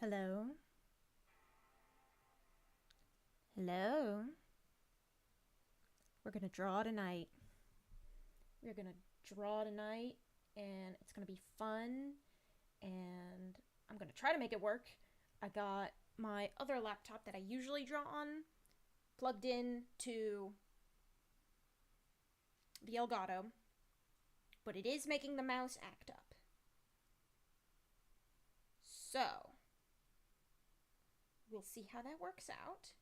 Hello? Hello? We're gonna draw tonight. We're gonna draw tonight, and it's gonna be fun, and I'm gonna try to make it work. I got my other laptop that I usually draw on plugged in to the Elgato, but it is making the mouse act up. So, we'll see how that works out.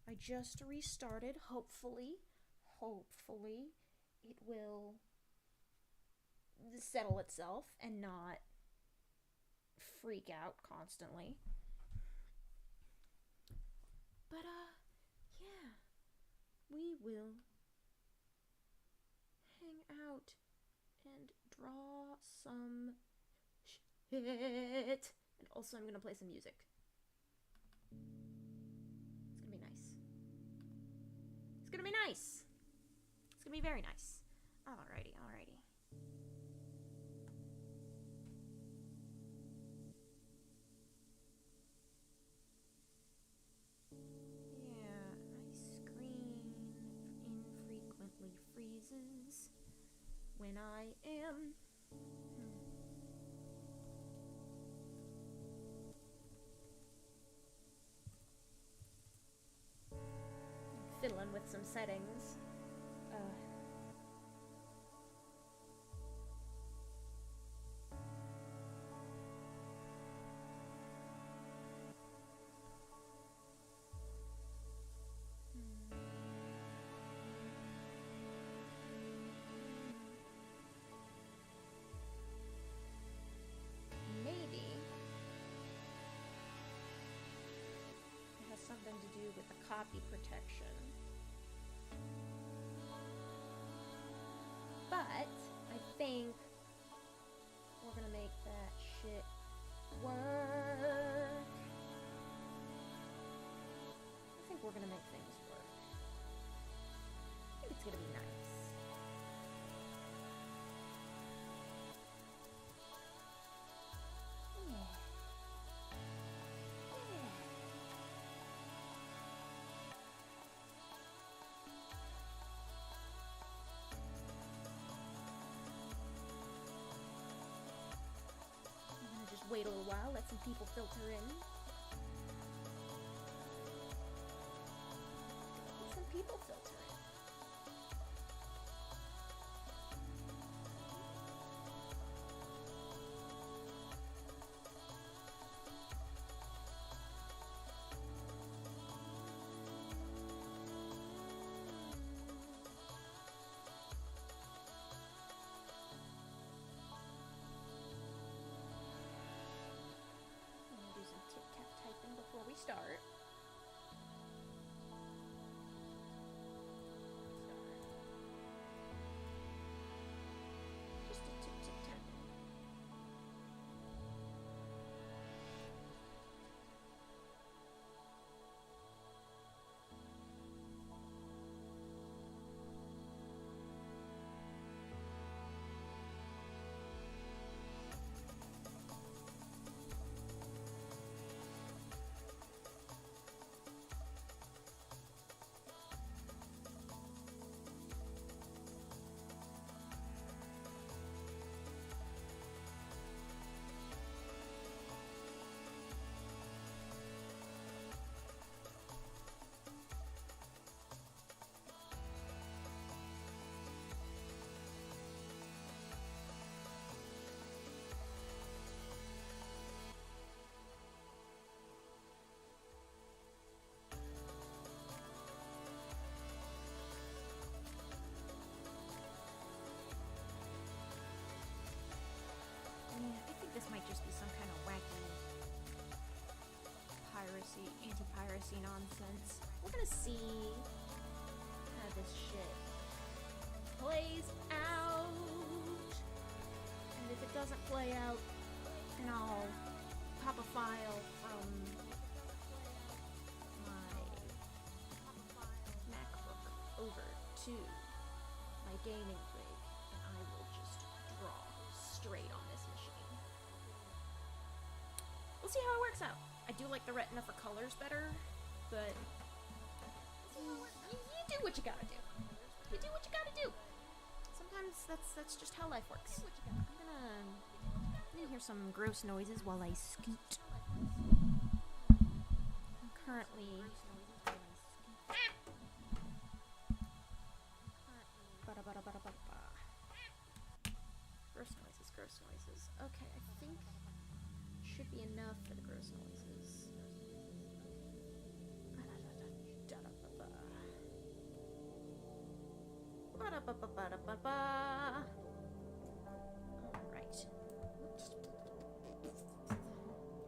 I just restarted. Hopefully, it will settle itself and not freak out constantly. But, yeah, we will hang out and draw some shit. And also, I'm gonna play some music. It's gonna be nice. It's gonna be nice. It's gonna be very nice. Alrighty. Yeah, my screen infrequently freezes when I am fiddling with some settings. Maybe it has something to do with the copy protection. But I think we're gonna make that shit work. I think we're gonna make things work. I think it's gonna be nice. Just wait a little while, let some people filter in. Let some people filter in. Typing before we start. Just a tip tap. This might just be some kind of wacky piracy, anti-piracy nonsense. We're gonna see how this shit plays out. And if it doesn't play out, then I'll pop a file from my MacBook over to my gaming rig, and I will just draw straight on this machine. We'll see how it works out. I do like the retina for colors better, but you do what you gotta do. You do what you gotta do. Sometimes that's just how life works. I'm gonna hear some gross noises while I scoot. I'm currently gross noises. Okay, I think should be enough for the gross noises. Alright.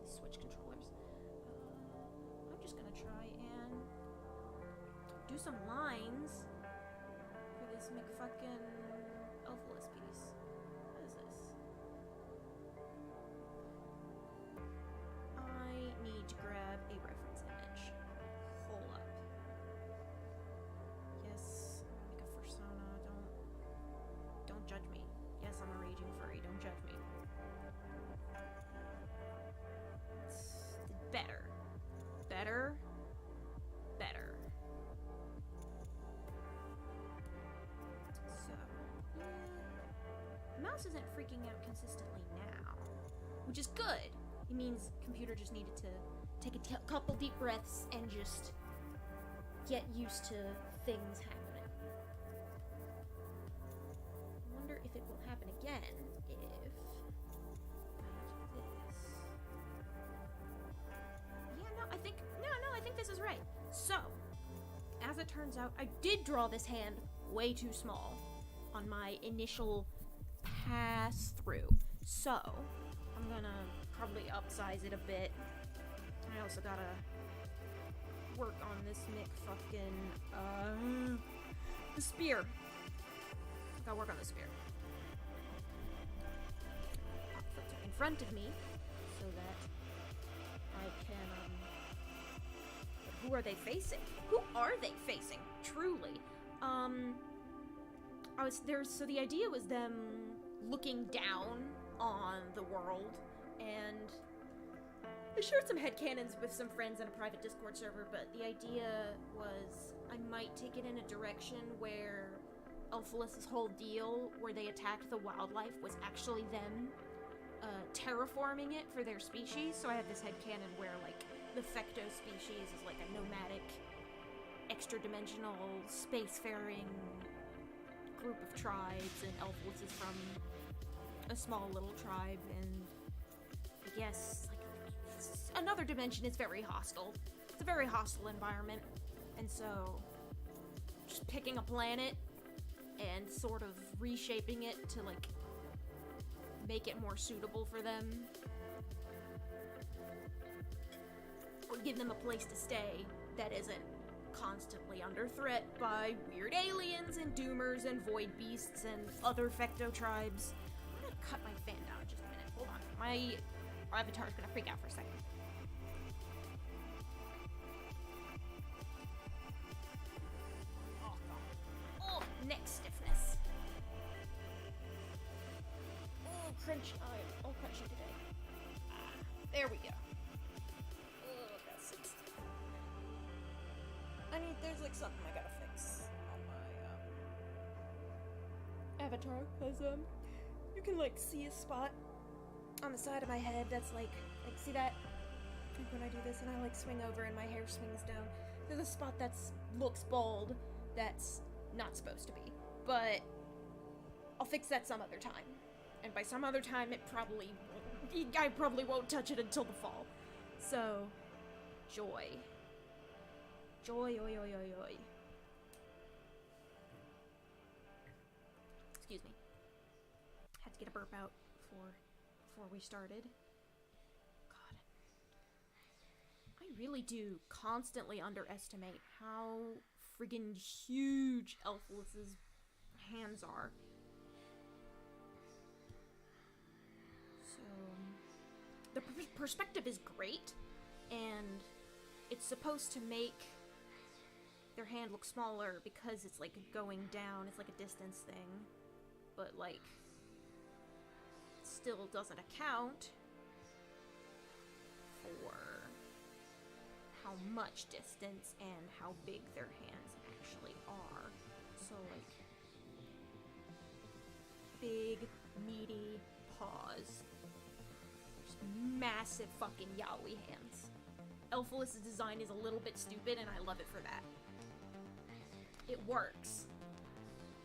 Switch controllers. I'm just gonna try and do some lines for this McFucking Elfless piece. What is this? I need to grab a reference image. Hold up. Yes, I'm gonna make a persona. Don't judge me. Yes, I'm a raging furry. Don't judge me. It's better. Better. Better. So, the mouse isn't freaking out consistently now, which is good. It means computer just needed to take a couple deep breaths and just get used to things happening. I wonder if it will happen again if I do this. Yeah, I think this is right. So, as it turns out, I did draw this hand way too small on my initial pass through. So, I'm gonna probably upsize it a bit. I also gotta work on this McFucking, the spear. Gotta work on the spear. Put it in front of me so that I can, who are they facing? Who are they facing? Truly. So the idea was them looking down on the world, and I shared some headcanons with some friends in a private Discord server, but the idea was I might take it in a direction where Elphalus's whole deal, where they attacked the wildlife, was actually them terraforming it for their species. So I had this headcanon where, like, the Fecto species is like a nomadic, extra-dimensional, spacefaring group of tribes, and Elfless is from a small little tribe, and I guess, like, another dimension is very hostile. It's a very hostile environment, and so just picking a planet and sort of reshaping it to, like, make it more suitable for them would give them a place to stay that isn't constantly under threat by weird aliens and doomers and void beasts and other Fecto tribes. I'm gonna cut my fan down in just a minute. Hold on. My avatar's gonna freak out for a second. Oh, neck stiffness. Oh, crunch. I'll crunch it today. There we go. Oh, that's it. There's like something I gotta fix on my avatar, cause you can like see a spot on the side of my head that's like see that? Like when I do this and I like swing over and my hair swings down, there's a spot that's looks bald that's not supposed to be. But I'll fix that some other time. And by some other time I probably won't touch it until the fall. So joy. Joy, oi, oi, oi, oi. Excuse me. Had to get a burp out before we started. God. I really do constantly underestimate how friggin' huge Elfless's hands are. So, the perspective is great, and it's supposed to make their hand look smaller because it's like going down, it's like a distance thing, but like still doesn't account for how much distance and how big their hands actually are. So, like, big, meaty paws. Just massive fucking yaoi hands. Elphalis' design is a little bit stupid, and I love it for that. It works.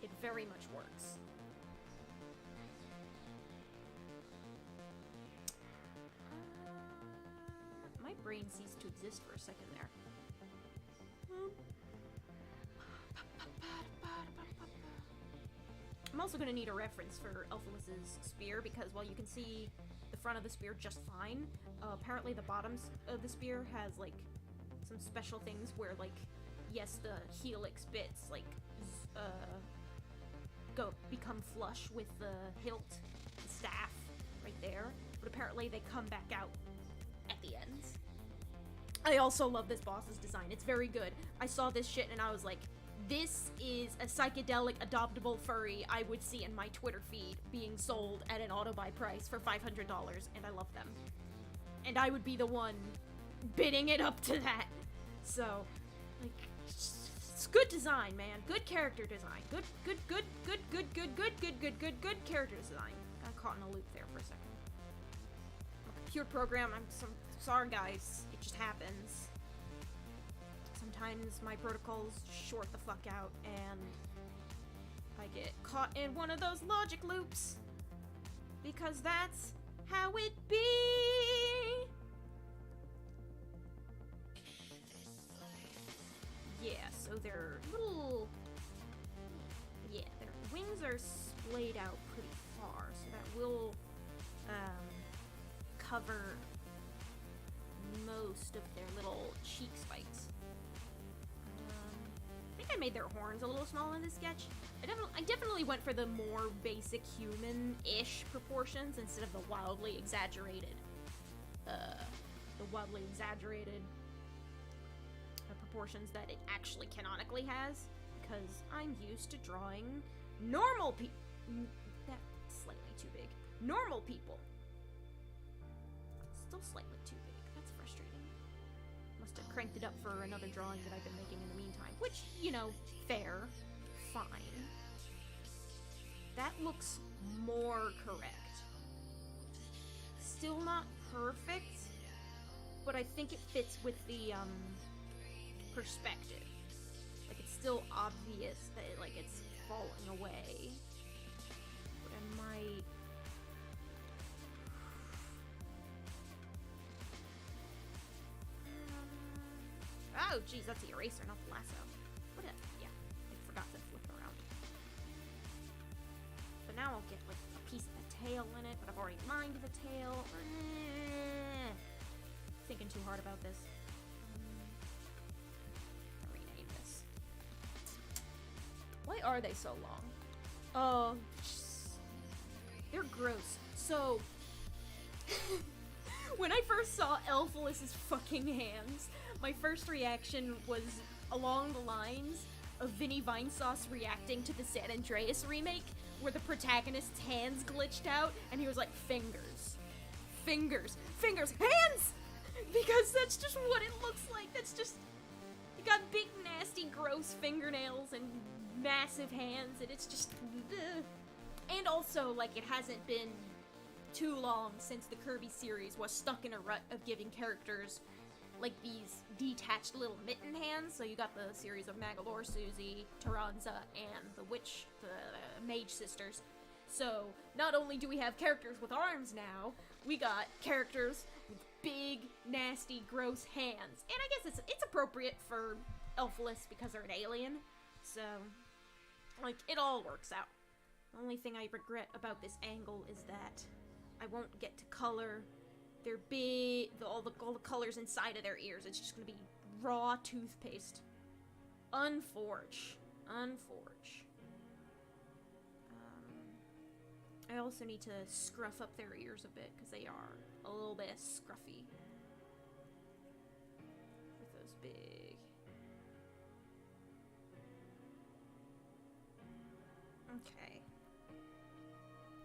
It very much works. My brain ceased to exist for a second there. I'm also going to need a reference for Elphalis' spear, because while you can see the front of the spear just fine, apparently the bottoms of the spear has, like, some special things where, like, yes, the helix bits, like, become flush with the hilt, the staff, right there, but apparently they come back out at the ends. I also love this boss's design. It's very good. I saw this shit and I was like, this is a psychedelic adoptable furry I would see in my Twitter feed being sold at an auto-buy price for $500, and I love them. And I would be the one bidding it up to that. So, like, it's good design, man. Good character design. Good character design. Got caught in a loop there for a second. Computer program, I'm sorry guys, it just happens. Sometimes my protocols short the fuck out and I get caught in one of those logic loops. Because that's how it be! Yeah, so their little... yeah, their wings are splayed out pretty far, so that will cover most of their little cheek spikes. I think I made their horns a little small in this sketch. I definitely went for the more basic human-ish proportions instead of the wildly exaggerated proportions that it actually canonically has, because I'm used to drawing normal people. That's slightly too big. Normal people. Still slightly too big. That's frustrating. Must have cranked it up for another drawing that I've been making in the meantime. Which, you know, fair. Fine. That looks more correct. Still not perfect, but I think it fits with the, perspective. Like, it's still obvious that it's falling away. But I might... oh, geez, that's the eraser, not the lasso. What a... yeah, I forgot to flip it around. But now I'll get, like, a piece of the tail in it, but I've already lined the tail. Thinking too hard about this. Rename this. Why are they so long? Oh, they're gross. So, when I first saw Elphalis' fucking hands, my first reaction was along the lines of Vinny Vinesauce reacting to the San Andreas remake, where the protagonist's hands glitched out, and he was like, fingers. Fingers. Fingers. Hands! Because that's just what it looks like. That's just... you got big, nasty, gross fingernails and massive hands, and it's just... ugh. And also, like, it hasn't been too long since the Kirby series was stuck in a rut of giving characters like these detached little mitten hands. So you got the series of Magalore, Susie, Taranza, and the witch, the mage sisters. So not only do we have characters with arms now, we got characters with big, nasty, gross hands. And I guess it's appropriate for Elphalis because they're an alien. So, like, it all works out. The only thing I regret about this angle is that I won't get to color their big, all the colors inside of their ears. It's just gonna be raw toothpaste. Unforge. I also need to scruff up their ears a bit, because they are a little bit scruffy. With those big... okay.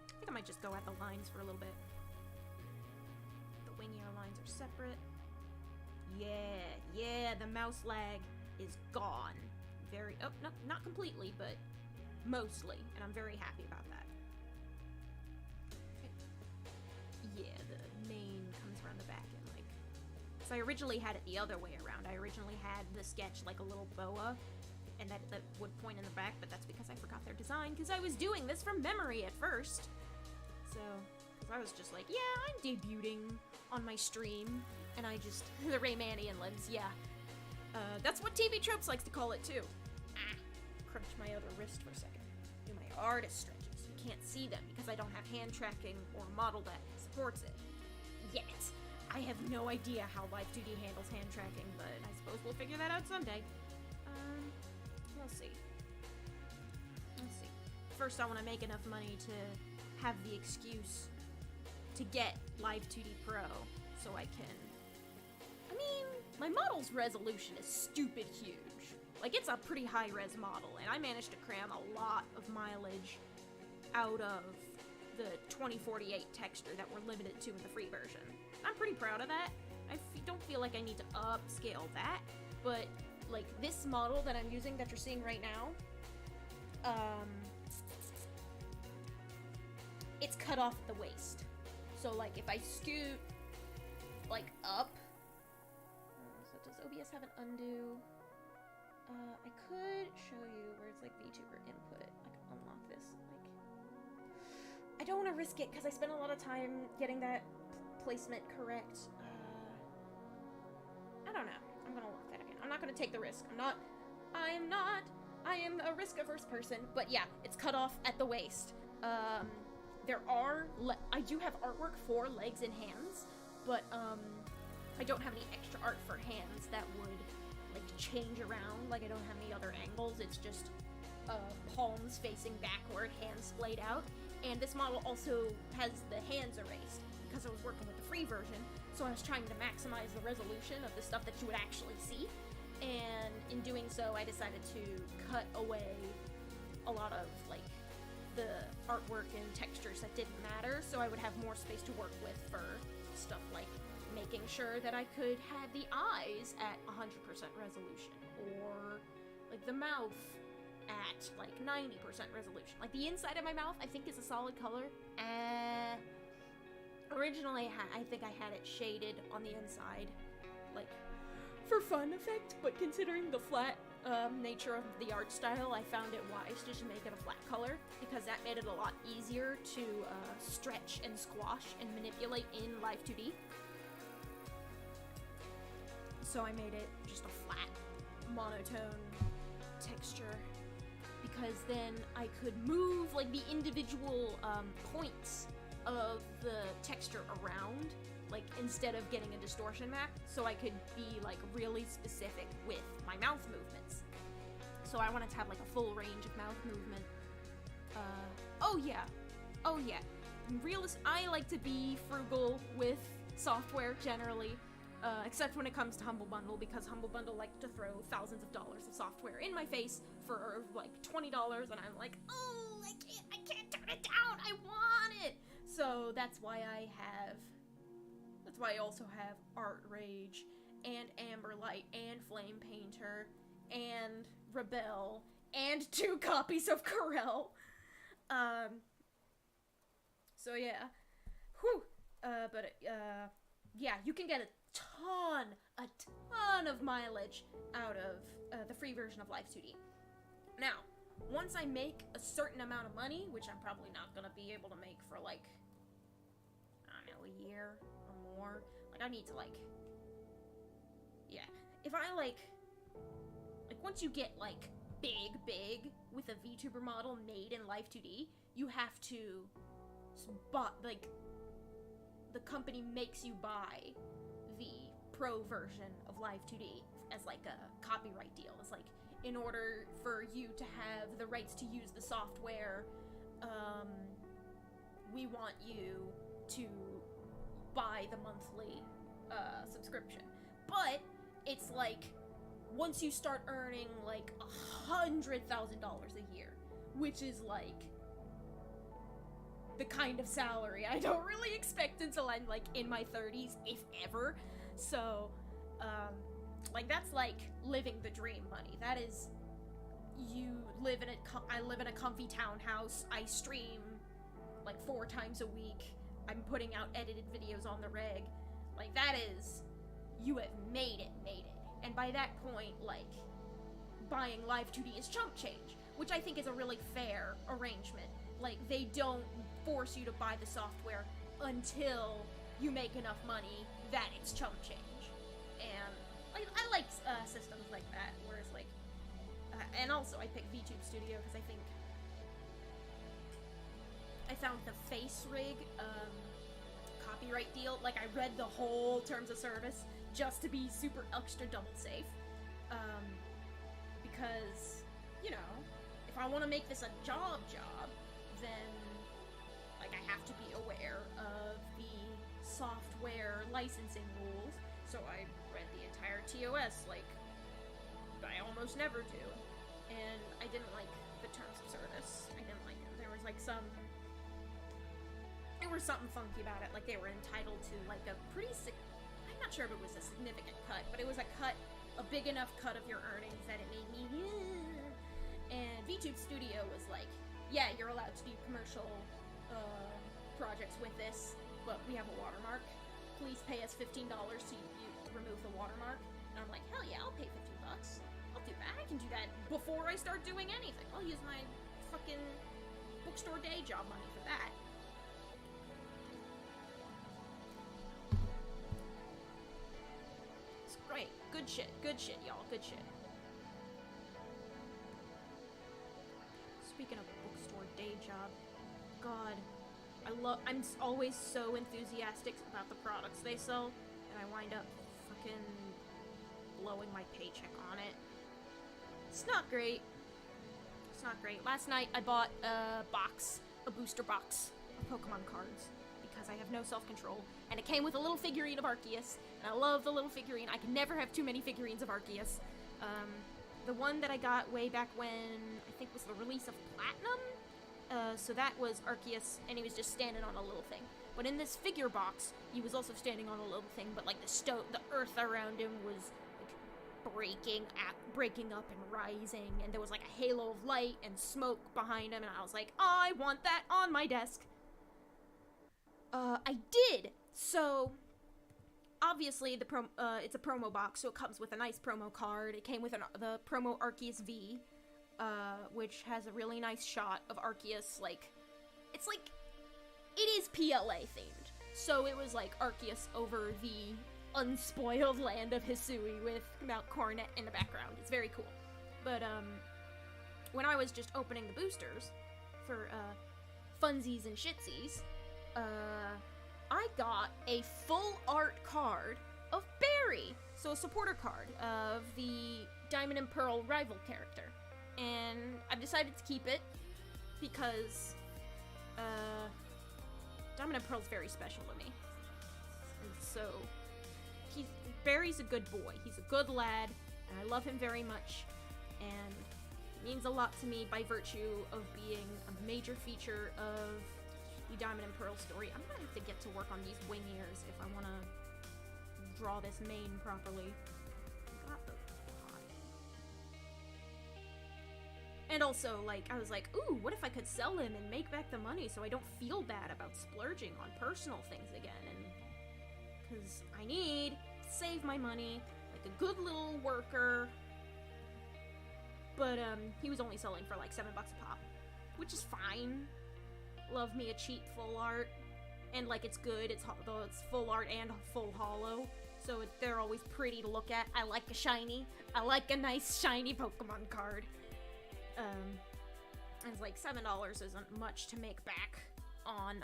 I think I might just go at the lines for a little bit. The wingier lines are separate. Yeah, the mouse lag is gone. Oh, no, not completely, but mostly, and I'm very happy about that. Okay. Yeah, the mane comes around the back and, like... So I originally had it the other way around. I originally had the sketch like a little boa, and that would point in the back, but that's because I forgot their design, because I was doing this from memory at first. So, because I was just like, yeah, I'm debuting on my stream, and I just... the Raymanian limbs, yeah. That's what TV Tropes likes to call it, too. Crunch my other wrist for a second. Do my artist stretches. You can't see them because I don't have hand tracking or a model that supports it. Yet. I have no idea how Live 2D handles hand tracking, but I suppose we'll figure that out someday. We'll see. First, I want to make enough money to have the excuse to get Live 2D Pro so I can... I mean, my model's resolution is stupid huge. Like, it's a pretty high-res model, and I managed to cram a lot of mileage out of the 2048 texture that we're limited to in the free version. I'm pretty proud of that. I don't feel like I need to upscale that, but, like, this model that I'm using that you're seeing right now, it's cut off at the waist. So, like, if I scoot, like, up... so does OBS have an undo? I could show you where it's, like, VTuber input. I can unlock this, like... I don't want to risk it, because I spent a lot of time getting that placement correct. I don't know. I'm gonna lock that again. I'm not gonna take the risk. I am a risk-averse person, but yeah, it's cut off at the waist. I do have artwork for legs and hands, but, I don't have any extra art for hands that would, like, change around. Like, I don't have any other angles. It's just, palms facing backward, hands splayed out. And this model also has the hands erased, because I was working with the free version, so I was trying to maximize the resolution of the stuff that you would actually see. And in doing so, I decided to cut away a lot of, like, the artwork and textures that didn't matter, so I would have more space to work with for stuff like making sure that I could have the eyes at 100% resolution, or like the mouth at like 90% resolution. Like the inside of my mouth, I think is a solid color. Originally, I think I had it shaded on the inside, like for fun effect, but considering the flat nature of the art style, I found it wise to just make it a flat color, because that made it a lot easier to stretch and squash and manipulate in Live 2D. So I made it just a flat, monotone texture, because then I could move like the individual points of the texture around, like instead of getting a distortion map, so I could be like really specific with my mouth movements. So I wanted to have like a full range of mouth movement. Oh yeah. I like to be frugal with software generally, except when it comes to Humble Bundle, because Humble Bundle like to throw thousands of dollars of software in my face for like $20, and I'm like, oh, I can't turn it down, I want it! So that's why I also have Art Rage, and Amberlight, and Flame Painter, and Rebel, and 2 copies of Corel. So yeah. Whew. Yeah, you can get a ton of mileage out of the free version of Live 2D. Now, once I make a certain amount of money, which I'm probably not gonna be able to make for like, I don't know, a year or more. Like, I need to like, yeah. If I like once you get like big with a VTuber model made in Live 2D, you have to like, the company makes you buy the pro version of Live 2D as like a copyright deal. It's like, in order for you to have the rights to use the software, we want you to buy the monthly subscription. But it's like, once you start earning like $100,000 a year, which is like the kind of salary I don't really expect until I'm, like, in my 30s, if ever. So, like, that's, like, living the dream money. That is, I live in a comfy townhouse, I stream, like, 4 times a week, I'm putting out edited videos on the reg. Like, that is, you have made it. And by that point, like, buying Live 2D is chump change, which I think is a really fair arrangement. Like, they don't force you to buy the software until you make enough money that it's chump change. And, like, I like systems like that, where it's like, and also I picked VTube Studio because I think I found the face rig, copyright deal, like, I read the whole terms of service just to be super extra double safe, because, you know, if I want to make this a job, then, like, I have to be aware of the software licensing rules, so I read the entire TOS, like, I almost never do, and I didn't like the terms of service. I didn't like it. There was, like, there was something funky about it, like, they were entitled to, like, a pretty I'm not sure if it was a significant cut, but it was a big enough cut of your earnings that it made me, and VTube Studio was like, yeah, you're allowed to do commercial, projects with this, but we have a watermark. Please pay us $15 to remove the watermark. And I'm like, hell yeah, I'll pay $15. I'll do that. I can do that before I start doing anything. I'll use my fucking bookstore day job money for that. It's great. Good shit, y'all. Good shit. Speaking of bookstore day job, God, I'm always so enthusiastic about the products they sell, and I wind up fucking blowing my paycheck on it. It's not great. It's not great. Last night I bought a booster box of Pokemon cards, because I have no self-control, and it came with a little figurine of Arceus, and I love the little figurine. I can never have too many figurines of Arceus. The one that I got way back when, I think, was the release of Platinum, so that was Arceus, and he was just standing on a little thing. But in this figure box, he was also standing on a little thing, but, like, the earth around him was, like, breaking up and rising, and there was, like, a halo of light and smoke behind him, and I was like, oh, I want that on my desk. I did! So, obviously, it's a promo box, so it comes with a nice promo card. It came with the promo Arceus V, which has a really nice shot of Arceus, like, it's like, it is PLA themed. So it was like Arceus over the unspoiled land of Hisui with Mount Coronet in the background. It's very cool. But, when I was just opening the boosters for, funsies and shitsies, I got a full art card of Barry, so a supporter card of the Diamond and Pearl rival character, and I've decided to keep it because Diamond and Pearl's very special to me, and so Barry's a good boy, he's a good lad, and I love him very much, and it means a lot to me by virtue of being a major feature of the Diamond and Pearl story. I'm gonna have to get to work on these wing ears if I want to draw this mane properly. Got the pot. And also, like, I was like, ooh, what if I could sell him and make back the money so I don't feel bad about splurging on personal things again? And because I need to save my money like a good little worker. But he was only selling for like $7 a pop, which is fine. Love me a cheap full art, and like it's good, it's full art and full holo, so they're always pretty to look at. I like a nice shiny Pokemon card. And it's like $7 isn't much to make back on,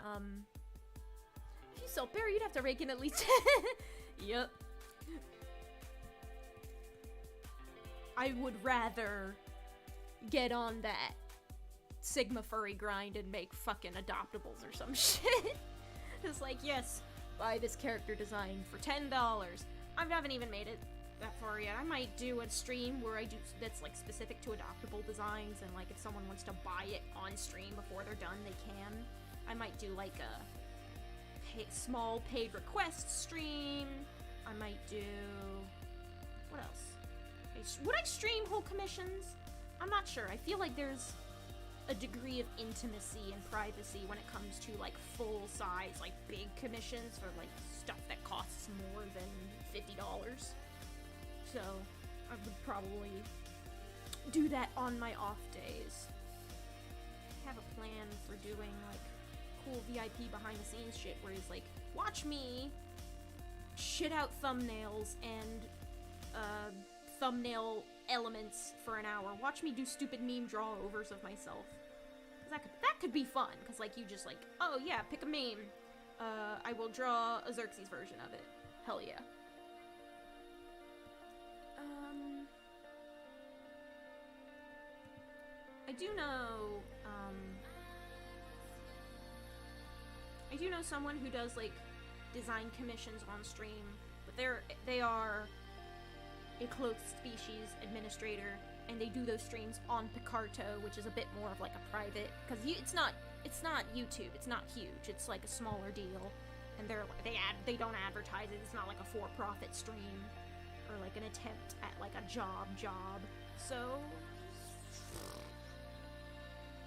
if you sell Barry, you'd have to rake in at least Yep. I would rather get on that Sigma furry grind and make fucking adoptables or some shit. It's like, yes, buy this character design for $10. I haven't even made it that far yet. I might do a stream where I do that's like specific to adoptable designs, and like if someone wants to buy it on stream before they're done, they can. I might do like a small paid request stream. I might do... what else? Would I stream whole commissions? I'm not sure. I feel like there's a degree of intimacy and privacy when it comes to like full-size, like big commissions for like stuff that costs more than $50. So I would probably do that on my off days. I have a plan for doing like cool VIP behind the scenes shit where he's like, watch me shit out thumbnails and thumbnail elements for an hour. Watch me do stupid meme draw-overs of myself. That could be fun, because like you just like, oh yeah, pick a meme. I will draw a Xerxes version of it. Hell yeah. I do know someone who does like design commissions on stream, but they are a clothed species administrator, and they do those streams on Picarto, which is a bit more of like a private, because it's not YouTube, it's not huge, it's like a smaller deal, and they don't advertise it. It's not like a for-profit stream or like an attempt at like a job, so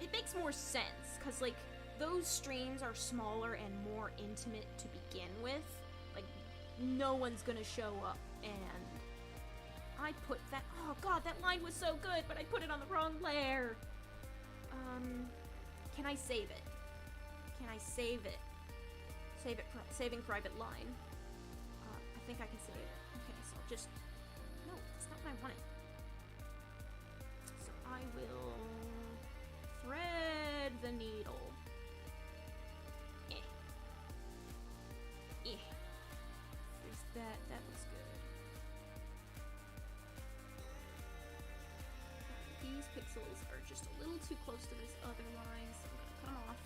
it makes more sense, because like those streams are smaller and more intimate to begin with. Like no one's gonna show up, and I put that, oh god, that line was so good, but I put it on the wrong layer. Can I save it? Can I save it? Saving private line. I think I can save it. Okay, so just, no, that's not what I wanted. So I will thread the needle. There's that looks good. These pixels are just a little too close to this other line, so I'm gonna cut them off.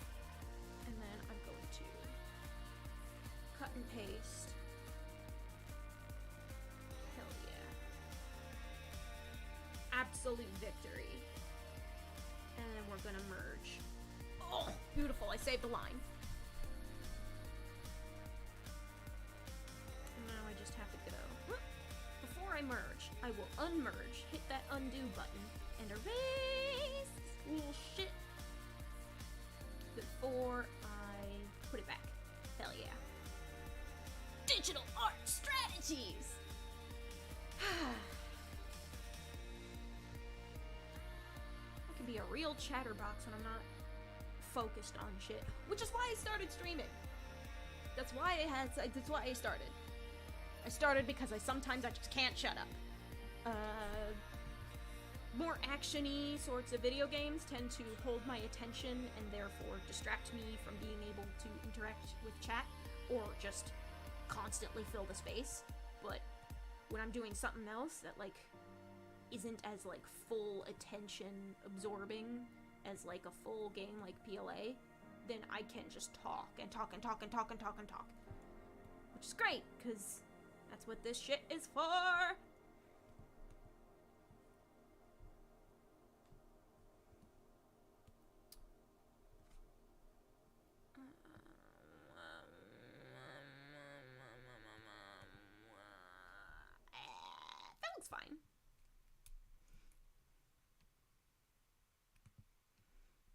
And then I'm going to cut and paste. Hell yeah. Absolute victory. And then we're gonna merge. Oh, beautiful, I saved the line. And now I just have to go. Before I merge, I will unmerge, hit that undo button, and erase this little shit before I put it back. Hell yeah. Digital art strategies! I can be a real chatterbox when I'm not focused on shit, which is why I started streaming. That's why I started. I started because I sometimes just can't shut up. More action-y sorts of video games tend to hold my attention and therefore distract me from being able to interact with chat or just constantly fill the space. But when I'm doing something else that like isn't as like full attention absorbing as like a full game like PLA, then I can just talk and talk and talk and talk and talk and talk. Which is great, because that's what this shit is for! That looks fine.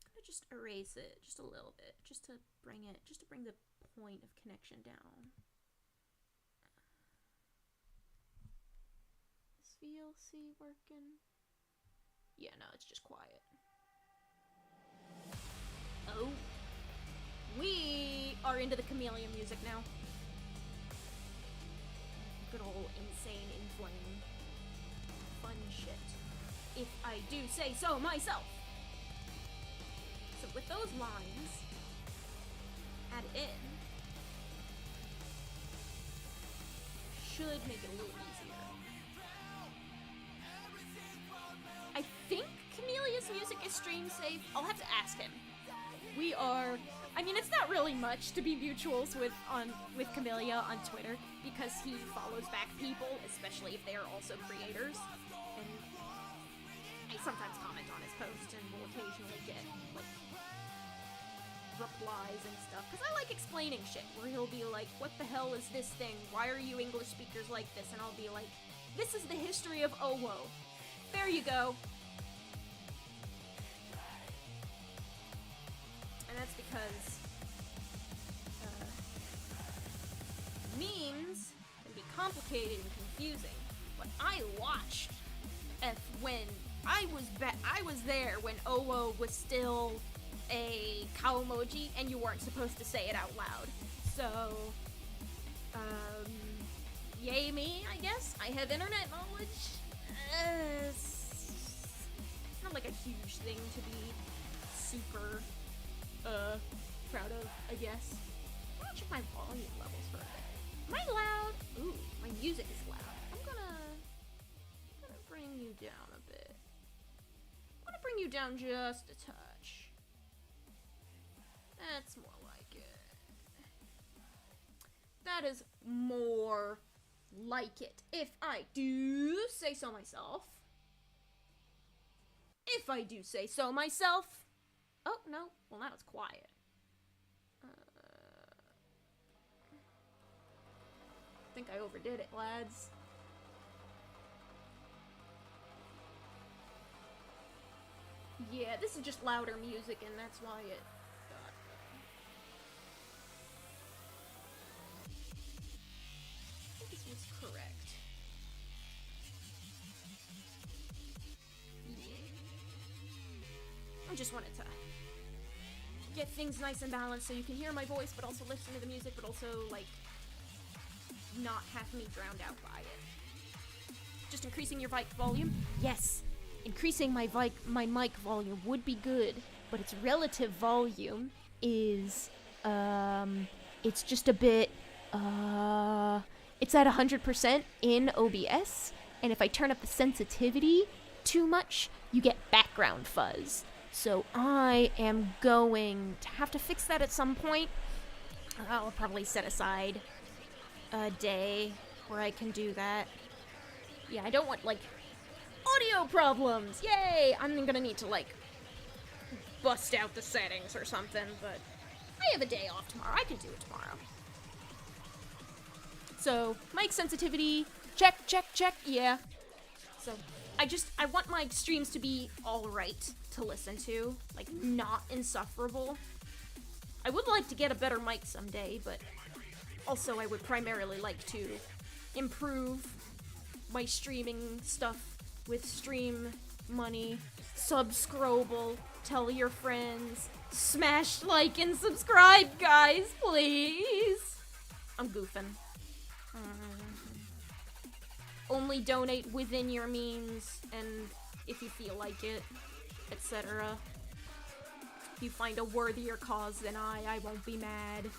I'm gonna just erase it just a little bit, just to bring the point of connection down. Is VLC working? Yeah, no, it's just quiet. Oh. We are into the chameleon music now. Good old insane inflame. Fun shit. If I do say so myself. So with those lines added in, should make it a little easier. I think Chamelea's music is stream safe. I'll have to ask him. We are, I mean, it's not really much to be mutuals with Camellia on Twitter, because he follows back people, especially if they are also creators, and I sometimes comment on his posts and will occasionally get, like, replies and stuff, because I like explaining shit, where he'll be like, what the hell is this thing? Why are you English speakers like this? And I'll be like, this is the history of Owo. There you go. And that's because memes can be complicated and confusing. But I watched when I was there when Owo was still a cow emoji and you weren't supposed to say it out loud. So, yay me, I guess. I have internet knowledge. It's not like a huge thing to be super, proud of, I guess. I'm gonna check my volume levels for a bit. Am I loud? Ooh, my music is loud. I'm gonna bring you down a bit. I'm gonna bring you down just a touch. That's more like it. That is more like it, if I do say so myself. If I do say so myself. Oh, no. Well, now it's quiet. I think I overdid it, lads. Yeah, this is just louder music, and that's why it got... I think this was correct. I just wanted to get things nice and balanced so you can hear my voice, but also listen to the music, but also, like, not have me drowned out by it. Just increasing your mic volume? Yes. Increasing my mic volume would be good, but its relative volume is, it's just a bit, it's at 100% in OBS, and if I turn up the sensitivity too much, you get background fuzz. So I am going to have to fix that at some point. I'll probably set aside a day where I can do that. Yeah, I don't want, like, audio problems! Yay! I'm gonna need to, like, bust out the settings or something, but I have a day off tomorrow. I can do it tomorrow. So, mic sensitivity, check, yeah. So, I want my streams to be alright to listen to, like, not insufferable. I would like to get a better mic someday, but also I would primarily like to improve my streaming stuff with stream money, subscribe, tell your friends, smash like and subscribe, guys, please. I'm goofing. Only donate within your means, and if you feel like it, etc. If you find a worthier cause than I won't be mad.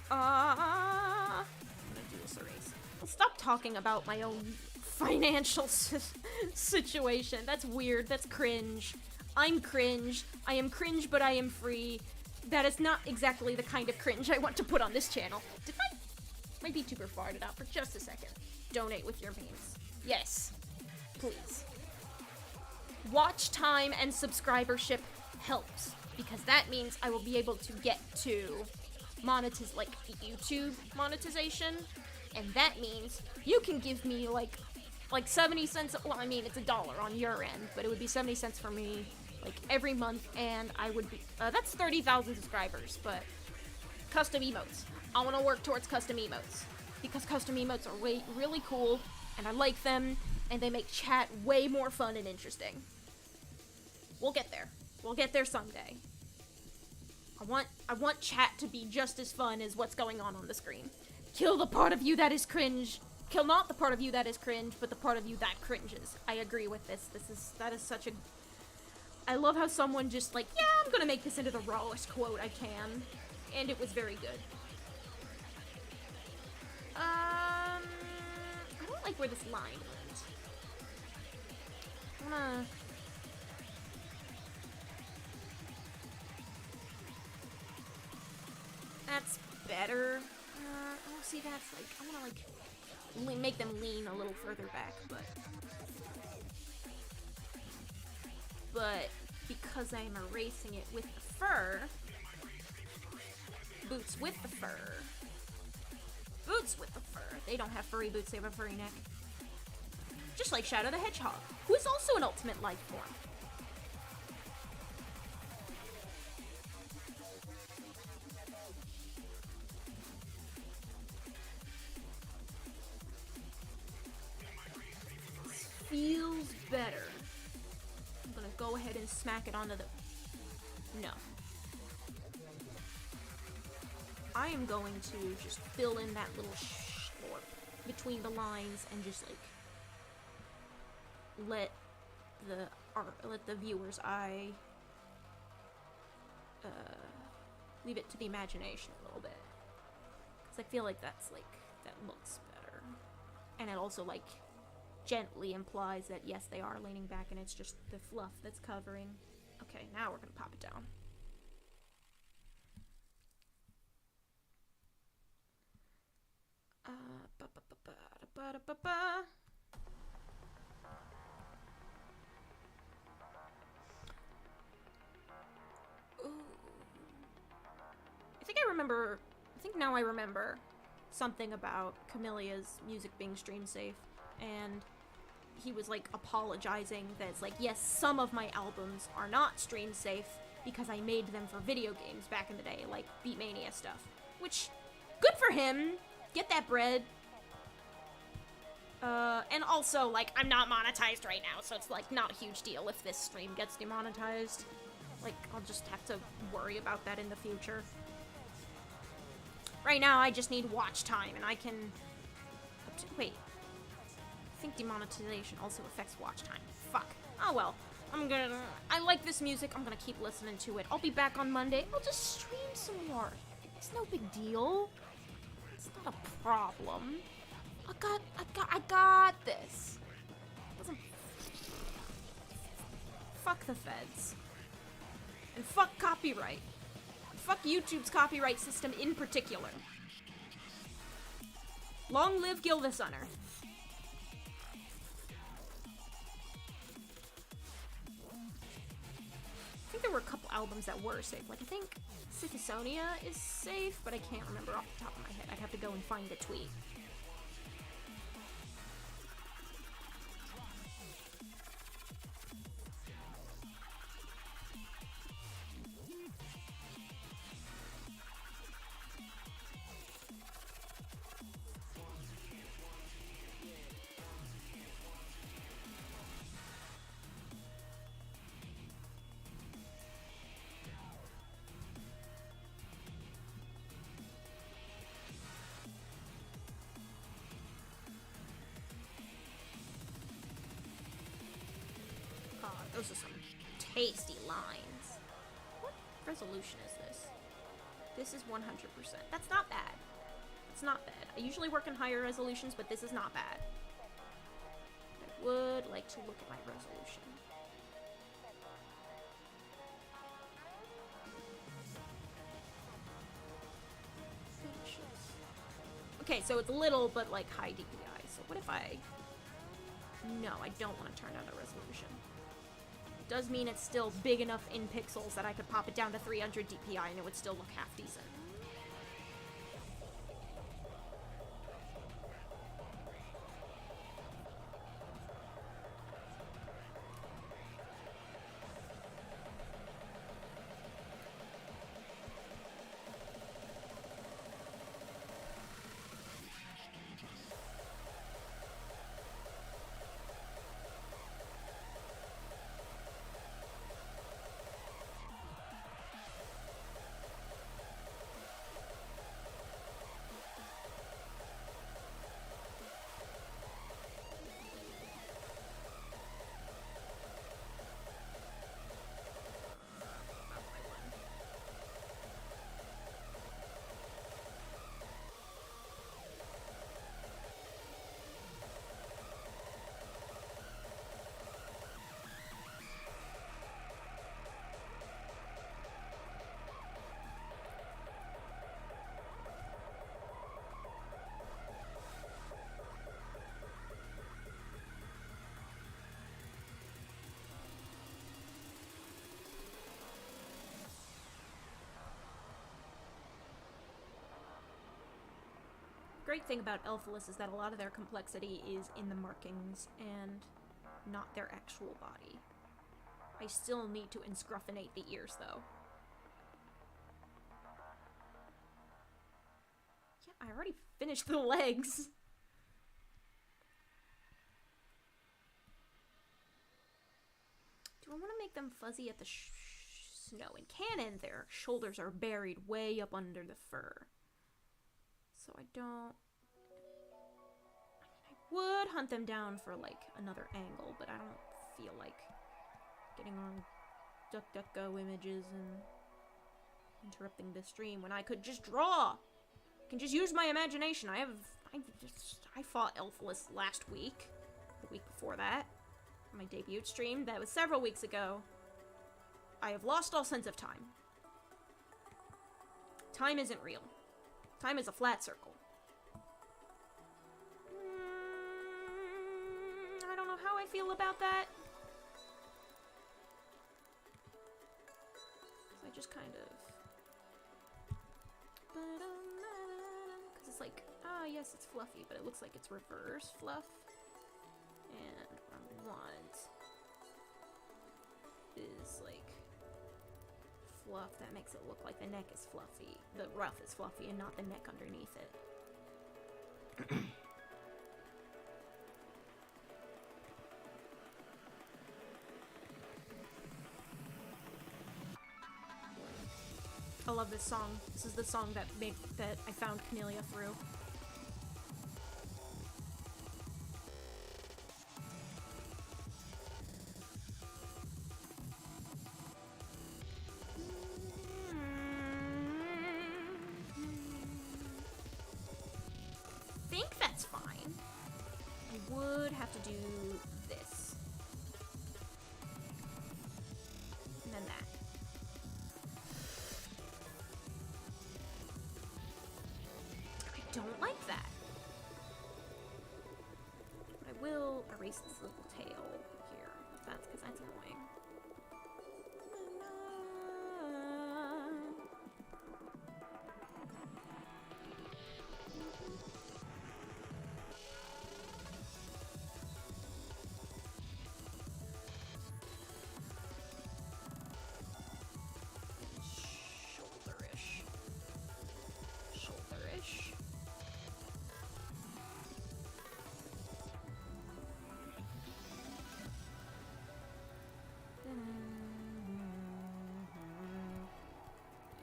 I'm gonna do this erase. I'll stop talking about my own financial situation. That's weird. That's cringe. I'm cringe. I am cringe, but I am free. That is not exactly the kind of cringe I want to put on this channel. Did my VTuber farted out for just a second? Donate with your means. Yes. Please. Watch time and subscribership helps, because that means I will be able to get to like YouTube monetization, and that means you can give me like 70 cents, well, I mean, it's $1 on your end, but it would be 70 cents for me, like, every month, and I would be, that's 30,000 subscribers, but custom emotes. I want to work towards custom emotes, because custom emotes are really cool, and I like them, and they make chat way more fun and interesting. We'll get there. We'll get there someday. I want chat to be just as fun as what's going on the screen. Kill the part of you that is cringe. Kill not the part of you that is cringe, but the part of you that cringes. I agree with this. That is such a... I love how someone just like, yeah, I'm gonna make this into the rawest quote I can. And it was very good. I don't like where this line went. I'm gonna... That's better. Oh, see, that's like, I wanna like make them lean a little further back, but because because I'm erasing it with the fur. Boots with the fur. Boots with the fur. They don't have furry boots, they have a furry neck. Just like Shadow the Hedgehog, who is also an ultimate life form. This feels better. I'm gonna go ahead and smack it onto the... No. I am going to just fill in that little slorp between the lines and just like let the viewer's eye leave it to the imagination a little bit, because I feel like that's like that looks better, and it also like gently implies that yes, they are leaning back and it's just the fluff that's covering. Okay, now we're gonna pop it down. Ooh. I think now I remember something about Camellia's music being stream safe, and he was like apologizing that it's like, yes, some of my albums are not stream safe because I made them for video games back in the day, like Beatmania stuff, which, good for him, get that bread. And also, like, I'm not monetized right now, so it's, like, not a huge deal if this stream gets demonetized. Like, I'll just have to worry about that in the future. Right now, I just need watch time, and I can... Wait. I think demonetization also affects watch time. Fuck. Oh, well. I like this music. I'm gonna keep listening to it. I'll be back on Monday. I'll just stream some more. It's no big deal. It's not a problem. I got this. Fuck the feds. And fuck copyright. Fuck YouTube's copyright system in particular. Long live Kill the Sunner. I think there were a couple albums that were safe. Like, I think Symphonia is safe, but I can't remember off the top of my head. I'd have to go and find the tweet. Those are some tasty lines. What resolution is this? This is 100%. That's not bad. It's not bad. I usually work in higher resolutions, but this is not bad. I would like to look at my resolution. Okay, so it's little, but like high DPI. So what if I... No, I don't want to turn down the resolution. Does mean it's still big enough in pixels that I could pop it down to 300 DPI and it would still look half decent. great thing about Elphalus is that a lot of their complexity is in the markings and not their actual body. I still need to inscruffinate the ears, though. Yeah, I already finished the legs. Do I want to make them fuzzy at the snow? In canon, their shoulders are buried way up under the fur. So I don't... I would hunt them down for, like, another angle, but I don't feel like getting on DuckDuckGo images and interrupting the stream when I could just draw. I can just use my imagination. I fought Elphalus last week, the week before that, my debut stream. That was several weeks ago. I have lost all sense of time. Time isn't real. Time is a flat circle. I don't know how I feel about that. I just kind of... Because it's like, ah, yes, it's fluffy, but it looks like it's reverse fluff. And what I want is, like, fluff that makes it look like the neck is fluffy. The ruff is fluffy and not the neck underneath it. I love this song. This is the song that I found Cornelia through. I think that's fine. I would have to do this. And then that. I don't like that. But I will erase this little tail here. That's because that's annoying. Shoulderish.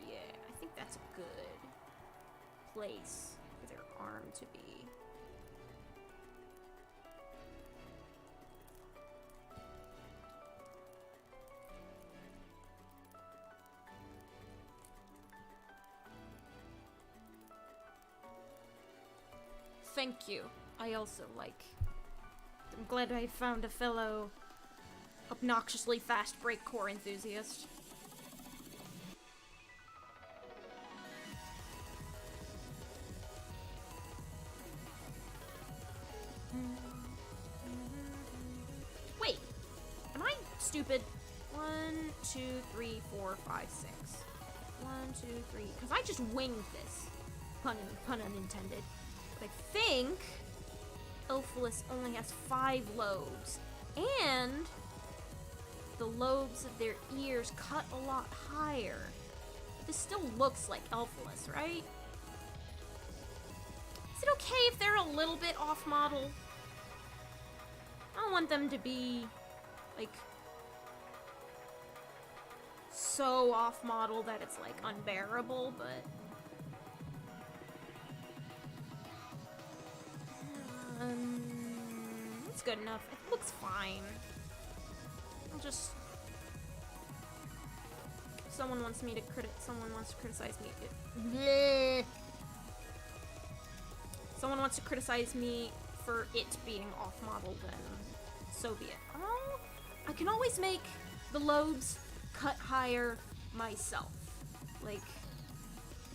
Yeah, I think that's a good place for their arm to be. Thank you. I also I'm glad I found a fellow obnoxiously fast breakcore enthusiast. Wait, am I stupid? 1, 2, 3, 4, 5, 6. 1, 2, 3. Because I just winged this. Pun unintended. But I think Elphalus only has 5 lobes, and the lobes of their ears cut a lot higher. This still looks like Elphalus, right? Is it okay if they're a little bit off model? I don't want them to be, like, so off model that it's, like, unbearable, but... it's good enough. It looks fine. I'll just... Someone wants to criticize me. Bleh. Someone wants to criticize me for it being off-model, then so be it. Oh, I can always make the lobes cut higher myself. Like,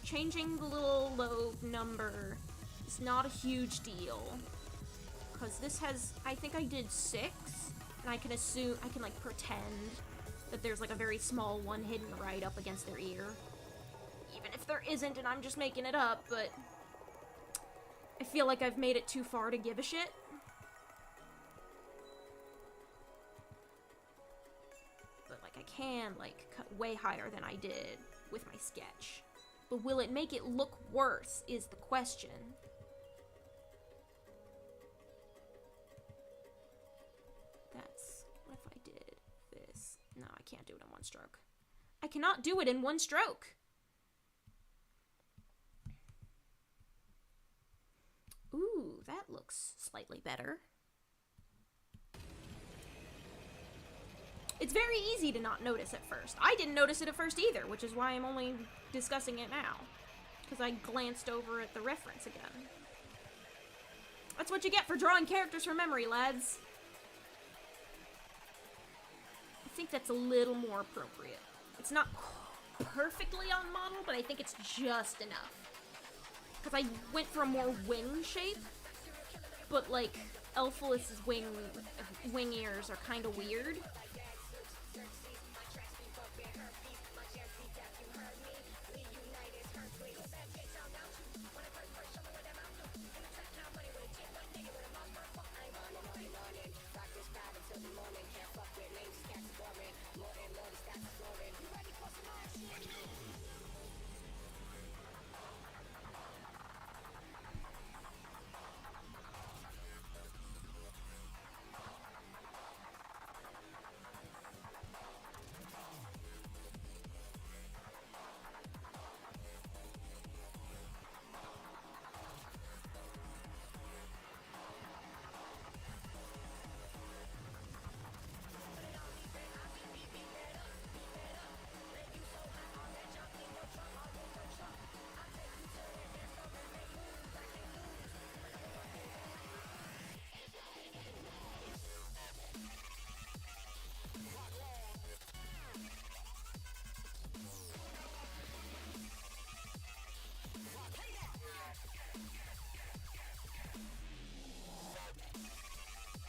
changing the little lobe number is not a huge deal. Because this has, I think I did 6, and I can like pretend that there's like a very small one hidden right up against their ear. Even if there isn't and I'm just making it up, but I feel like I've made it too far to give a shit. But, like, I can, like, cut way higher than I did with my sketch. But will it make it look worse is the question. What if I did this? No, I can't do it in one stroke. I cannot do it in one stroke. Ooh, that looks slightly better. It's very easy to not notice at first. I didn't notice it at first either, which is why I'm only discussing it now. Because I glanced over at the reference again. That's what you get for drawing characters from memory, lads. I think that's a little more appropriate. It's not perfectly on model, but I think it's just enough. Because I went for a more wing shape, but, like, Elphalus's wing ears are kind of weird.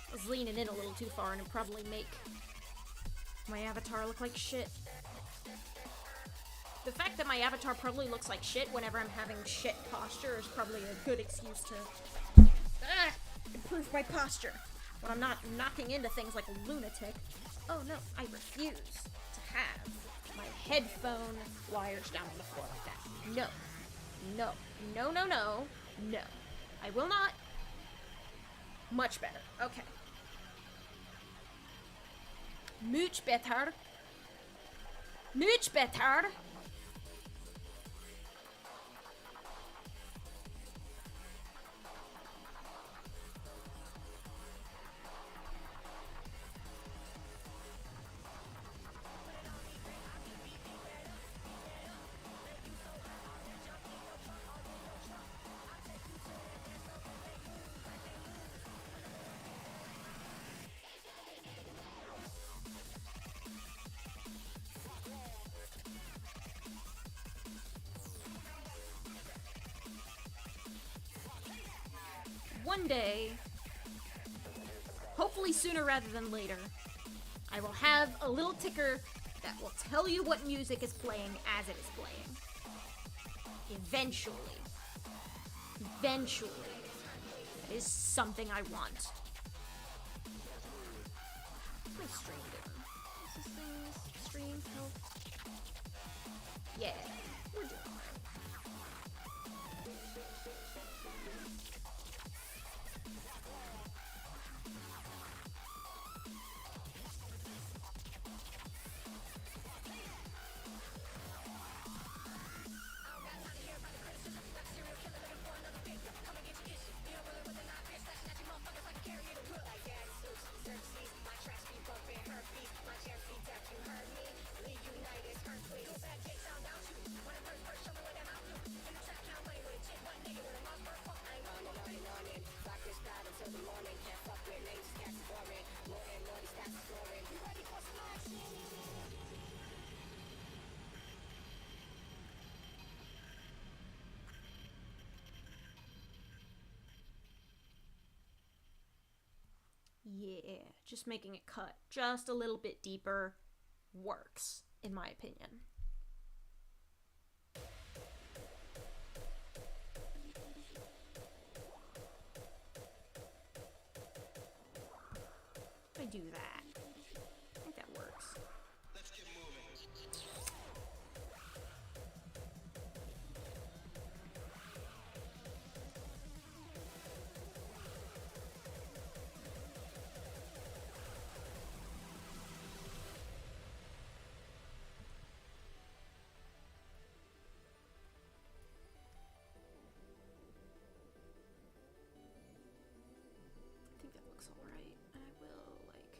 I was leaning in a little too far and it'd probably make my avatar look like shit. The fact that my avatar probably looks like shit whenever I'm having shit posture is probably a good excuse to improve my posture when I'm not knocking into things like a lunatic. Oh no, I refuse to have my headphone wires down on the floor like that. No. No. No, no, no. No. I will not. Much better. Okay. Much better. Much better. One day, hopefully sooner rather than later, I will have a little ticker that will tell you what music is playing as it is playing. Eventually. Eventually. That is something I want. What's my stream doing? Is this thing's stream help? Yeah, we're doing alright. Yeah, just making it cut just a little bit deeper works, in my opinion. do that. I think that works. Let's get moving. I think that looks alright. I will, like,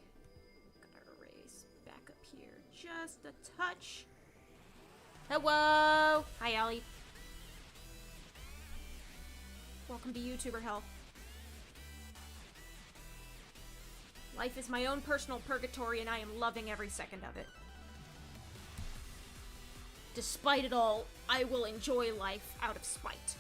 gotta erase back up here just a touch. Hello! Hi, Allie. Welcome to YouTuber Hell. Life is my own personal purgatory, and I am loving every second of it. Despite it all, I will enjoy life out of spite.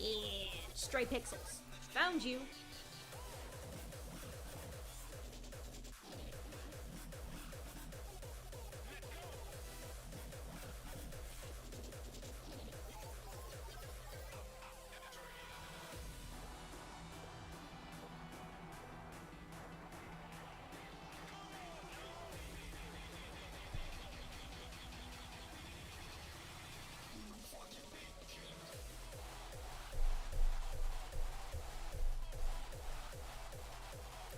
Yeah, stray pixels. Found you.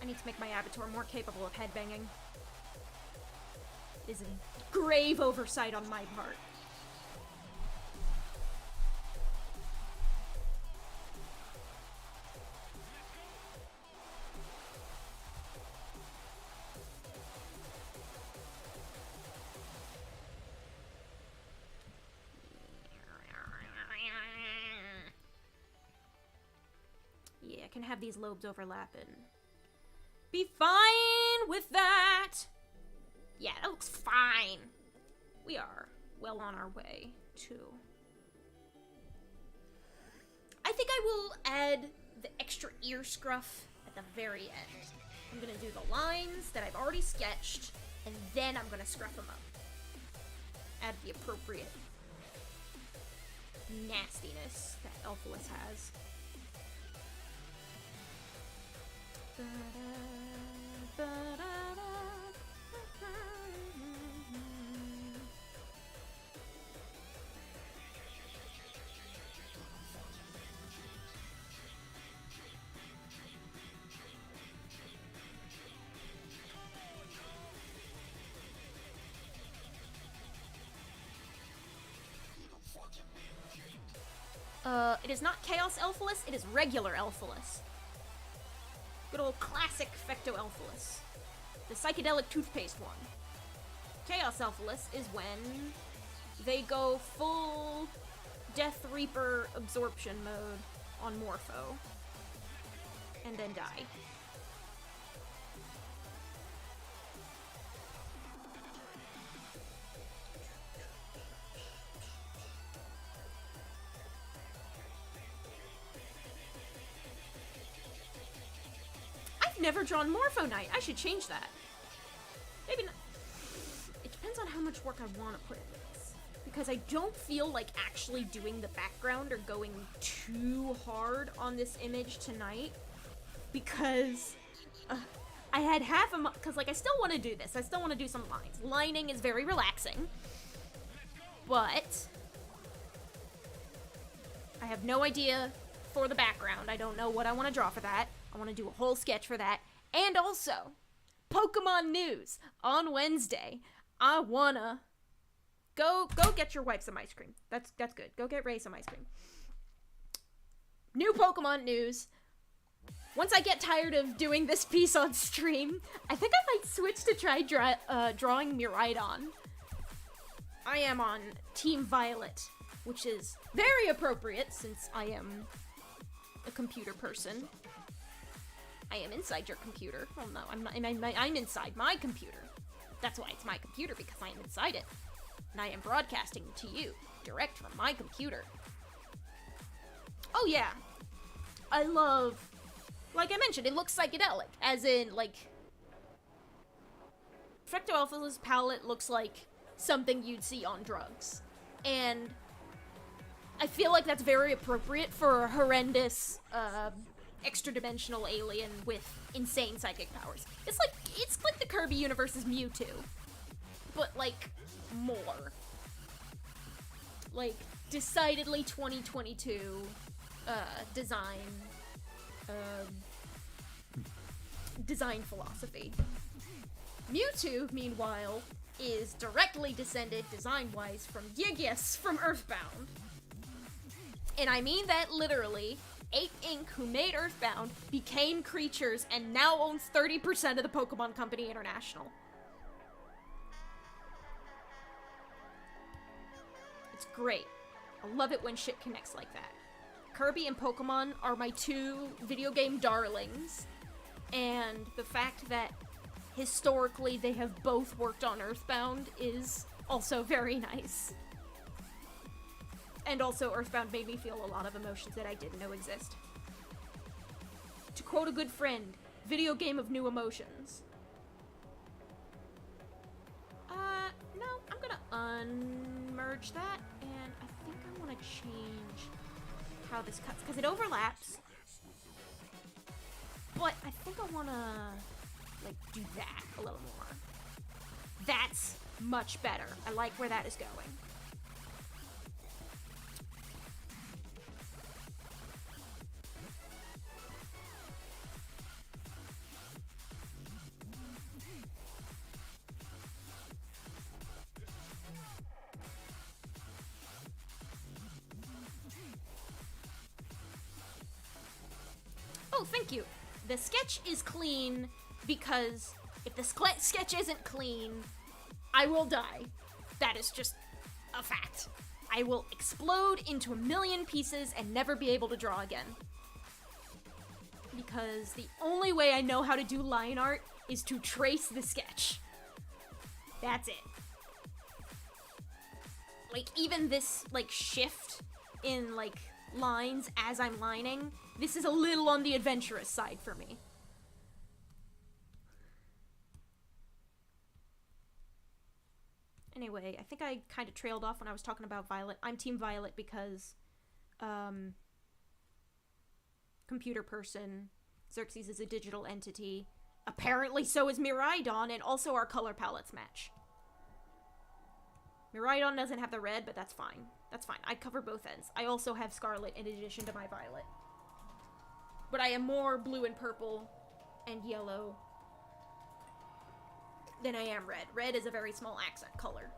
I need to make my avatar more capable of headbanging. It is a grave oversight on my part. Yeah, I can have these lobes overlap and be fine with that. Yeah, that looks fine. We are well on our way to... I think I will add the extra ear scruff at the very end. I'm gonna do the lines that I've already sketched, and then I'm gonna scruff them up. Add the appropriate nastiness that Elphalus has. It is not Chaos Elphalus, it is regular Elphalus. Good old classic Fecto Elphalus. The psychedelic toothpaste one. Chaos Elphalus is when they go full Death Reaper absorption mode on Morpho. And then die. Never drawn Morpho Knight. I should change that. Maybe not. It depends on how much work I want to put into this. Because I don't feel like actually doing the background or going too hard on this image tonight. Because I had half a month. Because, like, I still want to do this. I still want to do some lines. Lining is very relaxing. But I have no idea for the background. I don't know what I want to draw for that. I want to do a whole sketch for that. And also, Pokemon news on Wednesday. I wanna go get your wife some ice cream. That's good. Go get Ray some ice cream. New Pokemon news. Once I get tired of doing this piece on stream, I think I might switch to try drawing Miraidon. I am on Team Violet, which is very appropriate since I am a computer person. I am inside your computer. Well, no, I'm not. I'm inside my computer. That's why it's my computer, because I am inside it. And I am broadcasting to you, direct from my computer. Oh yeah. I love, like I mentioned, it looks psychedelic. As in, like, Fractal Alpha's palette looks like something you'd see on drugs. And I feel like that's very appropriate for a horrendous, extra-dimensional alien with insane psychic powers. It's like the Kirby universe's Mewtwo, but, like, more. Like, decidedly 2022, design philosophy. Mewtwo, meanwhile, is directly descended, design-wise, from Gigius from Earthbound. And I mean that literally. Ape Inc., who made Earthbound, became creatures and now owns 30% of the Pokemon Company International. It's great. I love it when shit connects like that. Kirby and Pokemon are my two video game darlings, and the fact that historically they have both worked on Earthbound is also very nice. And also, Earthbound made me feel a lot of emotions that I didn't know exist. To quote a good friend, video game of new emotions. No, I'm gonna unmerge that, and I think I want to change how this cuts, because it overlaps. But I think I want to, like, do that a little more. That's much better. I like where that is going. Oh, thank you. The sketch is clean because if the sketch isn't clean, I will die. That is just a fact. I will explode into a million pieces and never be able to draw again. Because the only way I know how to do line art is to trace the sketch. That's it. Like, even this, like, shift in, like, lines as I'm lining, this is a little on the adventurous side for me. Anyway, I think I kind of trailed off when I was talking about Violet. I'm Team Violet because, computer person, Xerxes is a digital entity. Apparently so is Miraidon, and also our color palettes match. Miraidon doesn't have the red, but that's fine. That's fine. I cover both ends. I also have Scarlet in addition to my Violet. But I am more blue and purple and yellow than I am red. Red is a very small accent color.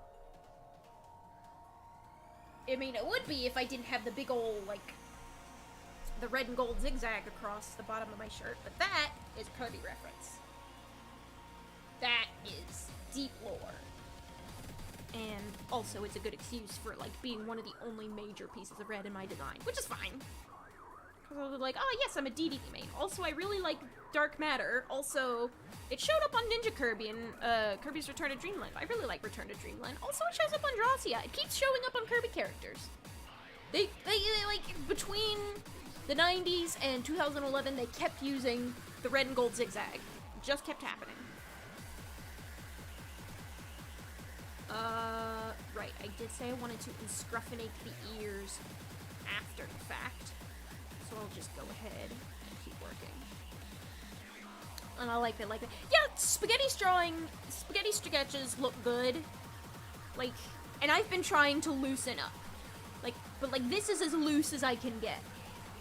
I mean, it would be if I didn't have the big old, like, the red and gold zigzag across the bottom of my shirt, but that is a Kirby reference. That is deep lore. And also it's a good excuse for, like, being one of the only major pieces of red in my design, which is fine. Because I was like, oh yes, I'm a DDD main. Also, I really like Dark Matter. Also, it showed up on Ninja Kirby and Kirby's Return to Dreamland. I really like Return to Dreamland. Also, it shows up on Dracia. It keeps showing up on Kirby characters. They like, between the 90s and 2011, they kept using the red and gold zigzag. It just kept happening. Right, I did say I wanted to inscruffinate the ears after the fact. So I'll just go ahead and keep working. And I like that, yeah, spaghetti sketches look good. Like, and I've been trying to loosen up. Like, but like, this is as loose as I can get.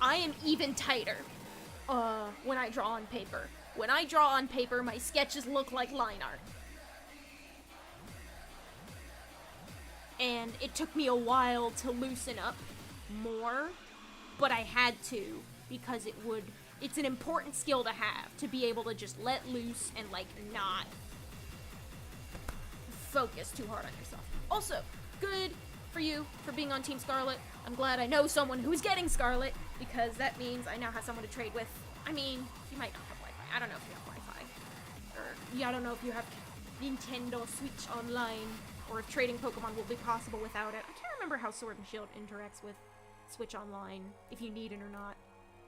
I am even tighter, when I draw on paper. When I draw on paper, my sketches look like line art. And it took me a while to loosen up more, but I had to, because it's an important skill to have, to be able to just let loose and, like, not focus too hard on yourself. Also, good for you for being on Team Scarlet. I'm glad I know someone who's getting Scarlet, because that means I now have someone to trade with. I mean, you might not have Wi-Fi. I don't know if you have Wi-Fi. Or, yeah, I don't know if you have Nintendo Switch Online, or if trading Pokemon will be possible without it. I can't remember how Sword and Shield interacts with Switch Online, if you need it or not.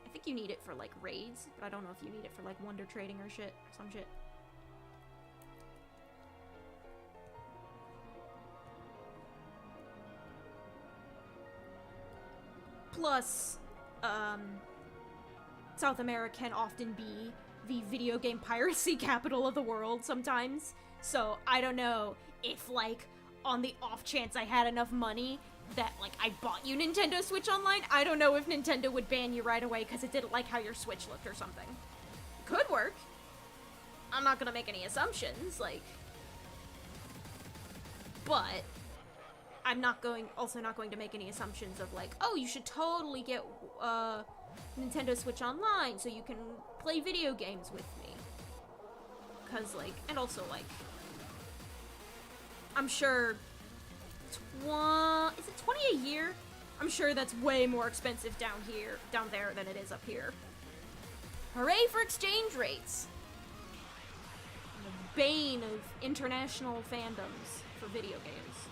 I think you need it for, like, raids, but I don't know if you need it for, like, wonder trading or shit. Some shit. Plus, South America can often be the video game piracy capital of the world sometimes. So, I don't know if, like, on the off chance I had enough money that, like, I bought you Nintendo Switch Online, I don't know if Nintendo would ban you right away because it didn't like how your Switch looked or something. Could work. I'm not gonna make any assumptions, like... But... I'm also not going to make any assumptions of, like, oh, you should totally get, Nintendo Switch Online so you can play video games with me. Because, like, and also, like, I'm sure, is it 20 a year? I'm sure that's way more expensive down there than it is up here. Hooray for exchange rates! The bane of international fandoms for video games.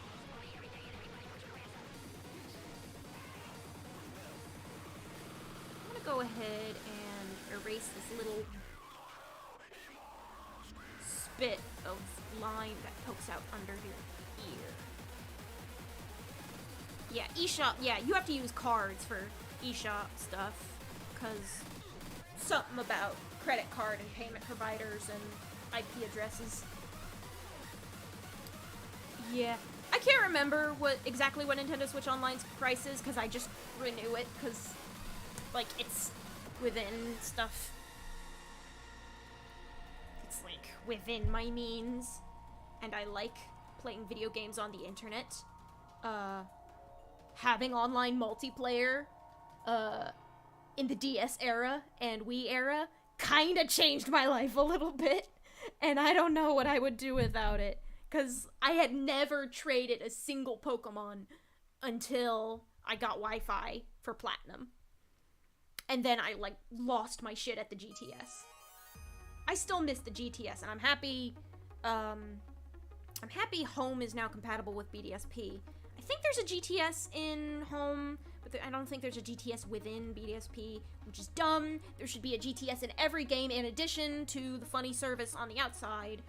Go ahead and erase this little spit of line that pokes out under your ear. Yeah, eShop, yeah, you have to use cards for eShop stuff, because something about credit card and payment providers and IP addresses. Yeah, I can't remember exactly what Nintendo Switch Online's price is, because I just renew it, because... like, it's within stuff. It's, like, within my means. And I like playing video games on the internet. Having online multiplayer, in the DS era and Wii era kinda changed my life a little bit. And I don't know what I would do without it. 'Cause I had never traded a single Pokemon until I got Wi-Fi for Platinum. And then I, like, lost my shit at the GTS. I still miss the GTS, and I'm happy Home is now compatible with BDSP. I think there's a GTS in Home, but I don't think there's a GTS within BDSP, which is dumb. There should be a GTS in every game in addition to the funny service on the outside.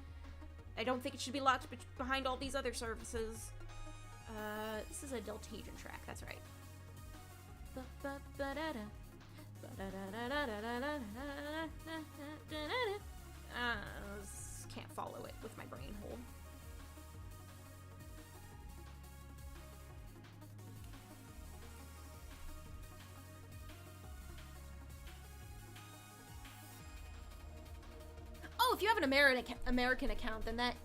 I don't think it should be locked behind all these other services. This is a Deltagion track, that's right. Can't follow it with my brain hole. Oh, if you have an American account, then that...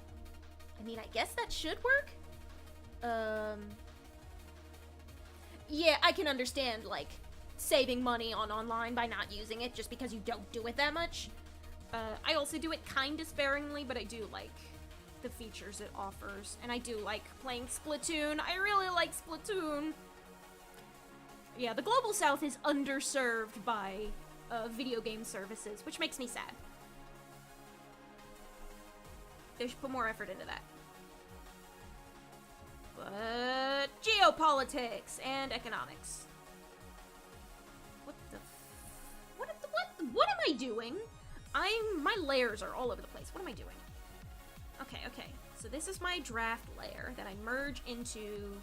I mean, I guess that should work? Yeah, I can understand, like, saving money on online by not using it just because you don't do it that much. I also do it kinda sparingly, but I do like the features it offers. And I do like playing Splatoon. I really like Splatoon. Yeah, the Global South is underserved by video game services, which makes me sad. They should put more effort into that. But geopolitics and economics. What am I doing? My layers are all over the place. What am I doing? Okay. So this is my draft layer that I merge into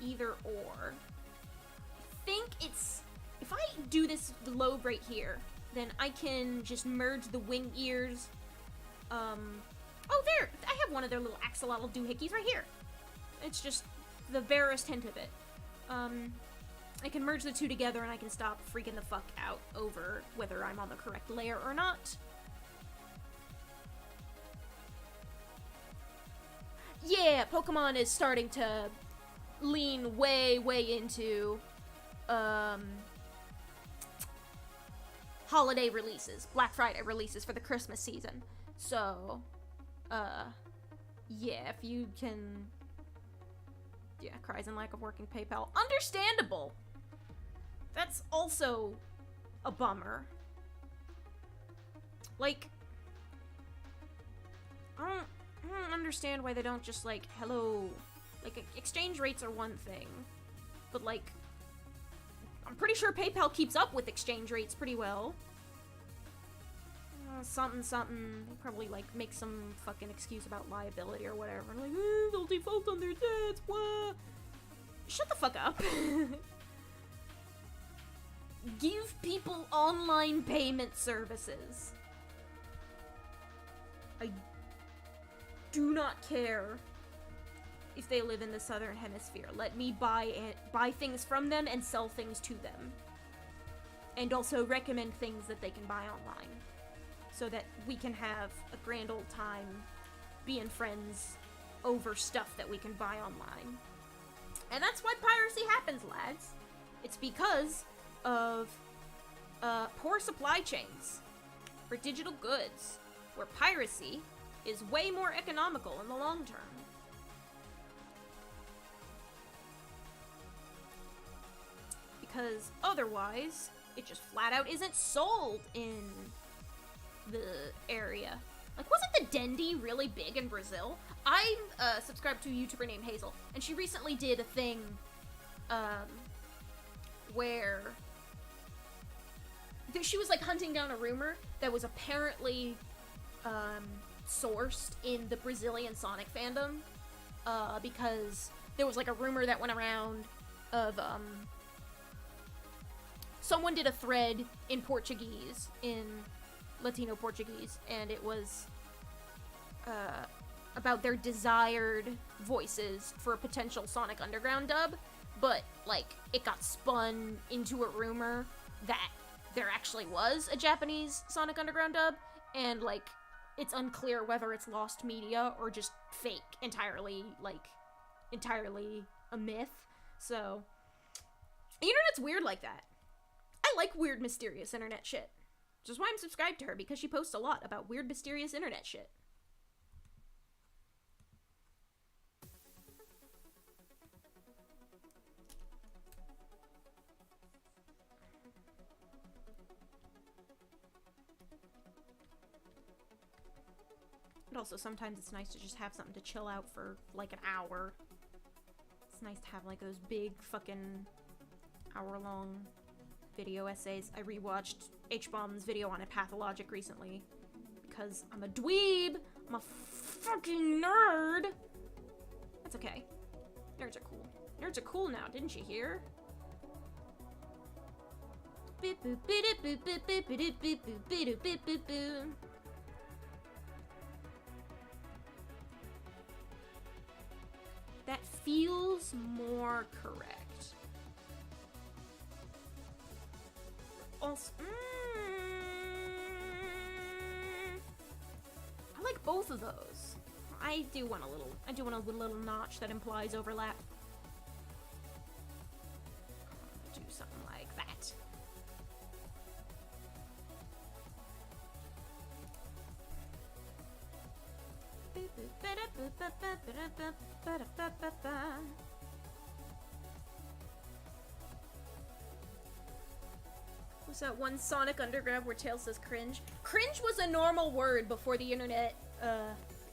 either or. I think it's... if I do this globe right here, then I can just merge the wing ears. Oh, there! I have one of their little axolotl doohickeys right here. It's just the barest hint of it. I can merge the two together and I can stop freaking the fuck out over whether I'm on the correct layer or not. Yeah, Pokemon is starting to lean way into, holiday releases, Black Friday releases for the Christmas season. So, yeah, if you can... yeah, cries and lack of working PayPal. Understandable! That's also a bummer. Like, I don't understand why they don't just, like, hello. Like, exchange rates are one thing, but, like, I'm pretty sure PayPal keeps up with exchange rates pretty well. Something. Probably, like, make some fucking excuse about liability or whatever. Like, they'll default on their debts, what? Shut the fuck up. Give people online payment services. I do not care if they live in the southern hemisphere. Let me buy things from them and sell things to them. And also recommend things that they can buy online. So that we can have a grand old time being friends over stuff that we can buy online. And that's why piracy happens, lads. It's because of poor supply chains for digital goods, where piracy is way more economical in the long term. Because otherwise, it just flat out isn't sold in the area. Like, wasn't the Dendy really big in Brazil? I'm subscribed to a YouTuber named Hazel, and she recently did a thing where she was, like, hunting down a rumor that was apparently sourced in the Brazilian Sonic fandom, because there was, like, a rumor that went around of someone did a thread in Portuguese, in Latino Portuguese, and it was about their desired voices for a potential Sonic Underground dub, but, like, it got spun into a rumor that there actually was a Japanese Sonic Underground dub, and, like, it's unclear whether it's lost media or just fake, entirely a myth. So, the internet's weird like that. I like weird, mysterious internet shit. Which is why I'm subscribed to her, because she posts a lot about weird, mysterious internet shit. But also, sometimes it's nice to just have something to chill out for, like, an hour. It's nice to have, like, those big fucking hour-long video essays. I rewatched H-Bomb's video on a pathologic recently because I'm a dweeb. I'm a fucking nerd. That's okay. Nerds are cool. Nerds are cool now, didn't you hear? That feels more correct. Also, I like both of those. I do want a little notch that implies overlap. Do something like that. Was that one Sonic Underground where Tails says cringe? Cringe was a normal word before the internet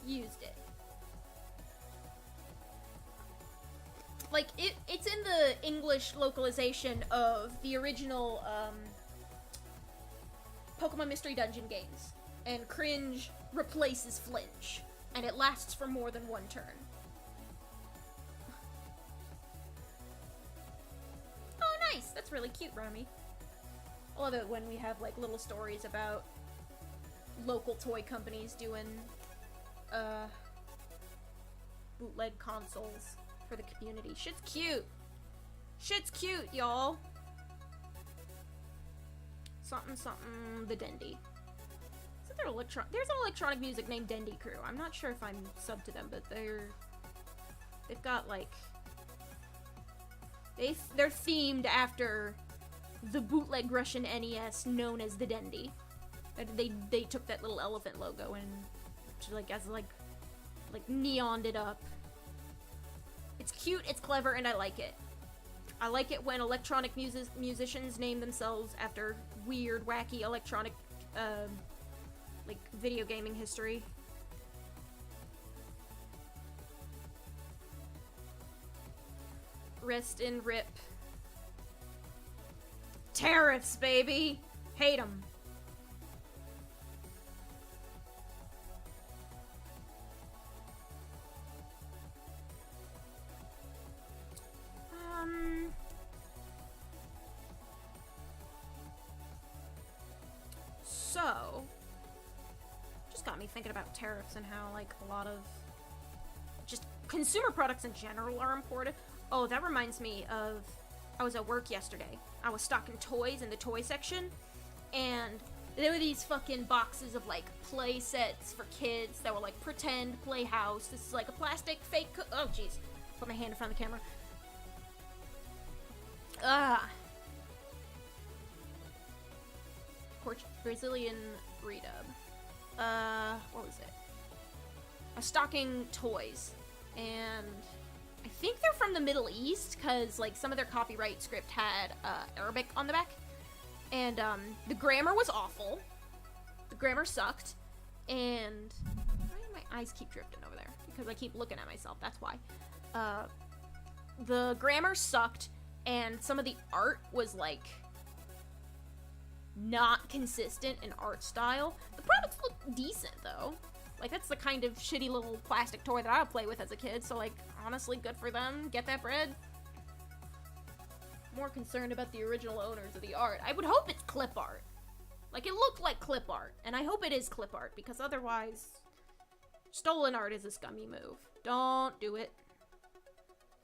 used it. Like, it's in the English localization of the original Pokemon Mystery Dungeon games. And cringe replaces flinch. And it lasts for more than one turn. Oh, nice! That's really cute, Rami. I love it when we have, like, little stories about local toy companies doing, bootleg consoles for the community. Shit's cute! Shit's cute, y'all! Something, something, the Dendy. Isn't there there's an electronic music named Dendy Crew. I'm not sure if I'm subbed to them, but they've got, like, they're themed after the bootleg Russian NES known as the Dendy. They took that little elephant logo and neoned it up. It's cute, it's clever, and I like it. I like it when electronic musicians name themselves after weird, wacky electronic like, video gaming history. Rest in rip. Tariffs, baby! Hate them. So, just got me thinking about tariffs and how, like, a lot of just consumer products in general are imported. Oh, that reminds me of, I was at work yesterday. I was stocking toys in the toy section, and there were these fucking boxes of, like, play sets for kids that were, like, pretend playhouse. This is, like, a plastic fake oh, jeez. Put my hand in front of the camera. Brazilian redub. What was it? I was stocking toys, and I think they're from the Middle East, because, like, some of their copyright script had, Arabic on the back. And, the grammar was awful. The grammar sucked. And why do my eyes keep drifting over there? Because I keep looking at myself, that's why. The grammar sucked, and some of the art was, like, not consistent in art style. The products look decent, though. Like, that's the kind of shitty little plastic toy that I would play with as a kid, so, like, honestly, good for them. Get that bread. More concerned about the original owners of the art. I would hope it's clip art. Like, it looked like clip art, and I hope it is clip art, because otherwise, stolen art is a scummy move. Don't do it.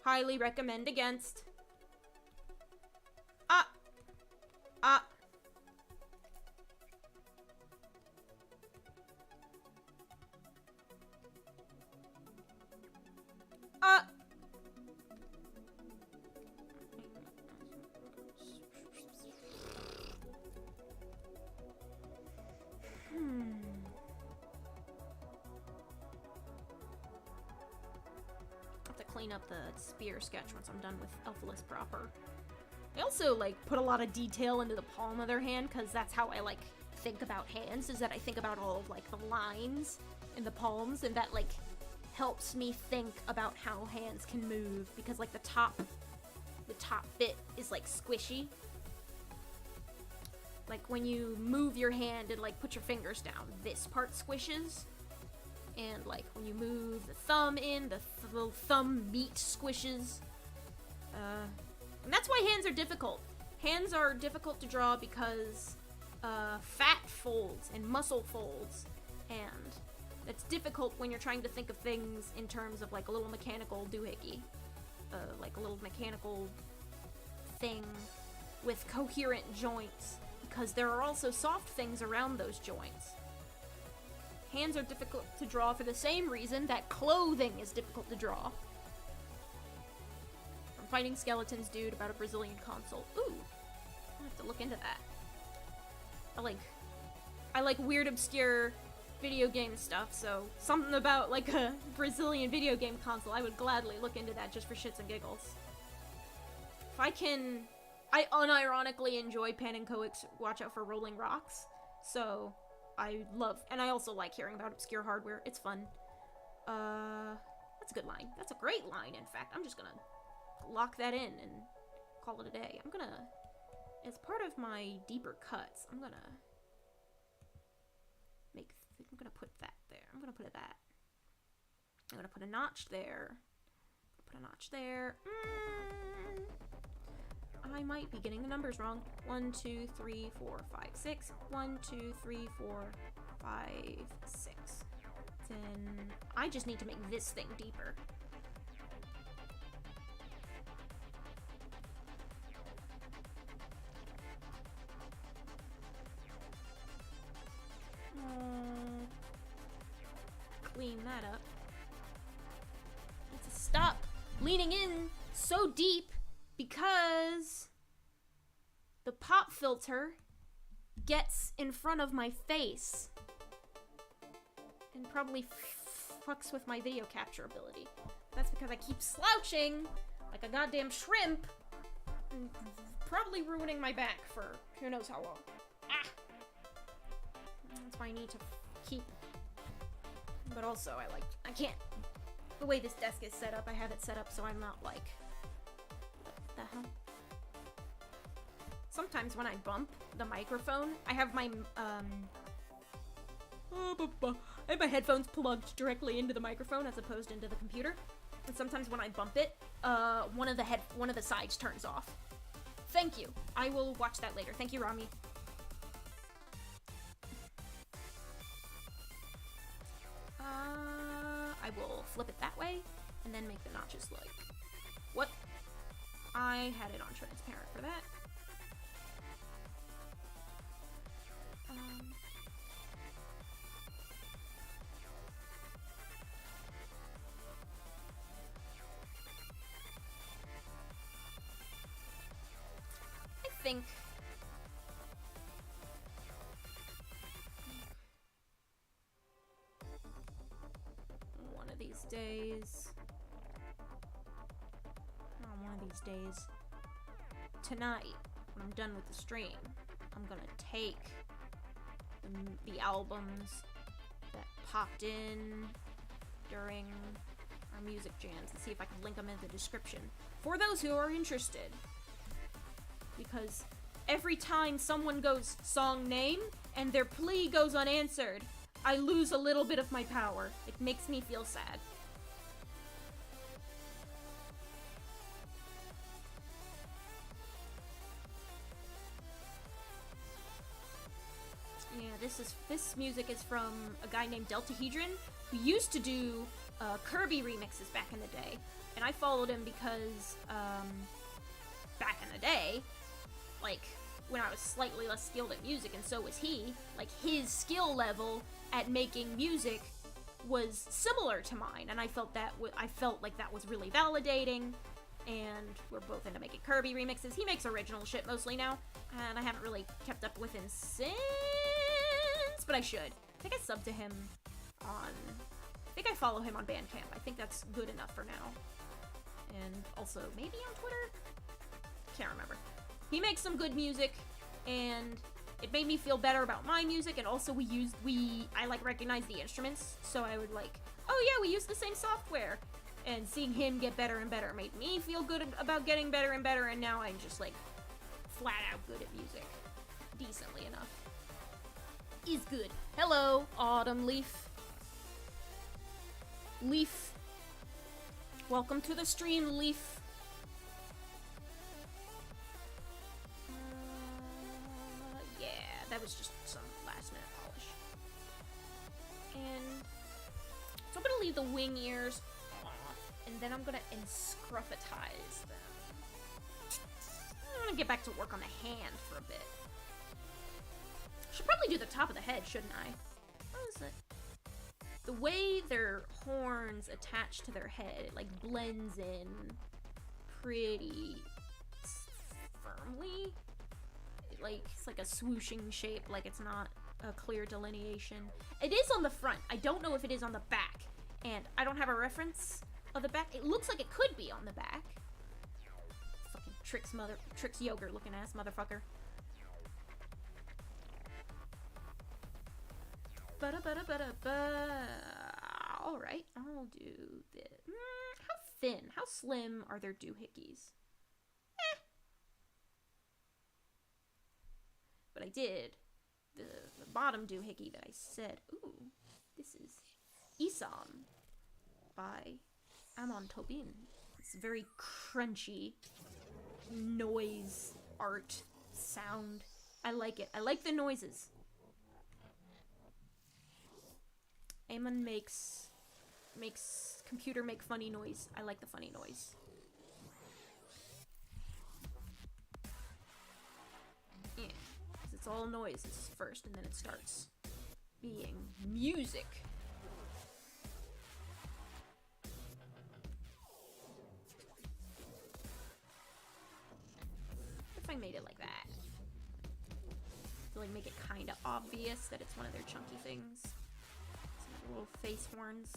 Highly recommend against. Clean up the spear sketch once I'm done with Elphalus proper. I also, like, put a lot of detail into the palm of their hand, because that's how I, like, think about hands, is that I think about all of, like, the lines in the palms, and that, like, helps me think about how hands can move, because, like, the top bit is, like, squishy. Like, when you move your hand and, like, put your fingers down, this part squishes. And, like, when you move the thumb in, the thumb meat squishes. And that's why hands are difficult. Hands are difficult to draw because fat folds and muscle folds. And that's difficult when you're trying to think of things in terms of, like, a little mechanical doohickey. Like a little mechanical thing with coherent joints. Because there are also soft things around those joints. Hands are difficult to draw for the same reason that clothing is difficult to draw. From Fighting Skeletons Dude about a Brazilian console. Ooh, I'll have to look into that. I like weird, obscure video game stuff, so something about, like, a Brazilian video game console, I would gladly look into that just for shits and giggles. If I can... I unironically enjoy Pan and Coic's Watch Out for Rolling Rocks, so... I love, and I also like hearing about obscure hardware. It's fun. That's a good line. That's a great line, in fact. I'm just gonna lock that in and call it a day. I'm gonna, as part of my deeper cuts, I'm gonna put that there. I'm gonna put that. I'm gonna put a notch there. Put a notch there. I might be getting the numbers wrong. 1, 2, 3, 4, 5, 6. 1, 2, 3, 4, 5, 6. Then I just need to make this thing deeper. Clean that up. Need to stop leaning in so deep. Because the pop filter gets in front of my face and probably fucks with my video capture ability. That's because I keep slouching like a goddamn shrimp and probably ruining my back for who knows how long. That's why I need to keep. But also, I can't. The way this desk is set up, I have it set up so I'm not like. What the hell? Sometimes when I bump the microphone, I have my I have my headphones plugged directly into the microphone as opposed into the computer. And sometimes when I bump it, one of the sides turns off. Thank you. I will watch that later. Thank you, Rami. I will flip it that way and then make the notches like what? I had it on transparent for that. I think one of these days, tonight, when I'm done with the stream, I'm gonna take the albums that popped in during our music jams and see if I can link them in the description for those who are interested. Because every time someone goes song name and their plea goes unanswered, I lose a little bit of my power. It makes me feel sad. Yeah, this music is from a guy named Deltahedron, who used to do Kirby remixes back in the day. And I followed him because, back in the day, like, when I was slightly less skilled at music, and so was he, like, his skill level at making music was similar to mine, and I felt like that was really validating, and we're both into making Kirby remixes. He makes original shit mostly now, and I haven't really kept up with him since, but I should. I think I subbed to him on, I think I follow him on Bandcamp. I think that's good enough for now. And also, maybe on Twitter? Can't remember. He makes some good music, and it made me feel better about my music, and also I like recognize the instruments, so I would like, oh yeah, we use the same software, and seeing him get better and better made me feel good about getting better and better, and now I'm just like, flat out good at music. Decently enough. Is good. Hello, Autumn Leaf. Leaf. Welcome to the stream, Leaf. That was just some last minute polish. And so I'm gonna leave the wing ears off, and then I'm gonna inscruffitize them. I'm gonna get back to work on the hand for a bit. Should probably do the top of the head, shouldn't I? What is it? The way their horns attach to their head, it like blends in pretty firmly. It's like a swooshing shape, like it's not a clear delineation. It is on the front. I don't know if it is on the back, and I don't have a reference of the back. It looks like it could be on the back. Fucking Trix yogurt looking ass motherfucker. Alright, I'll do this. How thin, how slim are their doohickeys? But I did the bottom doohickey that I said, ooh, this is Isam by Amon Tobin. It's very crunchy noise, art, sound. I like it. I like the noises. Amon makes computer make funny noise. I like the funny noise. Yeah. It's all noises first, and then it starts being music. If I made it like that, to like make it kind of obvious that it's one of their chunky things. Some little face horns.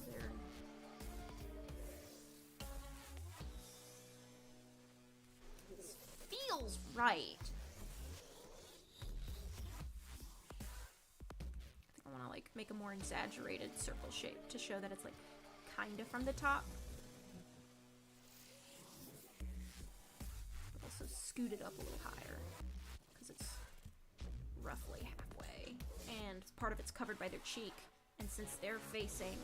There. This feels right. like make a more exaggerated circle shape to show that it's like kind of from the top. But also scoot it up a little higher because it's roughly halfway, and part of it's covered by their cheek, and since they're facing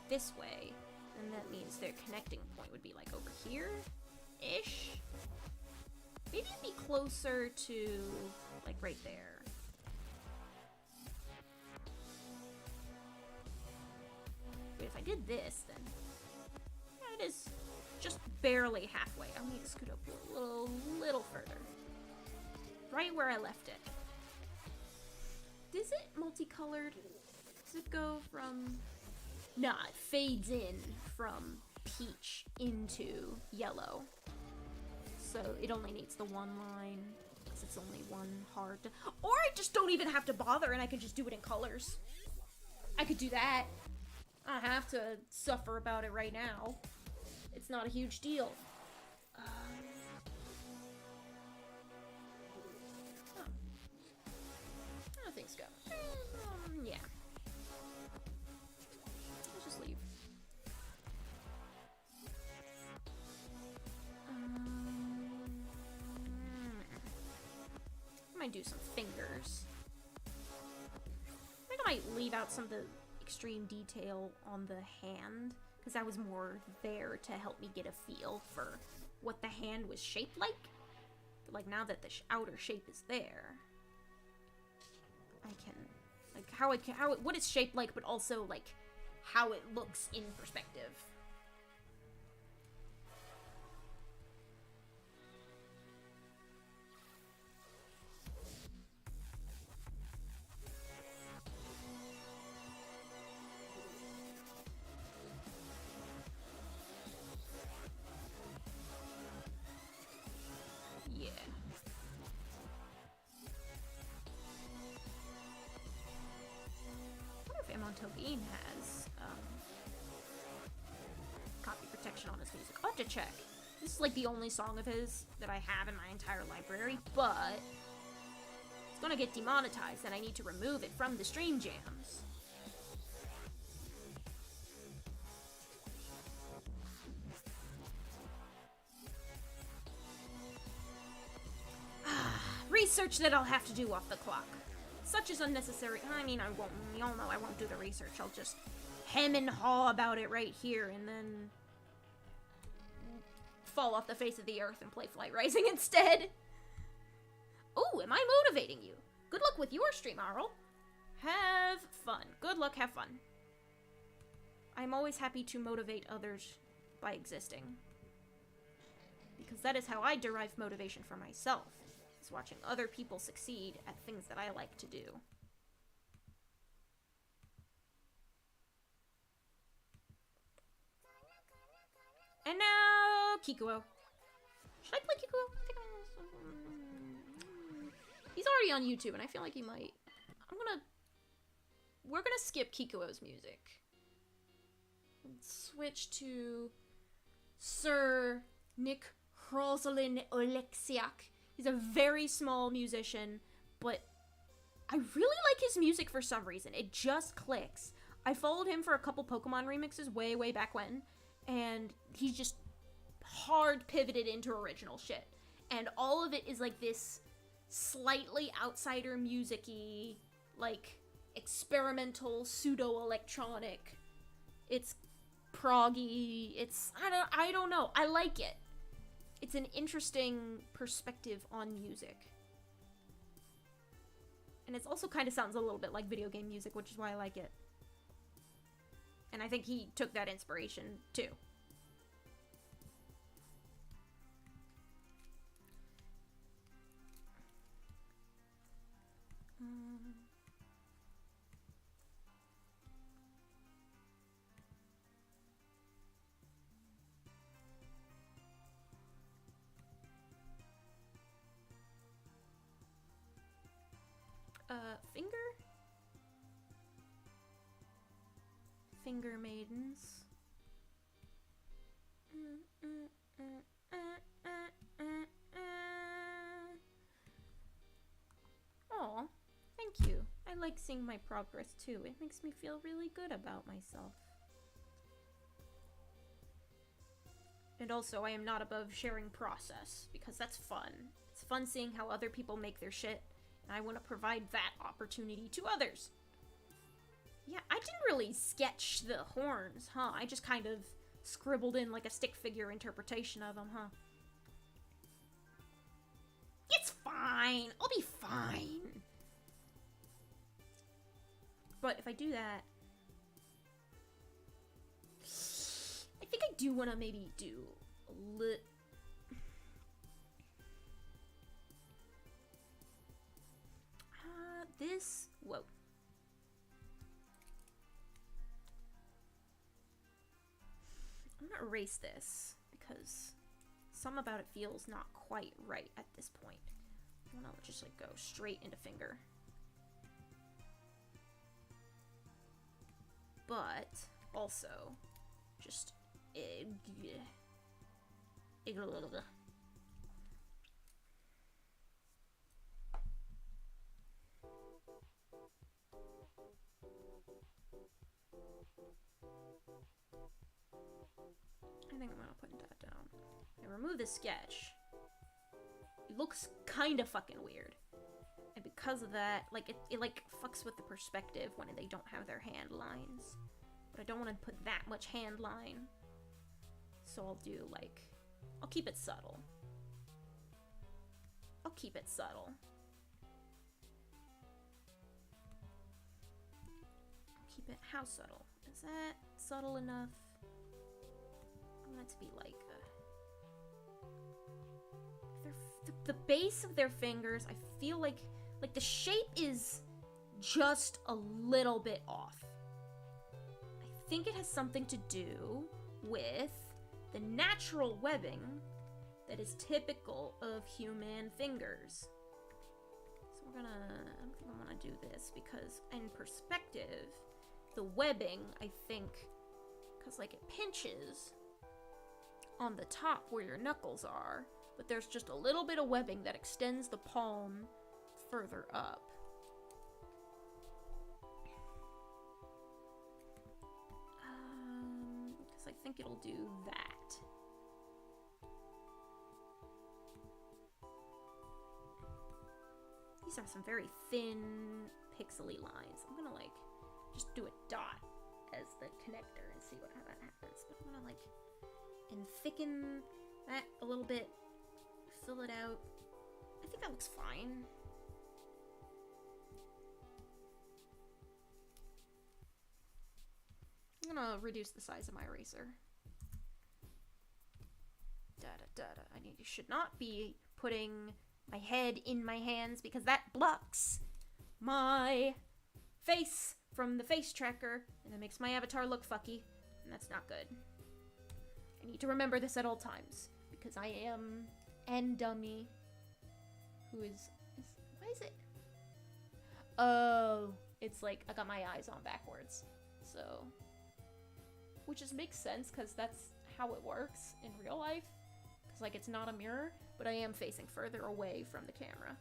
this way, then that means their connecting point would be like over here-ish. Maybe it'd be closer to like right there. Wait, if I did this, then yeah, it is just barely halfway. I'll need to scoot up a little further. Right where I left it. Is it multicolored? Does it go from... Nah, it fades in from peach into yellow. So it only needs the one line, because it's only one hard to... Or I just don't even have to bother and I can just do it in colors. I could do that. I don't have to suffer about it right now. It's not a huge deal. How do things go? Yeah. Let's just leave. I might do some fingers. I think I might leave out some of the extreme detail on the hand, because that was more there to help me get a feel for what the hand was shaped like. But like now that the outer shape is there, I can like what it's shaped like, but also like how it looks in perspective. Yeah. I wonder if Amon has copy protection on his music. I'll have to check. This is like the only song of his that I have in my entire library, but it's gonna get demonetized and I need to remove it from the stream jams. Research that I'll have to do off the clock. Such is unnecessary. I mean, I won't. Y'all know I won't do the research. I'll just hem and haw about it right here and then fall off the face of the earth and play Flight Rising instead. Oh, am I motivating you? Good luck with your stream, Arl. Have fun. Good luck, have fun. I'm always happy to motivate others by existing, because that is how I derive motivation for myself. Is watching other people succeed at things that I like to do. And now, Kikuo. Should I play Kikuo? I think he's already on YouTube, and I feel like he might. We're gonna skip Kikuo's music. Switch to Sir Nick Rosalyn Oleksiak. He's a very small musician, but I really like his music for some reason. It just clicks. I followed him for a couple Pokemon remixes way back when, and he just hard pivoted into original shit. And all of it is like this slightly outsider music-y, like experimental, pseudo-electronic. It's proggy. It's I don't know. I like it. It's an interesting perspective on music. And it also kind of sounds a little bit like video game music, which is why I like it. And I think he took that inspiration, too. Finger? Finger maidens. Aw, thank you. I like seeing my progress too. It makes me feel really good about myself. And also, I am not above sharing process, because that's fun. It's fun seeing how other people make their shit, and I want to provide that opportunity to others. Yeah, I didn't really sketch the horns, huh? I just kind of scribbled in like a stick figure interpretation of them, huh? It's fine. I'll be fine. But if I do that, I think I do want to maybe do a lit. This. Whoa. I'm gonna erase this because some about it feels not quite right at this point. I wanna just like go straight into finger. But also just I think I'm gonna put that down. I remove the sketch. It looks kind of fucking weird. And because of that, like, it like fucks with the perspective when they don't have their hand lines. But I don't want to put that much hand line. So I'll do, like, I'll keep it subtle. I'll keep it subtle. Keep it, how subtle? Is that subtle enough? I want it to be like the base of their fingers. I feel like the shape is just a little bit off. I think it has something to do with the natural webbing that is typical of human fingers. So I think I'm gonna do this because in perspective, the webbing, I think, because like it pinches on the top where your knuckles are, but there's just a little bit of webbing that extends the palm further up. Because I think it'll do that. These are some very thin, pixely lines. I'm gonna like just do a dot as the connector and see how that happens. But I'm gonna like and thicken that a little bit, fill it out. I think that looks fine. I'm gonna reduce the size of my eraser. I should not be putting my head in my hands because that blocks my face from the face tracker and it makes my avatar look fucky, and that's not good. I need to remember this at all times because I am N dummy who is why is it? Oh, it's like I got my eyes on backwards. So, which just makes sense because that's how it works in real life. Because like it's not a mirror, but I am facing further away from the camera.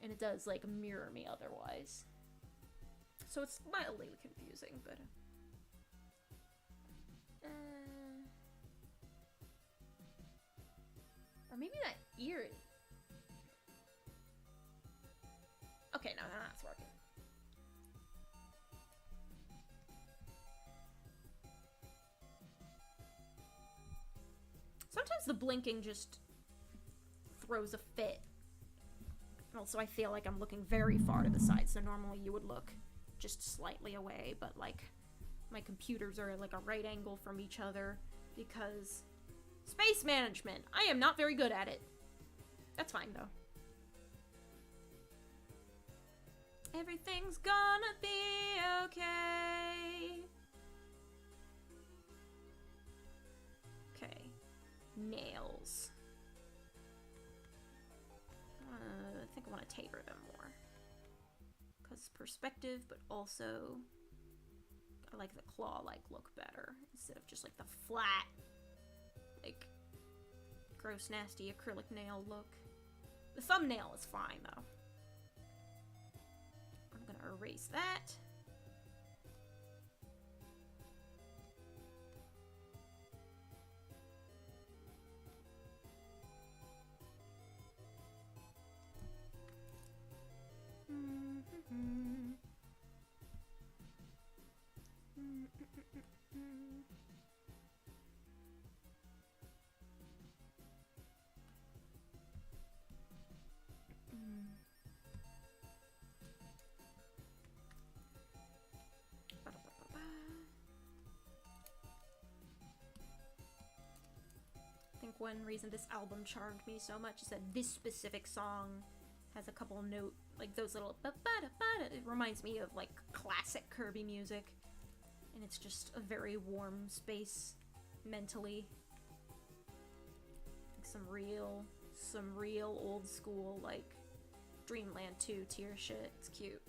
And it does like mirror me otherwise. So it's mildly confusing, but or maybe that ear. Okay, no, that's working. Sometimes the blinking just throws a fit. Also, I feel like I'm looking very far to the side, so normally you would look just slightly away, but like my computers are at like a right angle from each other because space management. I am not very good at it. That's fine though. Everything's gonna be okay. Okay. Nails. I think I want to taper them more. Because perspective, but also I like the claw-like look better instead of just like the flat, like, gross, nasty acrylic nail look. The thumbnail is fine though. erase that. I think one reason this album charmed me so much is that this specific song has a couple note, like those little ba-ba-da-ba-da. It reminds me of like classic Kirby music, and it's just a very warm space mentally. Like some real old school like Dreamland 2 tier shit. It's cute.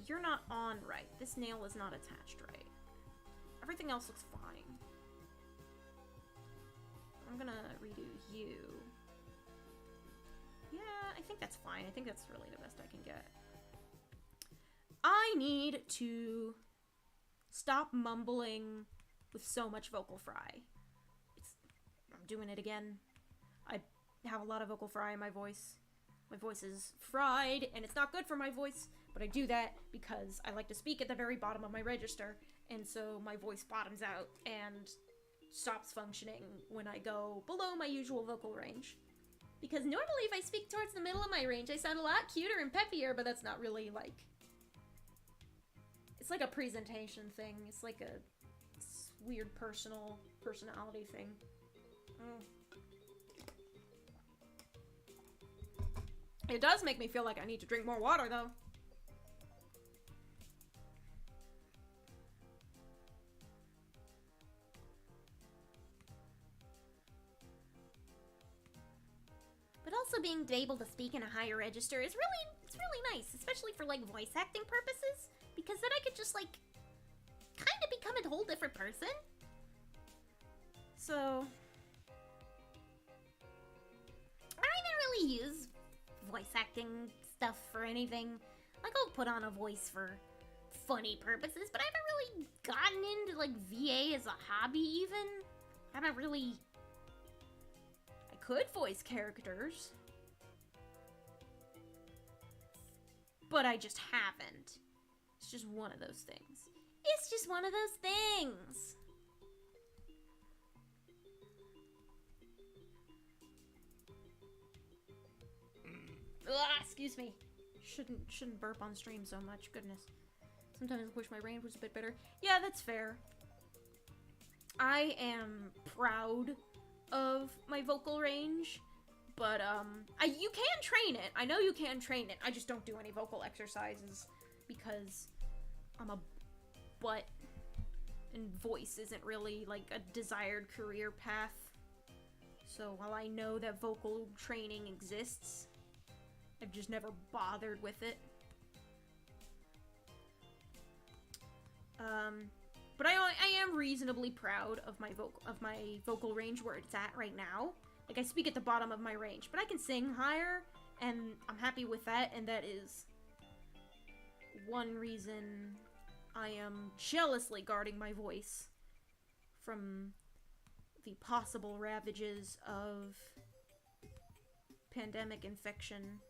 You're not on right. This nail is not attached right. Everything else looks fine. I'm gonna redo you. Yeah, I think that's fine. I think that's really the best I can get. I need to stop mumbling with so much vocal fry. I'm doing it again. I have a lot of vocal fry in my voice. My voice is fried, and it's not good for my voice, but I do that because I like to speak at the very bottom of my register, and so my voice bottoms out and stops functioning when I go below my usual vocal range. Because normally if I speak towards the middle of my range, I sound a lot cuter and peppier, but that's not really like... It's like a presentation thing. It's like a weird personality thing. It does make me feel like I need to drink more water, though. But also being able to speak in a higher register is really nice, especially for like voice acting purposes, because then I could just like kind of become a whole different person. So I don't even really use voice acting stuff for anything. Like I'll put on a voice for funny purposes, but I haven't really gotten into like VA as a hobby even. I haven't really... I could voice characters, but I just haven't. It's just one of those things. It's just one of those things. Ugh, excuse me. Shouldn't burp on stream so much. Goodness. Sometimes I wish my range was a bit better. Yeah, that's fair. I am proud of my vocal range, but you can train it. I know you can train it. I just don't do any vocal exercises because I'm a butt and voice isn't really like a desired career path. So while I know that vocal training exists, I've just never bothered with it. But I am reasonably proud of my vocal range where it's at right now. Like, I speak at the bottom of my range, but I can sing higher, and I'm happy with that, and that is one reason I am jealously guarding my voice from the possible ravages of pandemic infection.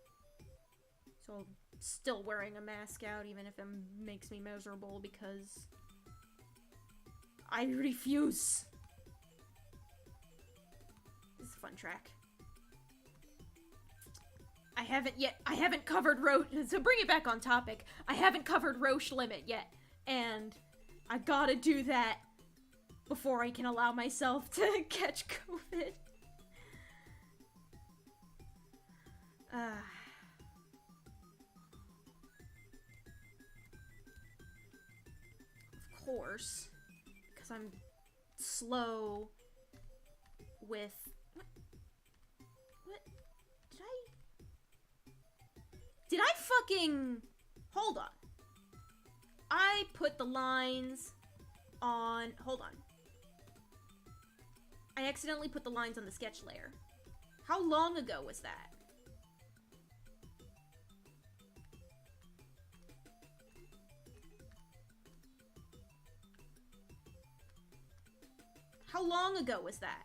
So I'm still wearing a mask out, even if it makes me miserable, because I refuse. This is a fun track. I haven't covered Roche, so bring it back on topic. I haven't covered Roche Limit yet, and I gotta do that before I can allow myself to catch COVID. Of course, because I'm slow with... What? Did I fucking... Hold on. I put the lines on... Hold on. I accidentally put the lines on the sketch layer. How long ago was that? How long ago was that?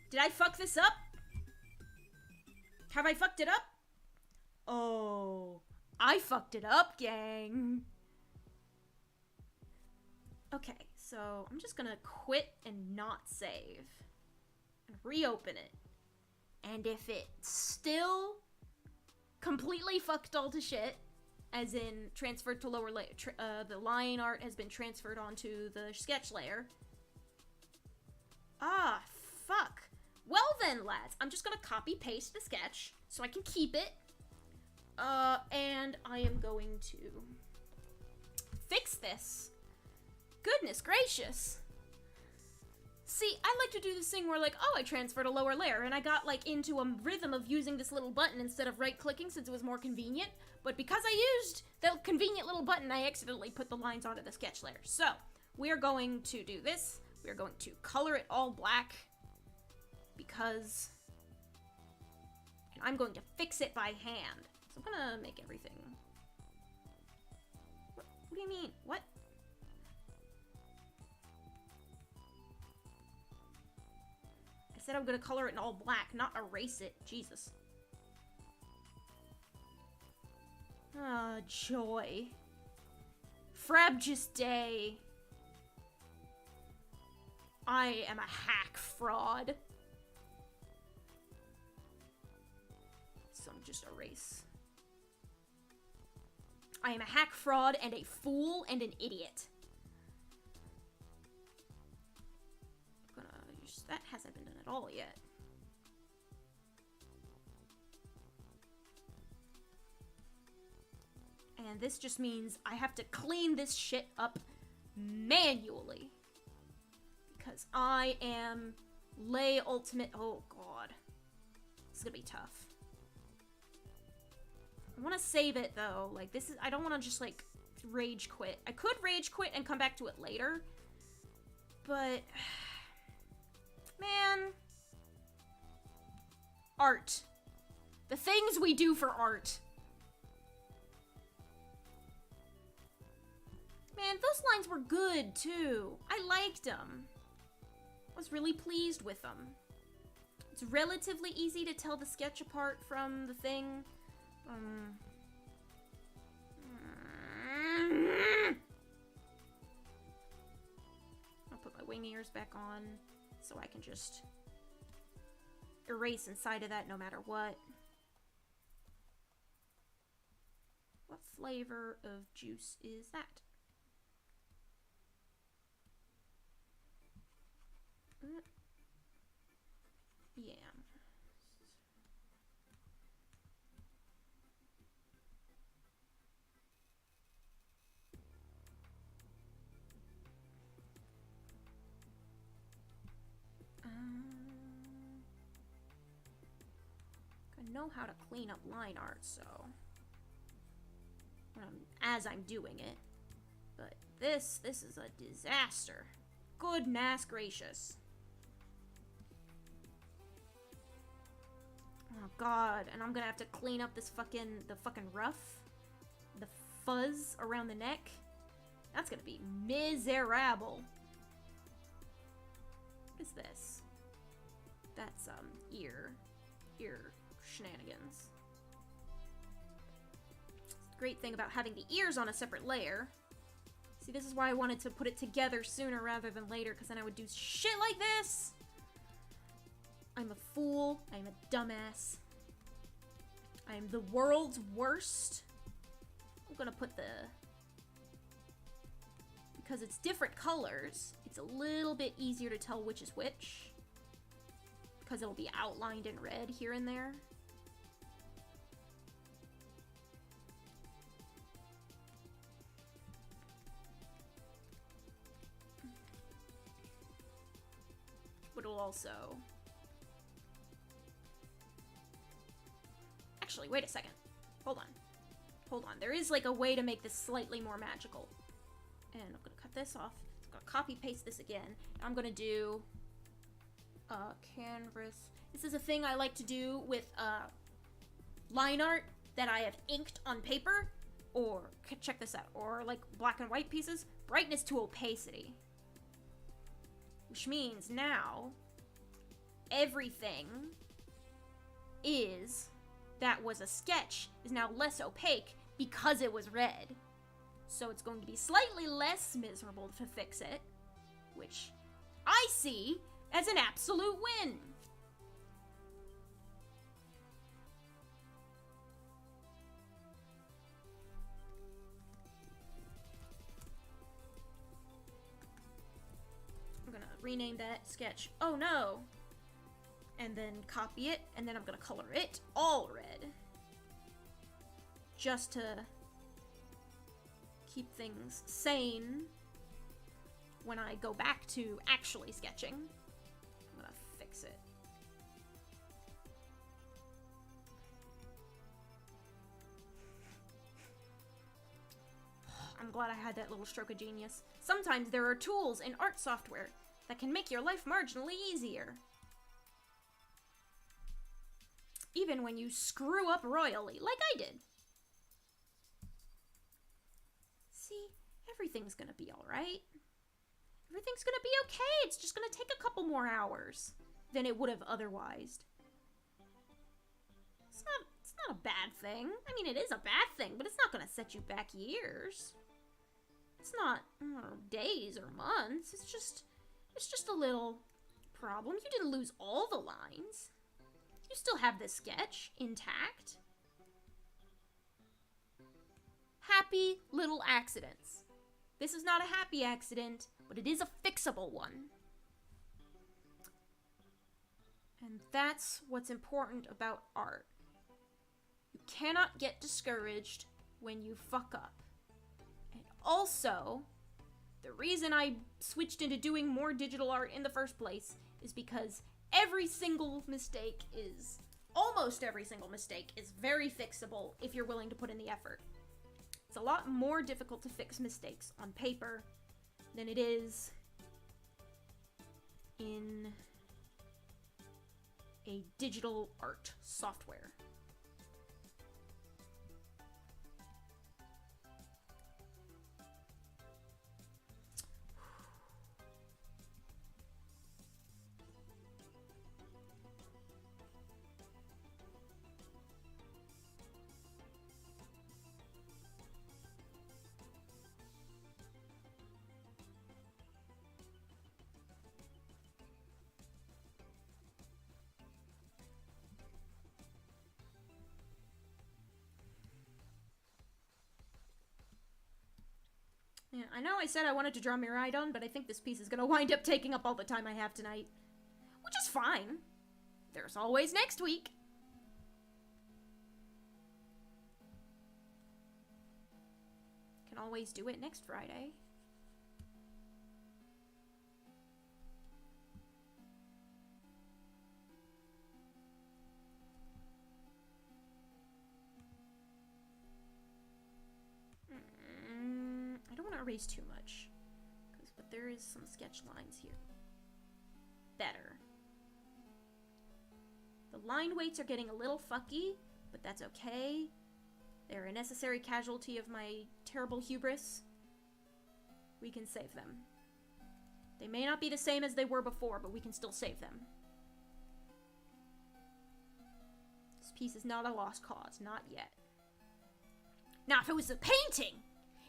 Did I fuck this up? Have I fucked it up? Oh, I fucked it up, gang. Okay, so I'm just gonna quit and not save. And reopen it. And if it still completely fucked all to shit, as in transferred to lower layer, the line art has been transferred onto the sketch layer. Ah, fuck. Well then, lads, I'm just gonna copy paste the sketch so I can keep it. And I am going to fix this. Goodness gracious. See, I like to do this thing where, like, oh, I transferred a lower layer, and I got, like, into a rhythm of using this little button instead of right-clicking since it was more convenient. But because I used the convenient little button, I accidentally put the lines onto the sketch layer. So, we are going to do this. We are going to color it all black. Because I'm going to fix it by hand. So I'm gonna make everything. What do you mean? What? I said I'm gonna color it in all black, not erase it. Jesus. Ah, joy. Frabjous day. I am a hack fraud. Just erase. I am a hack fraud and a fool and an idiot. I'm gonna use that. Hasn't been done at all yet. And this just means I have to clean this shit up manually. Because I am lay ultimate. Oh god. This is gonna be tough. I want to save it, though. Like, this is... I don't want to just, like, rage quit. I could rage quit and come back to it later. But... Man. Art. The things we do for art. Man, those lines were good, too. I liked them. I was really pleased with them. It's relatively easy to tell the sketch apart from the thing. I'll put my wing ears back on so I can just erase inside of that no matter what. What flavor of juice is that? Yam. I know how to clean up line art, so as I'm doing it. But this is a disaster. Goodness gracious. Oh god, and I'm gonna have to clean up this the fucking ruff. The fuzz around the neck. That's gonna be miserable. What is this? That's, ear shenanigans. The great thing about having the ears on a separate layer. See, this is why I wanted to put it together sooner rather than later, because then I would do shit like this! I'm a fool. I'm a dumbass. I'm the world's worst. I'm gonna put because it's different colors, it's a little bit easier to tell which is which. Because it'll be outlined in red here and there. But it'll also... Actually, wait a second. Hold on. Hold on. There is, like, a way to make this slightly more magical. And I'm gonna cut this off. I'm gonna copy-paste this again. I'm gonna do... canvas. This is a thing I like to do with, line art that I have inked on paper Or, check this out, or like black and white pieces, brightness to opacity. Which means now, everything that was a sketch is now less opaque because it was red. So it's going to be slightly less miserable to fix it, which I see as an absolute win. I'm gonna rename that sketch, oh no, and then copy it, and then I'm gonna color it all red. Just to keep things sane when I go back to actually sketching. I'm gonna fix it. I'm glad I had that little stroke of genius. Sometimes there are tools in art software that can make your life marginally easier. Even when you screw up royally, like I did. See, everything's gonna be alright. Everything's gonna be okay. It's just gonna take a couple more hours than it would have otherwise. It's not a bad thing. I mean, it is a bad thing, but it's not gonna set you back years. It's not days or months. It's just a little problem. You didn't lose all the lines. You still have the sketch intact. Happy little accidents. This is not a happy accident, but it is a fixable one. And that's what's important about art. You cannot get discouraged when you fuck up. And also, the reason I switched into doing more digital art in the first place is because almost every single mistake is very fixable if you're willing to put in the effort. It's a lot more difficult to fix mistakes on paper than it is in a digital art software. Yeah, I know I said I wanted to draw Miraidon, but I think this piece is going to wind up taking up all the time I have tonight. Which is fine. There's always next week. Can always do it next Friday. Erase too much, but there is some sketch lines here. Better. The line weights are getting a little fucky, but that's okay. They're a necessary casualty of my terrible hubris. We can save them. They may not be the same as they were before, but we can still save them. This piece is not a lost cause, not yet. Now, if it was a painting,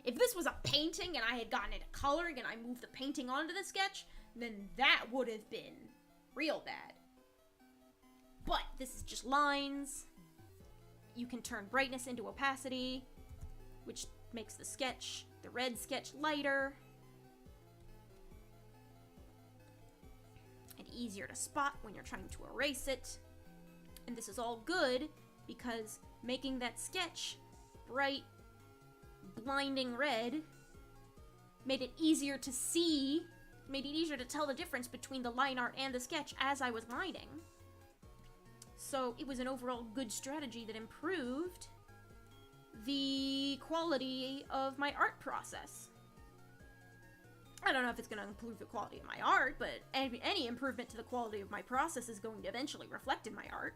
if this was a painting and I had gotten into coloring and I moved the painting onto the sketch, then that would have been real bad. But this is just lines. You can turn brightness into opacity, which makes the red sketch lighter and easier to spot when you're trying to erase it. And this is all good because making that sketch bright, blinding red made it easier to see, made it easier to tell the difference between the line art and the sketch as I was lining. So it was an overall good strategy that improved the quality of my art process. I don't know if it's going to improve the quality of my art, but any improvement to the quality of my process is going to eventually reflect in my art.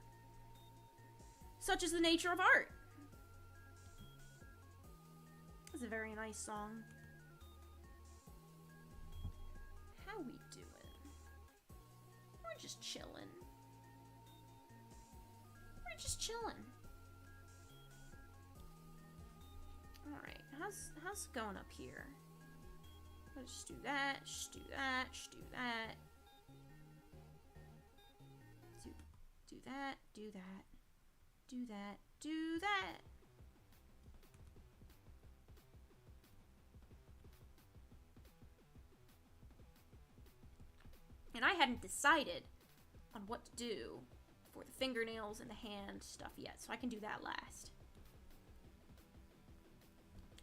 Such is the nature of art. very nice song. How we doing? We're just chilling. We're just chilling. Alright, how's it going up here? Let's just do that, just do that, just do that. Do that, do that, do that, do that. And I hadn't decided on what to do for the fingernails and the hand stuff yet, so I can do that last.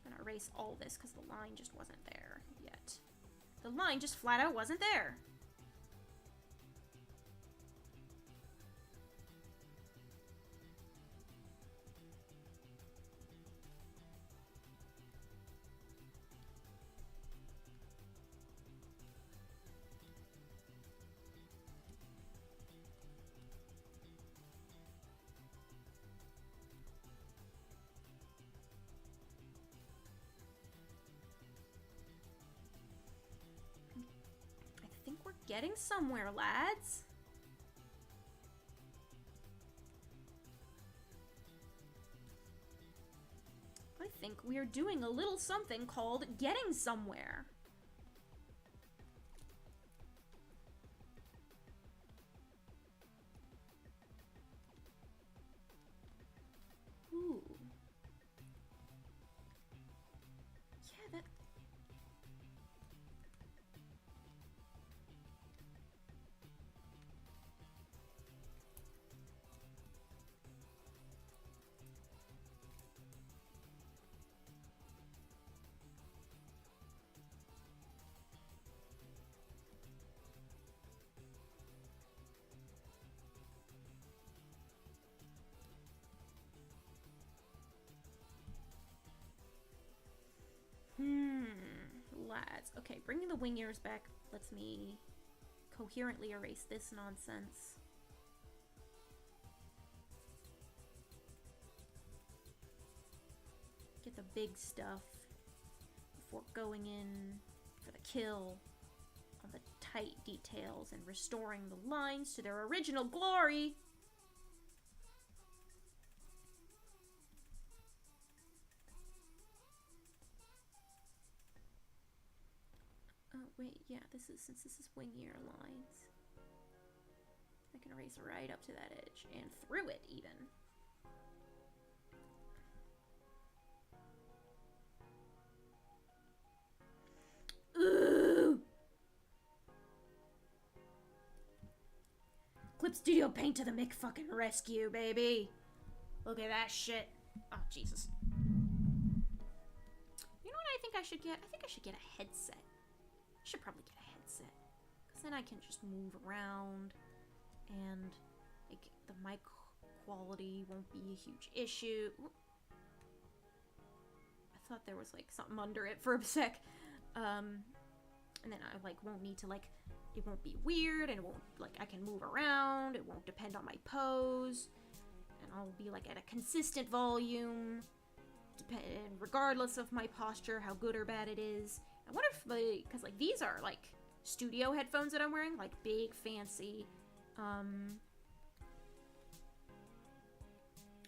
I'm gonna erase all this because the line just wasn't there yet. The line just flat out wasn't there. I think we're getting somewhere, lads. I think we are doing a little something called getting somewhere. Ooh. Yeah, that... Lads. Okay, bringing the wing ears back lets me coherently erase this nonsense. Get the big stuff before going in for the kill on the tight details and restoring the lines to their original glory. Wait, yeah, since this is wing ear lines, I can erase right up to that edge and through it even. Ooh! Clip Studio Paint to the Mick fucking rescue, baby. Look at that shit. Oh, Jesus. You know what I think I should get? I think I should get a headset. I should probably get a headset, because then I can just move around, and like, the mic quality won't be a huge issue. I thought there was like something under it for a sec, and then I like won't need to like, it won't be weird, and it won't like, I can move around, it won't depend on my pose, and I'll be like at a consistent volume, regardless of my posture, how good or bad it is. I wonder if, because like these are like studio headphones that I'm wearing, like big fancy,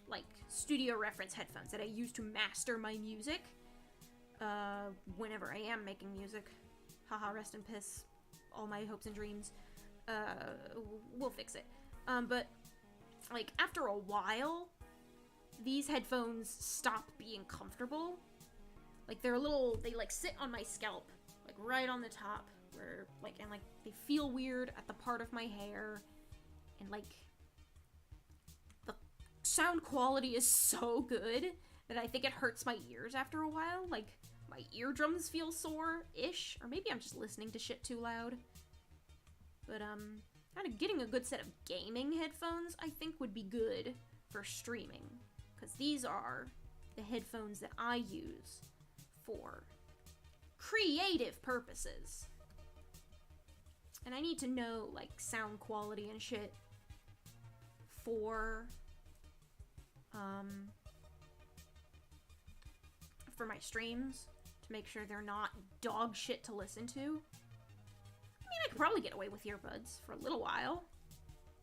like studio reference headphones that I use to master my music, whenever I am making music. Haha, rest in piss, all my hopes and dreams. We'll fix it. But like after a while, these headphones stop being comfortable. Like they're a little, they like sit on my scalp, like right on the top, where like, and like they feel weird at the part of my hair, and like the sound quality is so good that I think it hurts my ears after a while. Like my eardrums feel sore-ish, or maybe I'm just listening to shit too loud. But kind of getting a good set of gaming headphones I think would be good for streaming, because these are the headphones that I use for creative purposes. And I need to know, like, sound quality and shit for for my streams to make sure they're not dog shit to listen to. I mean, I could probably get away with earbuds for a little while,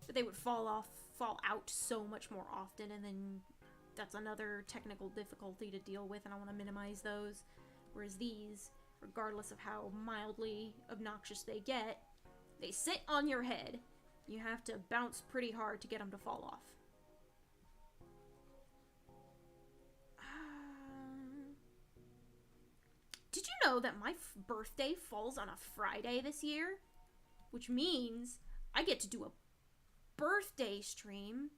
but they would fall out so much more often, and then that's another technical difficulty to deal with, and I want to minimize those. Whereas these, regardless of how mildly obnoxious they get, they sit on your head. You have to bounce pretty hard to get them to fall off. Did you know that my birthday falls on a Friday this year? Which means I get to do a birthday stream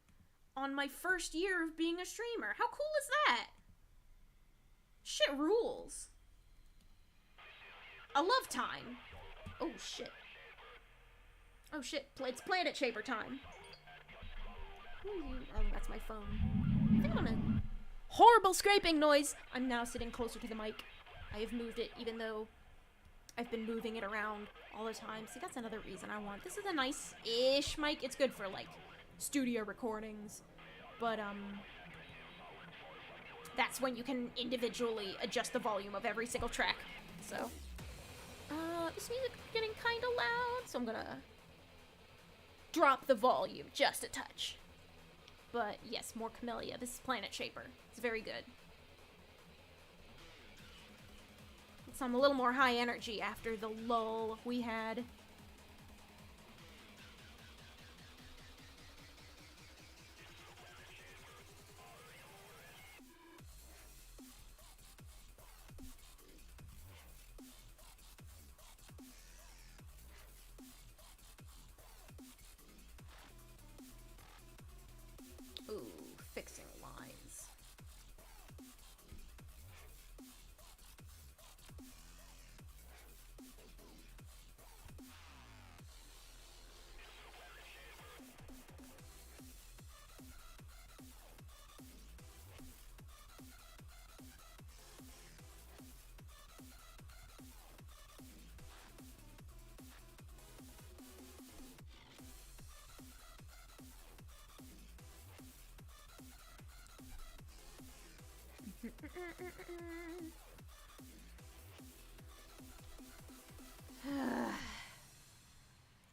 on my first year of being a streamer. How cool is that? Shit rules. I love time. Oh shit. Oh shit, it's Planet Shaper time. Oh, that's my phone. I think I'm gonna... Horrible scraping noise! I'm now sitting closer to the mic. I have moved it, even though I've been moving it around all the time. See, that's another reason I want... This is a nice-ish mic. It's good for, like, studio recordings. But, that's when you can individually adjust the volume of every single track. So, this music's getting kinda loud, so I'm gonna drop the volume just a touch. But, yes, more Camellia. This is Planet Shaper. It's very good. So I'm a little more high energy after the lull we had. Ooh, fixing lines.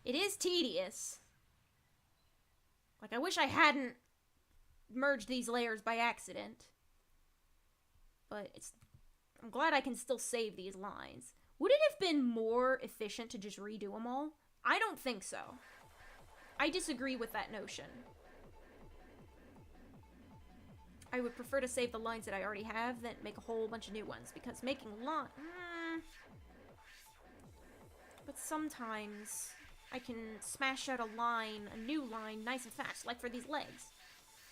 It is tedious. Like, I wish I hadn't merged these layers by accident. But I'm glad I can still save these lines. Would it have been more efficient to just redo them all? I don't think so. I disagree with that notion. I would prefer to save the lines that I already have than make a whole bunch of new ones, because making But sometimes I can smash out a new line, nice and fast, like for these legs.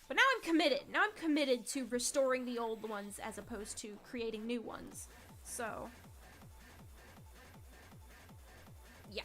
But now I'm committed. Now I'm committed to restoring the old ones as opposed to creating new ones. So, yeah.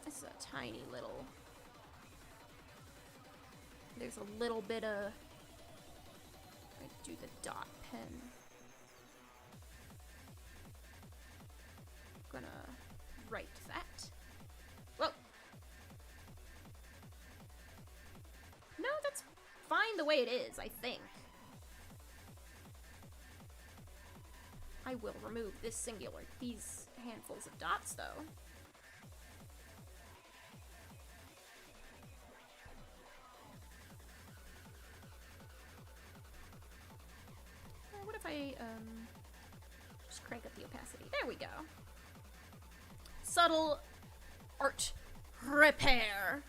This is a tiny little... There's a little bit of... I do the dot pen. Gonna write that. Whoa! No, that's fine the way it is, I think. I will remove these handfuls of dots, though. What if I, just crank up the opacity? There we go. Subtle art repair.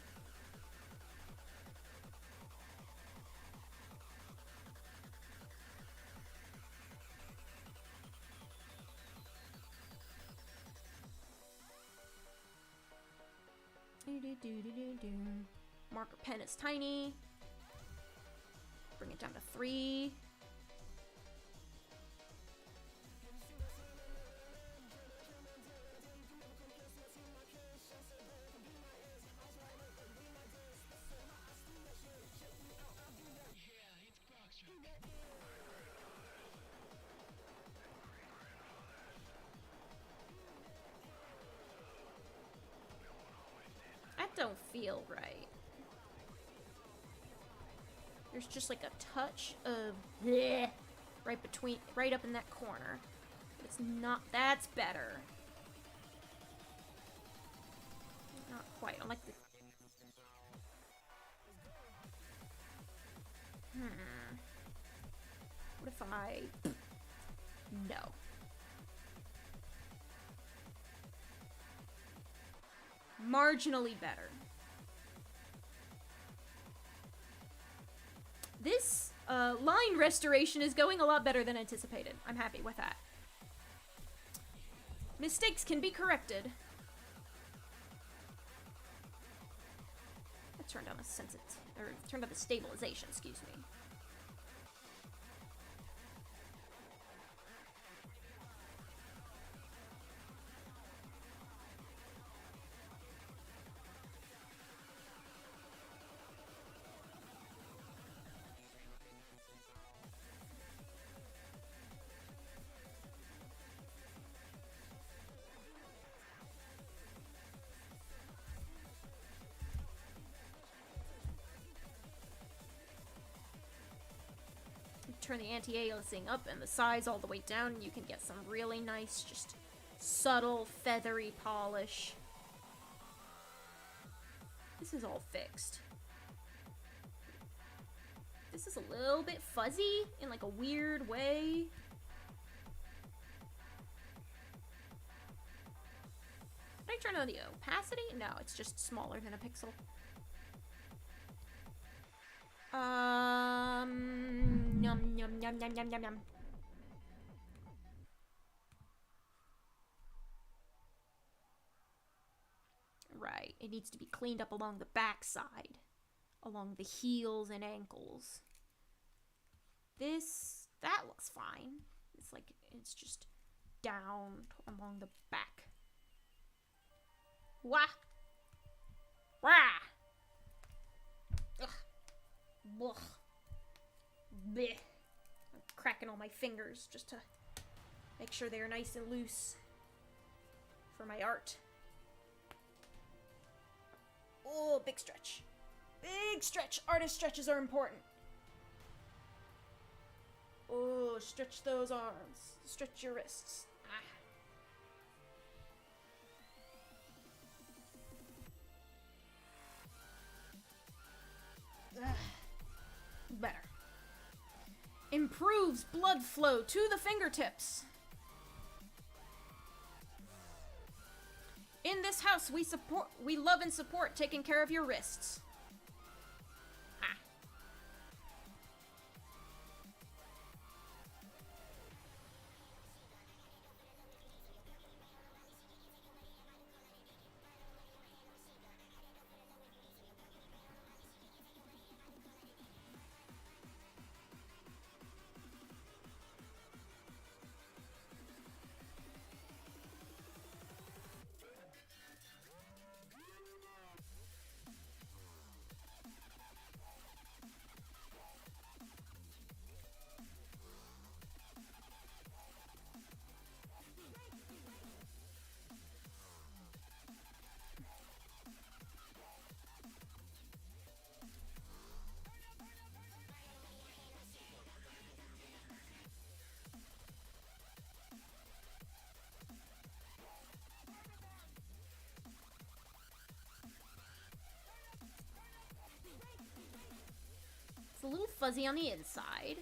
Marker pen is tiny. Bring it it down to 3. That don't feel right. There's just like a touch of bleh right up in that corner. It's not, that's better. Not quite. I like the... What if I... No. Marginally better. This line restoration is going a lot better than anticipated. I'm happy with that. Mistakes can be corrected. I turned on the stabilization, excuse me. Turn the anti-aliasing up and the size all the way down, and you can get some really nice, just subtle, feathery polish. This is all fixed. This is a little bit fuzzy in like a weird way. Did I turn on the opacity? No, it's just smaller than a pixel. Yum, yum, yum, yum, yum, yum, yum. Right, it needs to be cleaned up along the backside, along the heels and ankles. That looks fine. It's like, it's just down along the back. Wah! Wah! Ugh. Ugh. Blech. I'm cracking all my fingers just to make sure they are nice and loose for my art. Oh, big stretch. Big stretch. Artist stretches are important. Oh, stretch those arms. Stretch your wrists. Ah. Better. Improves blood flow to the fingertips. In this house, we love and support taking care of your wrists. It's a little fuzzy on the inside.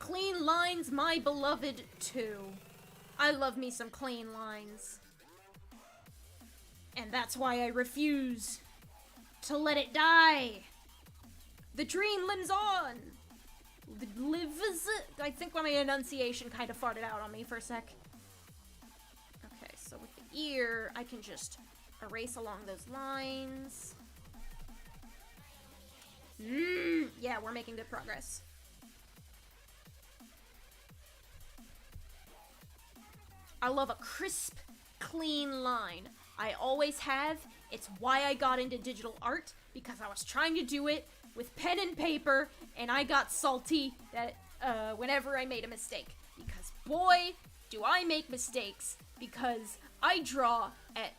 clean lines, my beloved, too. I love me some clean lines. And that's why I refuse to let it die. The dream lives on. Lives. I think my enunciation kind of farted out on me for a sec. Okay, so with the ear, I can just erase along those lines. Yeah, we're making good progress. I love a crisp, clean line. I always have. It's why I got into digital art, because I was trying to do it with pen and paper, and I got salty that whenever I made a mistake. Because boy, do I make mistakes, because I draw at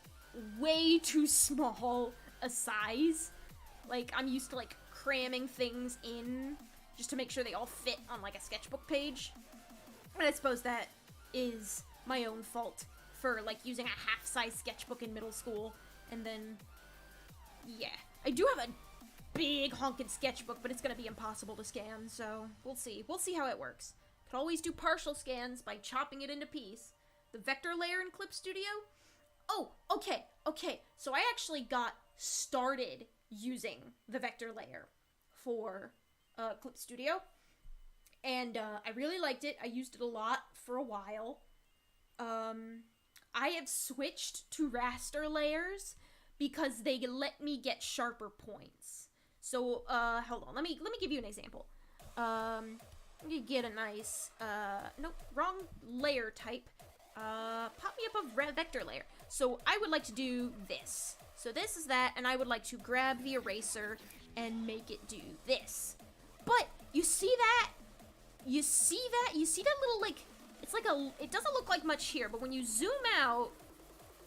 way too small a size. Like, I'm used to, like, cramming things in just to make sure they all fit on, like, a sketchbook page. And I suppose that is my own fault for, like, using a half-size sketchbook in middle school. And then, yeah. I do have a big honkin' sketchbook, but it's gonna be impossible to scan, so we'll see. We'll see how it works. Could always do partial scans by chopping it into piece. The vector layer in Clip Studio? Oh, okay. So I actually got started using the vector layer for Clip Studio, and I really liked it. I used it a lot for a while. I have switched to raster layers because they let me get sharper points. So, hold on. Let me give you an example. Let me get a nice, nope, wrong layer type. Pop me up a vector layer. So I would like to do this. So this is that, and I would like to grab the eraser and make it do this. But, you see that? You see that? You see that little, like, it's like it doesn't look like much here, but when you zoom out,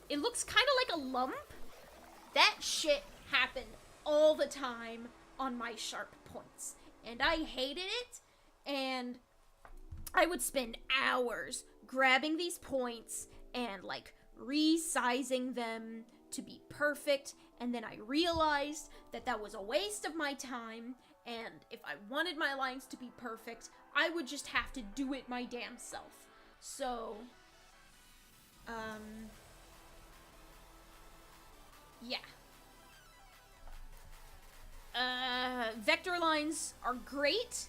it looks kind of like a lump. That shit happened all the time on my sharp points. And I hated it, and I would spend hours grabbing these points and, like, resizing them to be perfect, and then I realized that that was a waste of my time, and if I wanted my lines to be perfect, I would just have to do it my damn self. So, yeah. Vector lines are great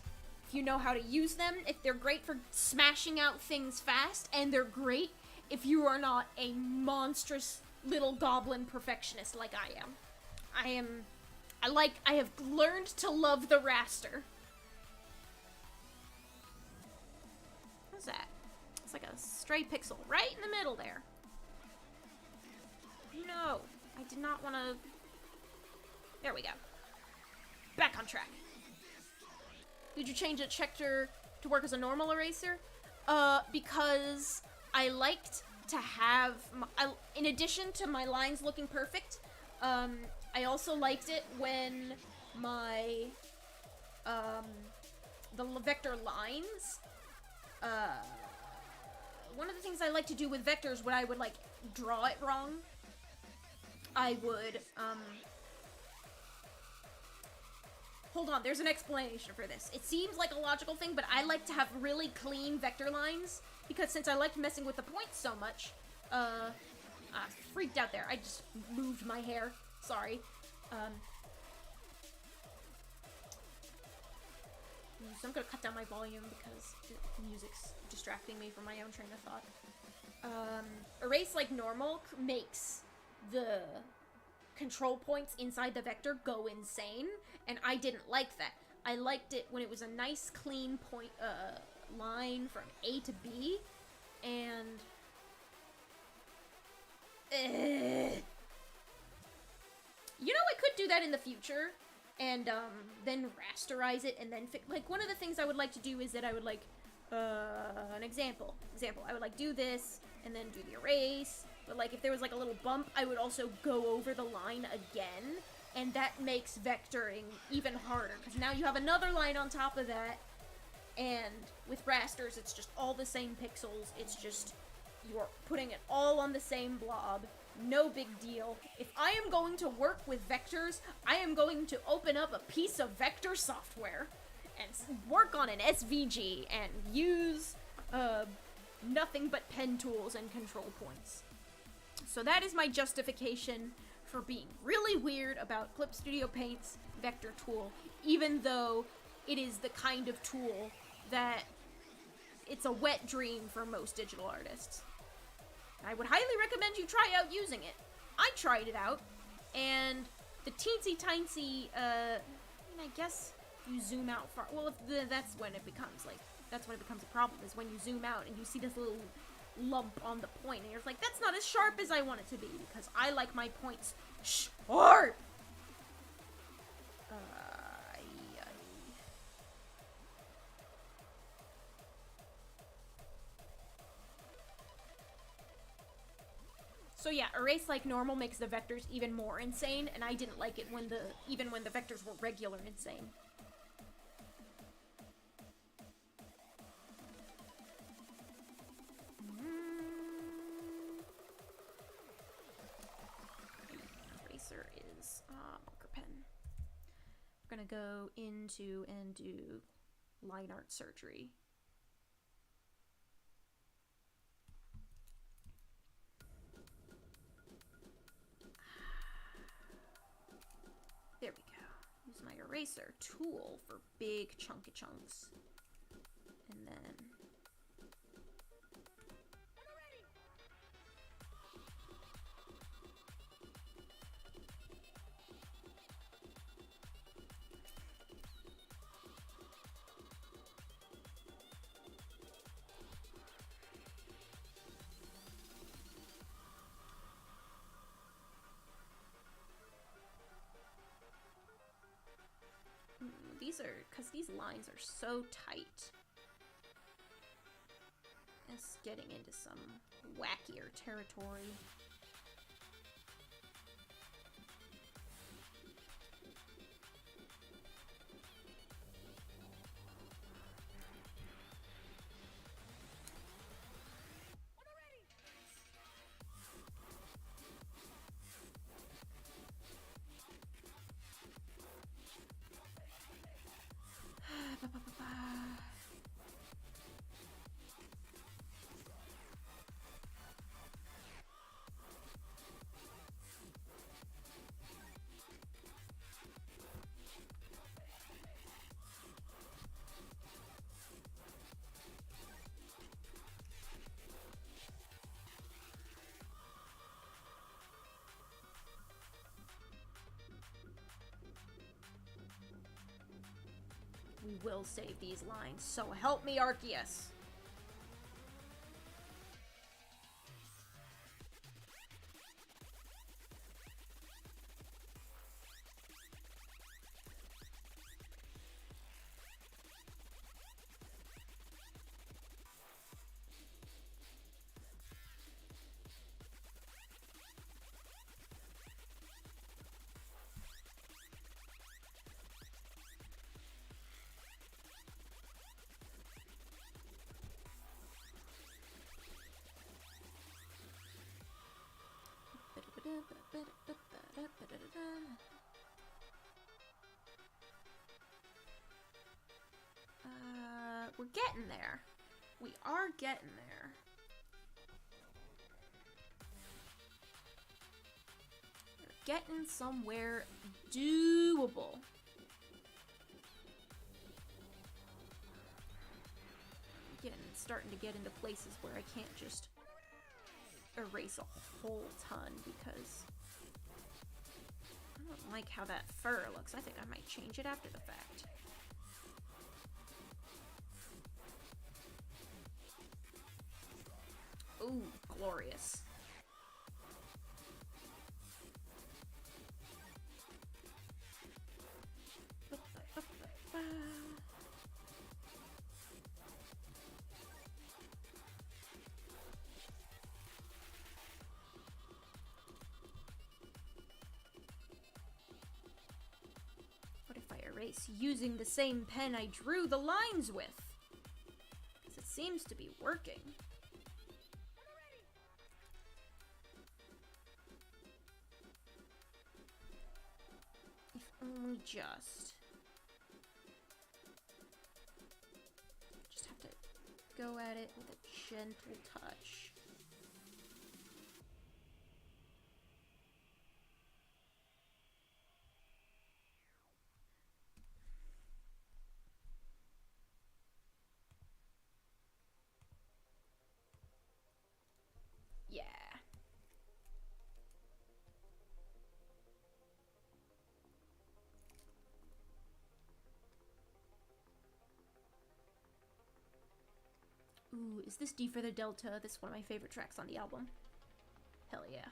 if you know how to use them, if they're great for smashing out things fast, and they're great if you are not a monstrous little goblin perfectionist like I am. I have learned to love the raster. What's that? It's like a stray pixel right in the middle there. No, I did not want to... There we go. Back on track. Did you change a checker to work as a normal eraser? Because I liked to have... in addition to my lines looking perfect, I also liked it when my... the vector lines... one of the things I like to do with vectors when I would, like, draw it wrong, I would, hold on, there's an explanation for this. It seems like a logical thing, but I like to have really clean vector lines, because since I liked messing with the points so much, freaked out there. I just moved my hair. Sorry. So I'm gonna cut down my volume because the music's distracting me from my own train of thought. Erase like normal makes the control points inside the vector go insane, and I didn't like that. I liked it when it was a nice clean point line from A to B, and you know, I could do that in the future, and then rasterize it, and then like, one of the things I would like to do is that I would like an example. I would like do this and then do the erase, but like if there was like a little bump, I would also go over the line again, and that makes vectoring even harder because now you have another line on top of that. And with rasters, it's just all the same pixels. It's just you're putting it all on the same blob. No big deal. If I am going to work with vectors, I am going to open up a piece of vector software and work on an SVG and use nothing but pen tools and control points. So that is my justification for being really weird about Clip Studio Paint's vector tool, even though it is the kind of tool that it's a wet dream for most digital artists. I would highly recommend you try out using it. I tried it out, and the teensy-tiny, I guess you zoom out far. Well, that's when it becomes, a problem, is when you zoom out and you see this little lump on the point, and you're like, that's not as sharp as I want it to be, because I like my points sharp! So yeah, erase like normal makes the vectors even more insane, and I didn't like it even when the vectors were regular insane. Eraser is marker pen. We're gonna go into and do line art surgery. There we go. Use my eraser tool for big chunky chunks. And then... because these lines are so tight. It's getting into some wackier territory. We will save these lines, so help me, Arceus. We're getting there. We are getting there. We're getting somewhere doable. Starting to get into places where I can't just erase a whole ton because I don't like how that fur looks. I think I might change it after the fact. Ooh, glorious. What if I erase using the same pen I drew the lines with? Because it seems to be working. If only just. go at it with a gentle touch. Yeah. Ooh, is this D for the Delta? This is one of my favorite tracks on the album. Hell yeah.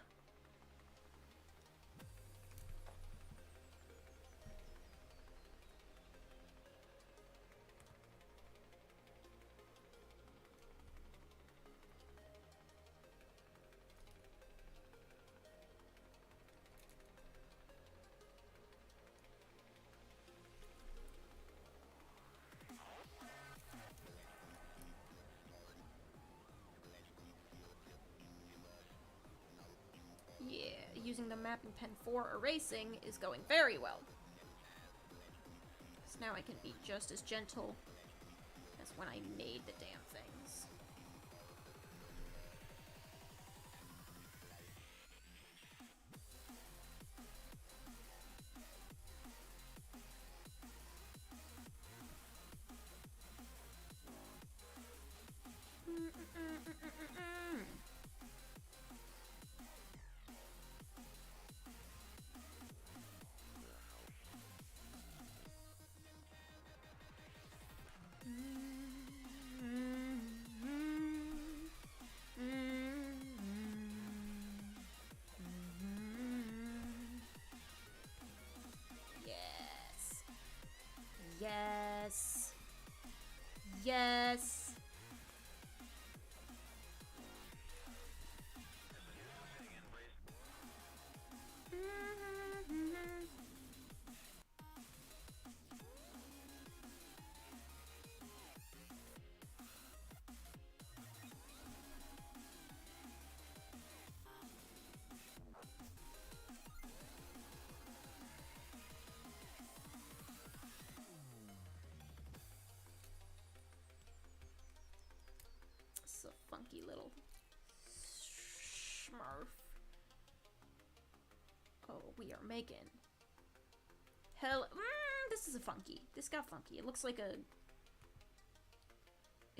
Yeah, using the mapping pen for erasing is going very well. So now I can be just as gentle as when I made the damn things. Yes. Yes. Yes. It's a funky little smurf. Oh, we are making hell. This is a funky. This got funky. It looks like a.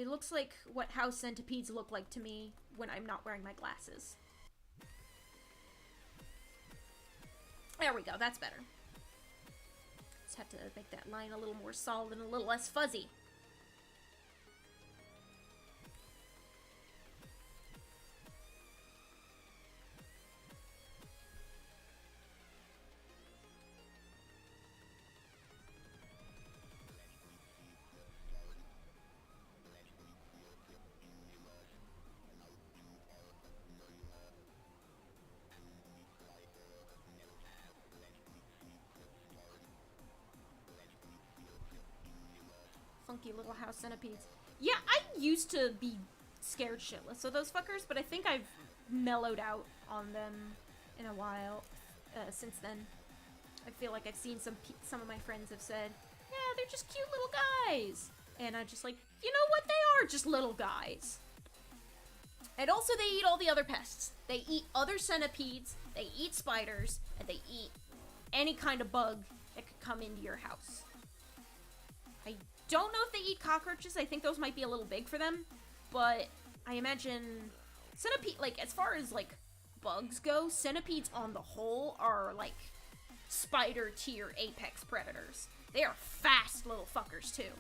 It looks like what house centipedes look like to me when I'm not wearing my glasses. There we go. That's better. Just have to make that line a little more solid and a little less fuzzy. Funky little house centipedes. Yeah, I used to be scared shitless of those fuckers, but I think I've mellowed out on them in a while since then. I feel like I've seen some of my friends have said, yeah, they're just cute little guys. And I'm just like, you know what? They are just little guys. And also they eat all the other pests. They eat other centipedes, they eat spiders, and they eat any kind of bug that could come into your house. I don't know if they eat cockroaches. I think those might be a little big for them. But I imagine centipede, like, as far as, like, bugs go, centipedes on the whole are, like, spider tier apex predators. They are fast little fuckers, too.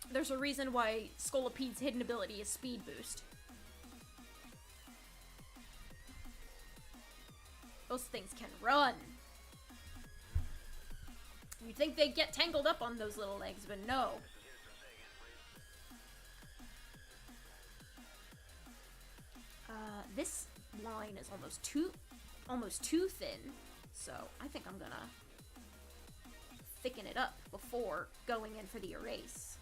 There's a reason why Scolopede's hidden ability is speed boost. Those things can run. You'd think they'd get tangled up on those little legs, but no. This line is almost too thin, so I think I'm gonna thicken it up before going in for the erase.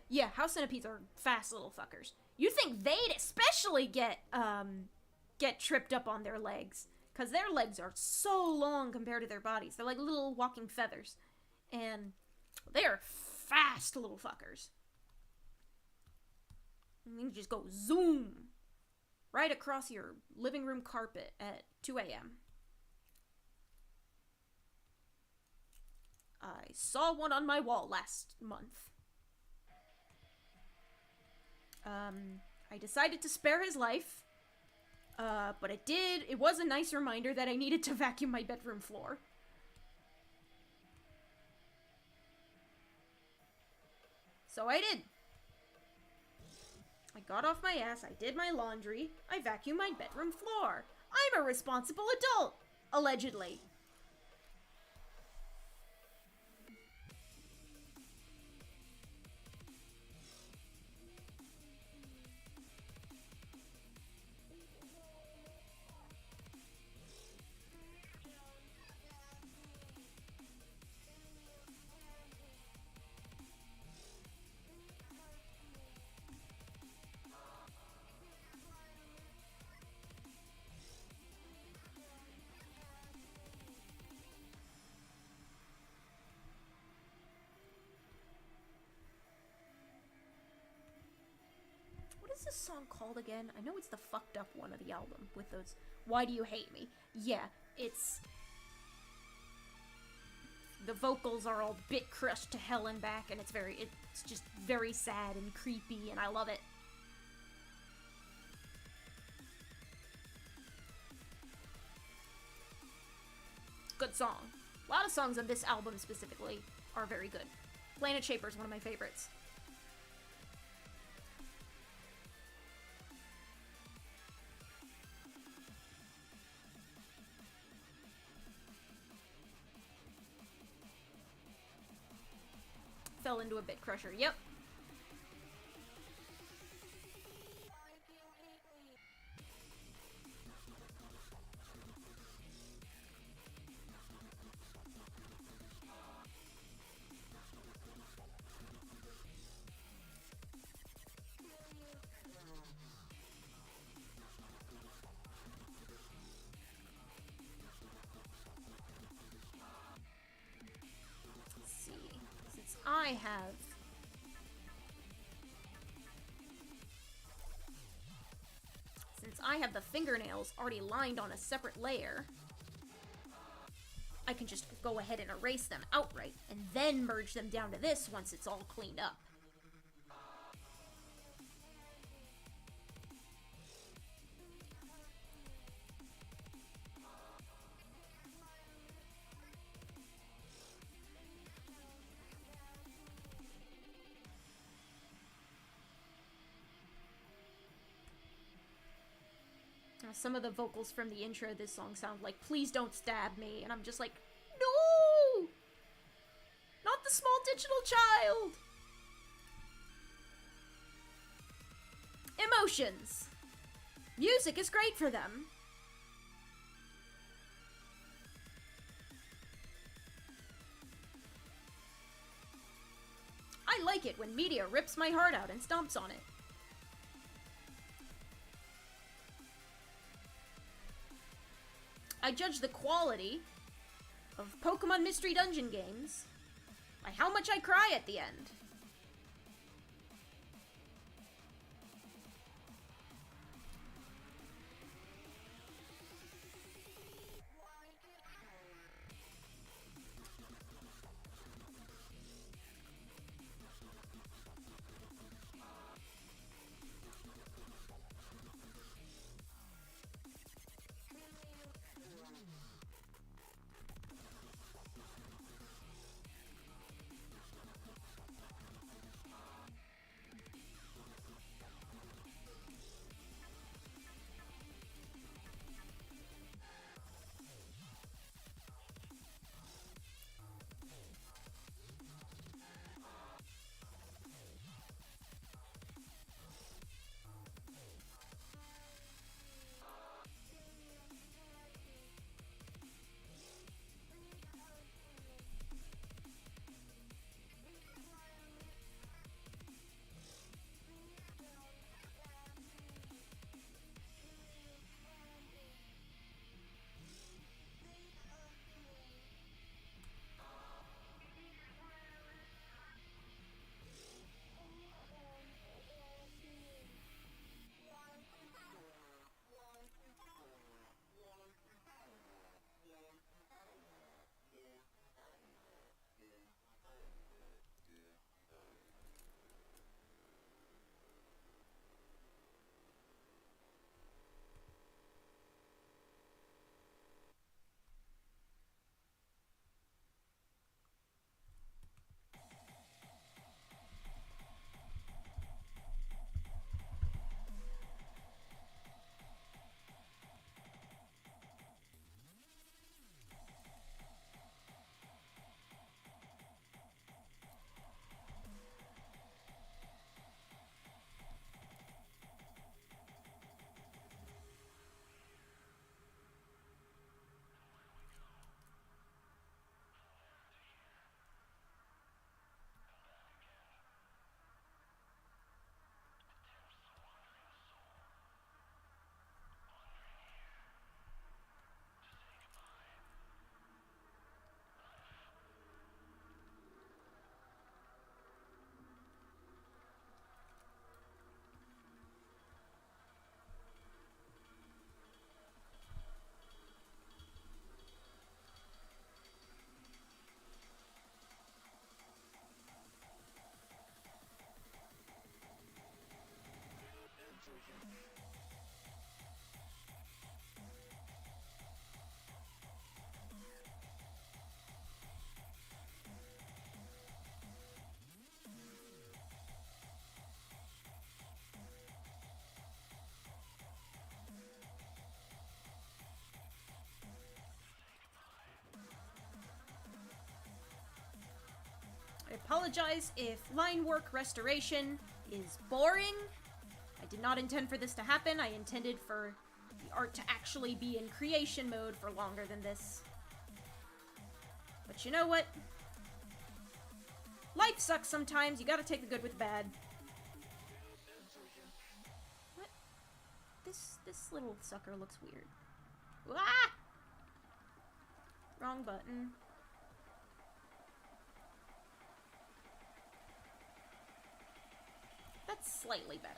Yeah, house centipedes are fast little fuckers. You think they'd especially get tripped up on their legs, because their legs are so long compared to their bodies. They're like little walking feathers. And they are fast little fuckers. And you just go zoom right across your living room carpet at 2 a.m. I saw one on my wall last month. I decided to spare his life, but it was a nice reminder that I needed to vacuum my bedroom floor. So I did. I got off my ass, I did my laundry, I vacuumed my bedroom floor. I'm a responsible adult, allegedly. What is this song called again? I know it's the fucked up one of the album with those "Why Do You Hate Me?" Yeah, it's... The vocals are all bit crushed to hell and back, and it's just very sad and creepy, and I love it. Good song. A lot of songs on this album specifically are very good. Planet Shaper is one of my favorites. Fell into a bit crusher. Yep. Let's see. Since I have the fingernails already lined on a separate layer, I can just go ahead and erase them outright and then merge them down to this once it's all cleaned up. Some of the vocals from the intro of this song sound like, "Please don't stab me," and I'm just like, no! Not the small digital child! Emotions. Music is great for them. I like it when media rips my heart out and stomps on it. I judge the quality of Pokemon Mystery Dungeon games by how much I cry at the end. I apologize if line work restoration is boring. I did not intend for this to happen. I intended for the art to actually be in creation mode for longer than this. But you know what? Life sucks sometimes. You gotta take the good with the bad. What? This little sucker looks weird. Ah! Wrong button. That's slightly better.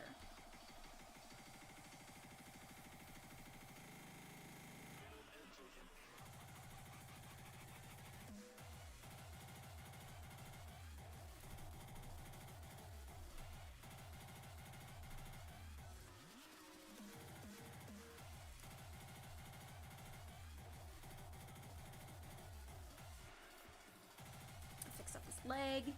Fix up this leg.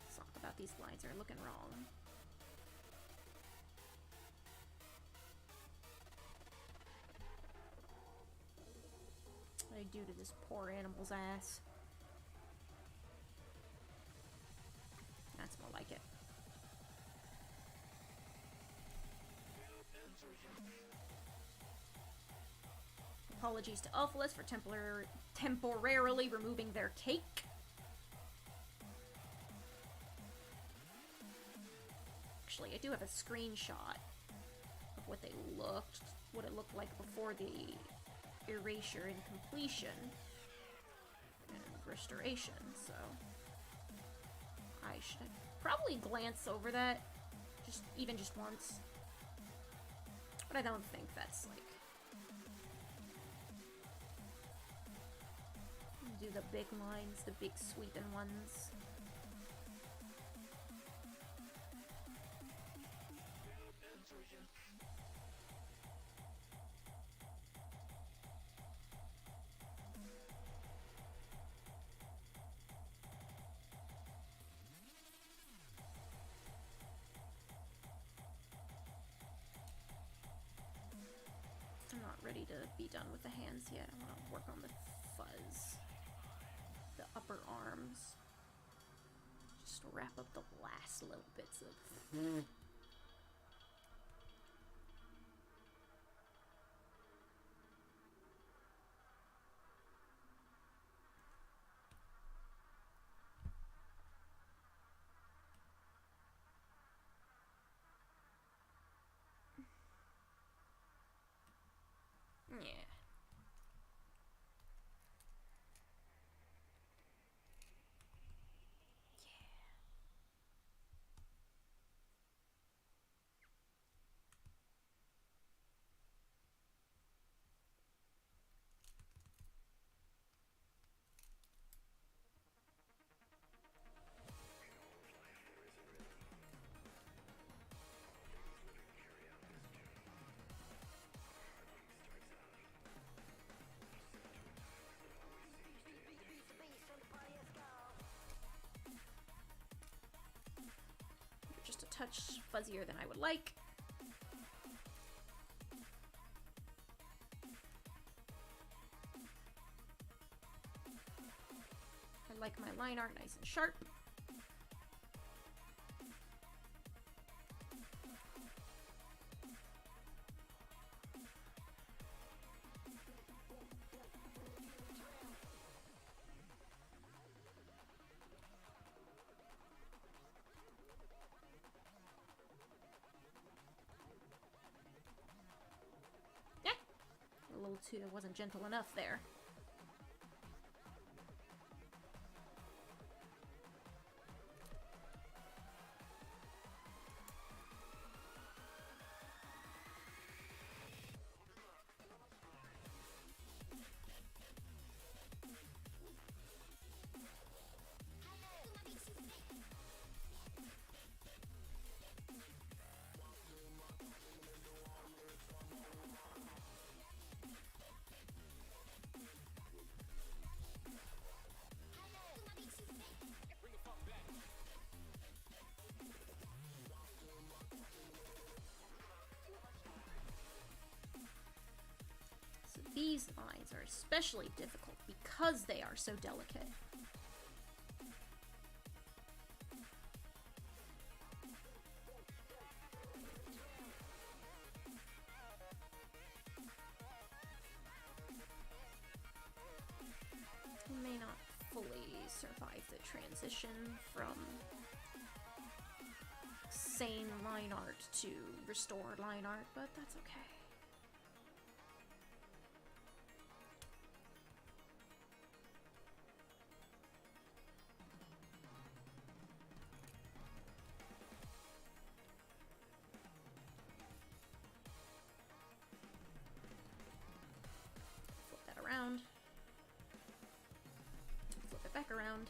Something about these lines are looking wrong. What did I do to this poor animal's ass? That's more like it. Apologies to Alphalus for temporarily removing their cake. Actually, I do have a screenshot of what it looked like before the erasure and completion and restoration, so I should probably glance over that even just once, but I don't think that's like do the big lines, the big sweeping ones. I'm not ready to be done with the hands yet. I want to work on the fuzz. The upper arms. Just wrap up the last little bits of... Yeah. Just a touch fuzzier than I would like. I like my line art nice and sharp. to. It wasn't gentle enough there. These lines are especially difficult because they are so delicate. You may not fully survive the transition from sane line art to restored line art, but that's okay. Around. Flip it back around.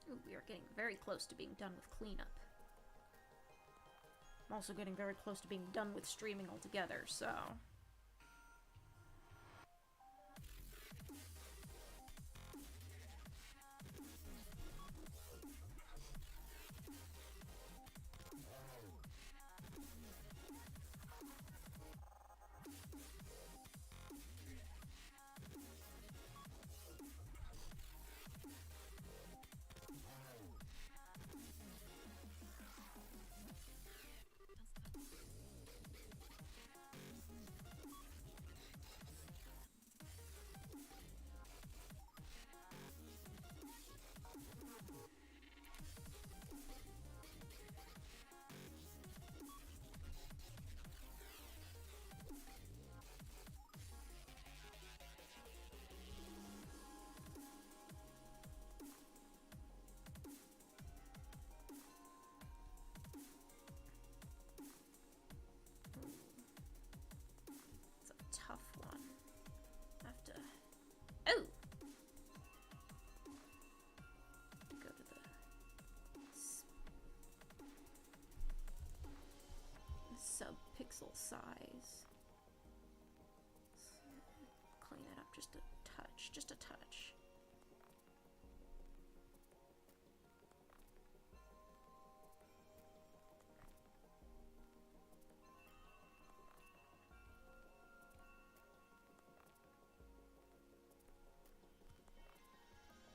Ooh, we are getting very close to being done with cleanup. I'm also getting very close to being done with streaming altogether, so... full size. Clean that up just a touch, just a touch.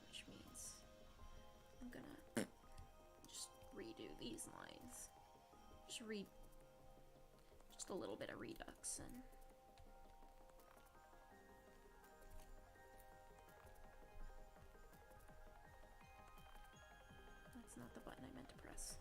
Which means I'm gonna just redo these lines. Just a little bit of redux and that's not the button I meant to press.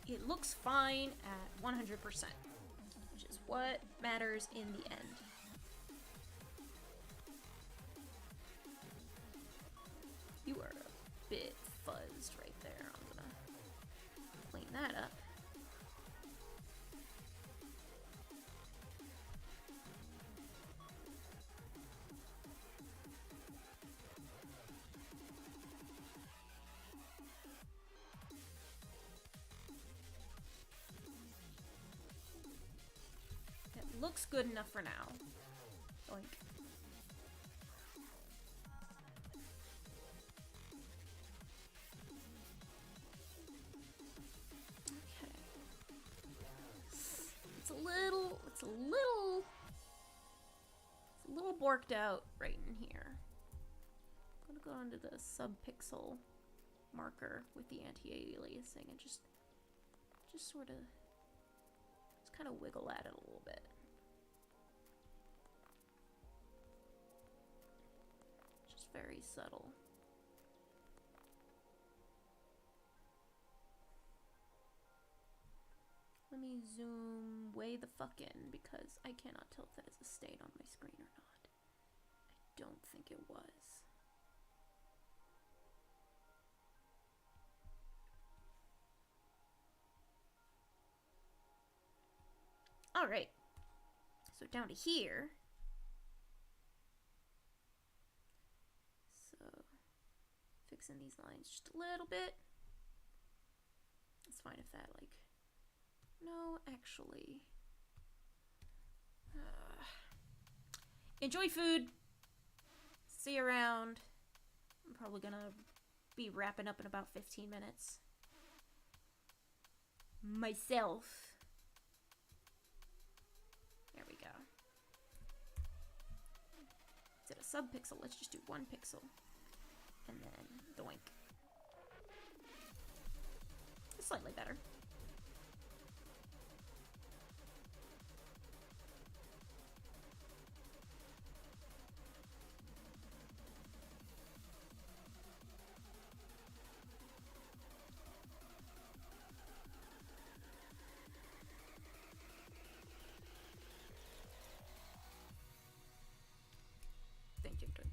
It looks fine at 100%, which is what matters in the end. You are a bit fuzzed right there. I'm gonna clean that up. Looks good enough for now. Oink. Okay. It's a little borked out right in here. I'm gonna go onto the subpixel marker with the anti-aliasing and just sort of kind of wiggle at it a little bit. Just very subtle. Let me zoom way the fuck in because I cannot tell if that is a stain on my screen or not. I don't think it was. All right, so down to here. So fixing these lines just a little bit. It's fine if that no, actually. Enjoy food. See you around. I'm probably gonna be wrapping up in about 15 minutes. Myself. There we go. Instead of subpixel, let's just do 1 pixel. And then doink. Slightly better.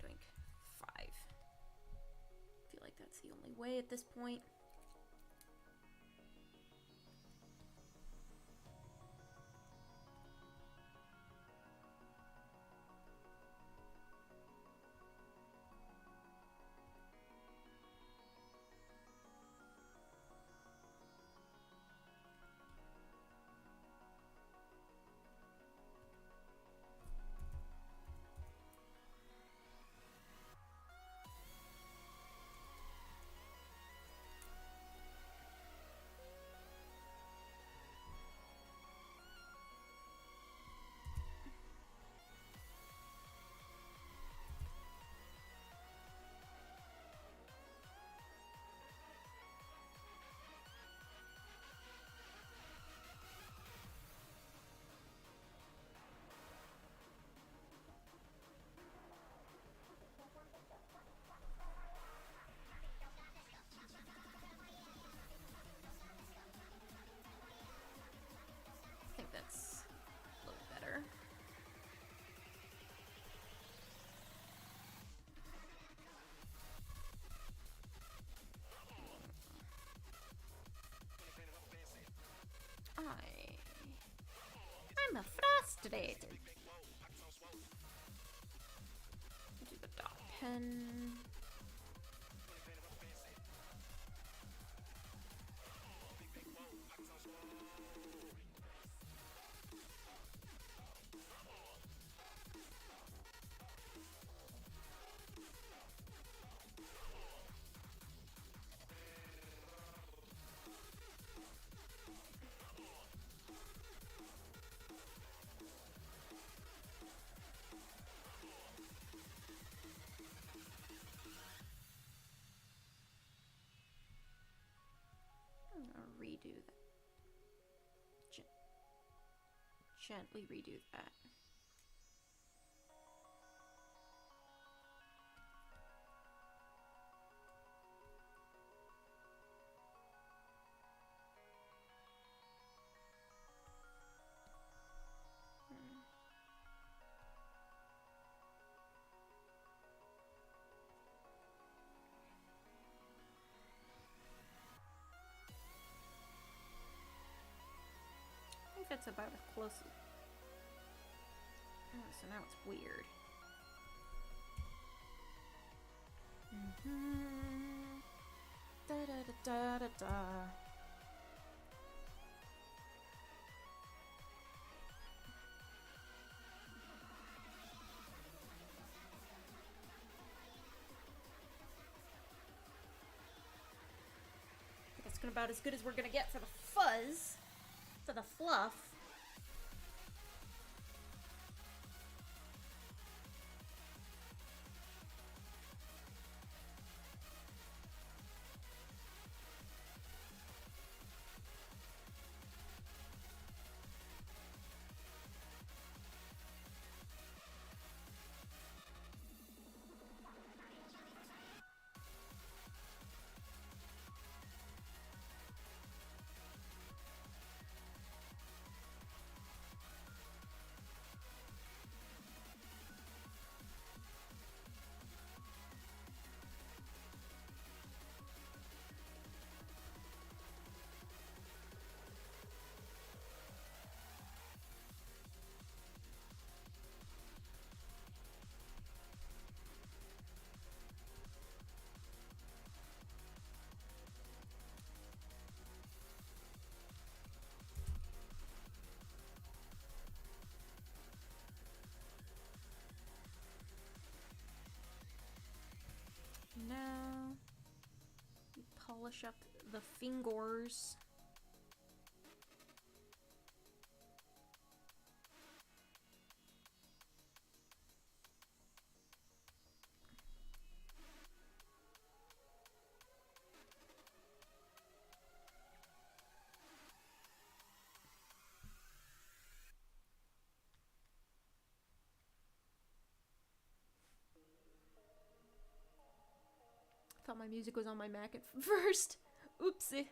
Doink. 5. I feel like that's the only way at this point. again. I'm gonna redo that. Gently redo that. I think that's about as close as... Oh, so now it's weird. Da da da da da da. That's about as good as we're gonna get for the fuzz, for the fluff. Now we polish up the fingers. Thought my music was on my Mac at first. Oopsie.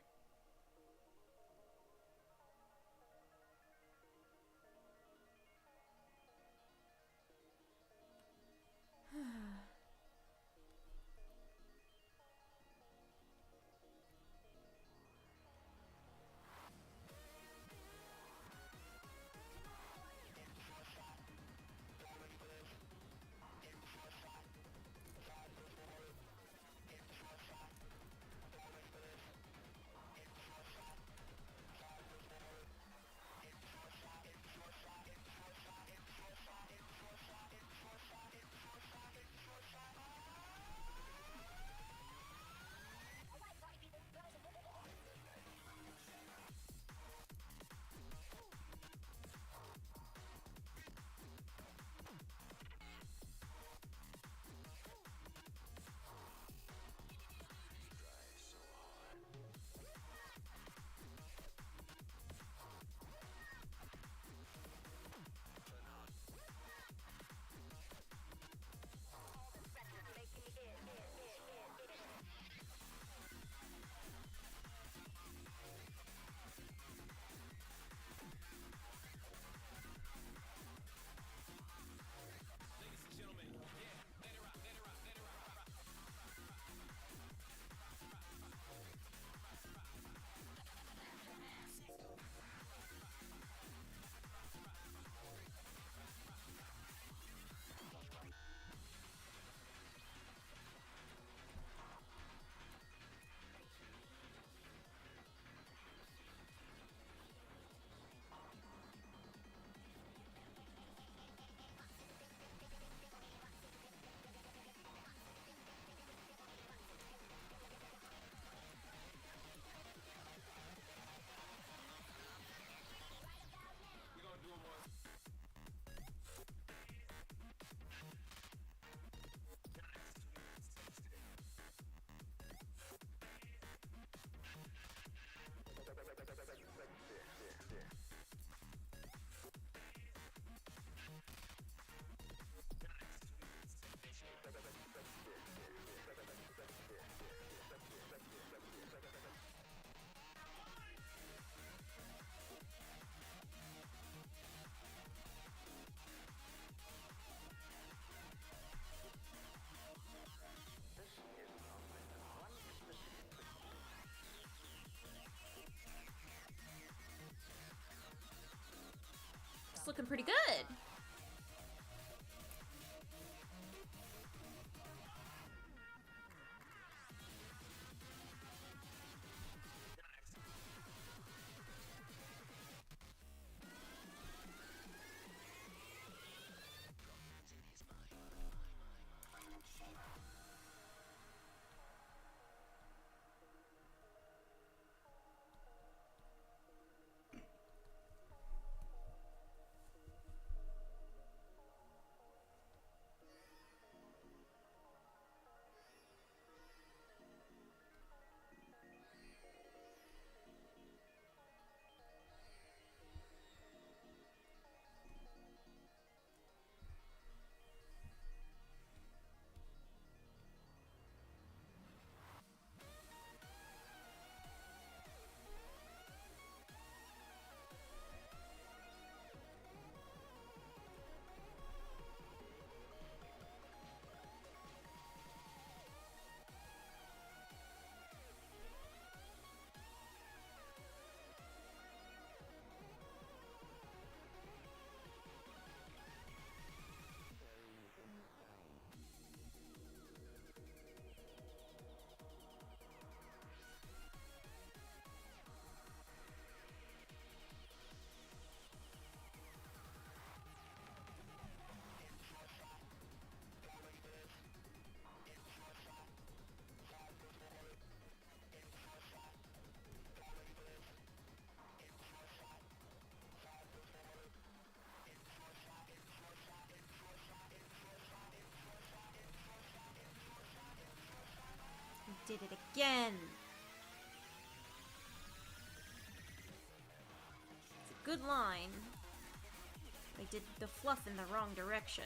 pretty good. Did it again. It's a good line. I did the fluff in the wrong direction.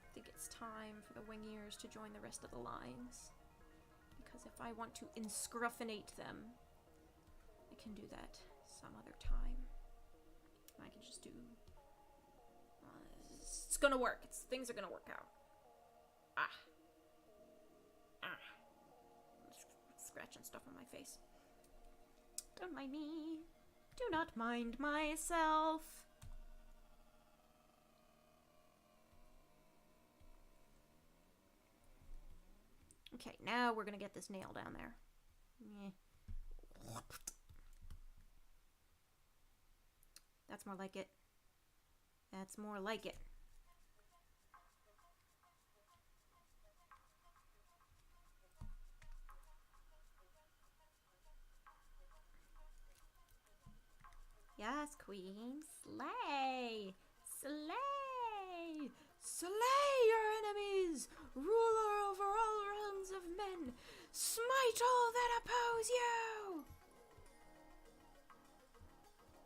I think it's time for the wing ears to join the rest of the lines. Because if I want to inscruffinate them, I can do that some other time. I can just do... it's gonna work. Things are gonna work out. Scratching stuff on my face. Don't mind me. Do not mind myself. Okay, now we're gonna get this nail down there. That's more like it. That's more like it. Yes, queen. Slay! Slay! Slay your enemies! Ruler over all realms of men! Smite all that oppose you!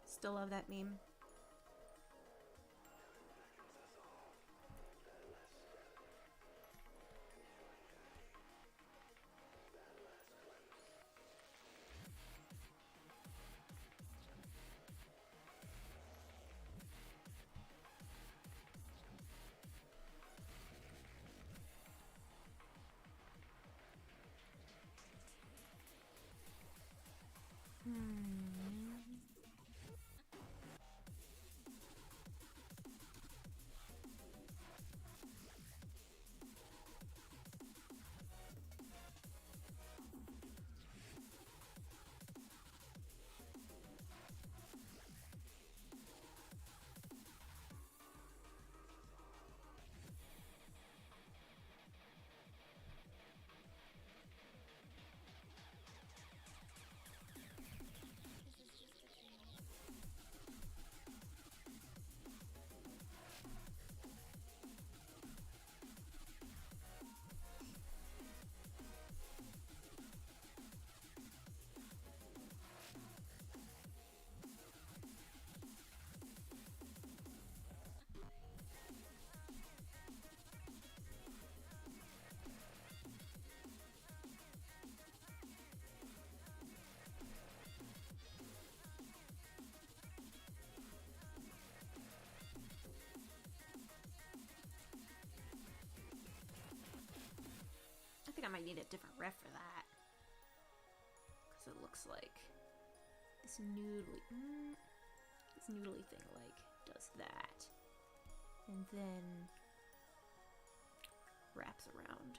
Still love that meme. a different ref for that. Because it looks like this noodly thing, like, does that. And then wraps around.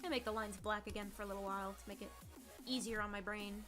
I make the lines black again for a little while to make it easier on my brain.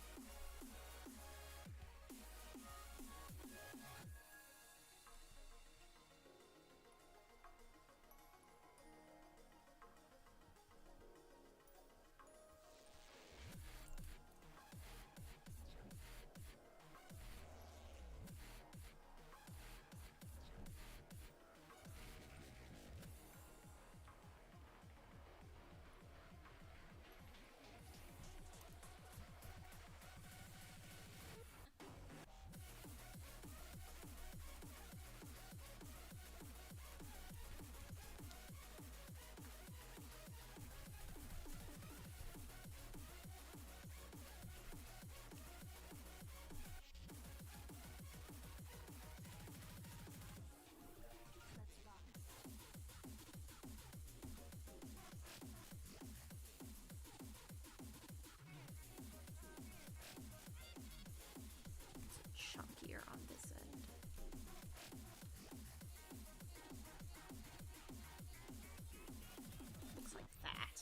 Chunkier on this end. Looks like that.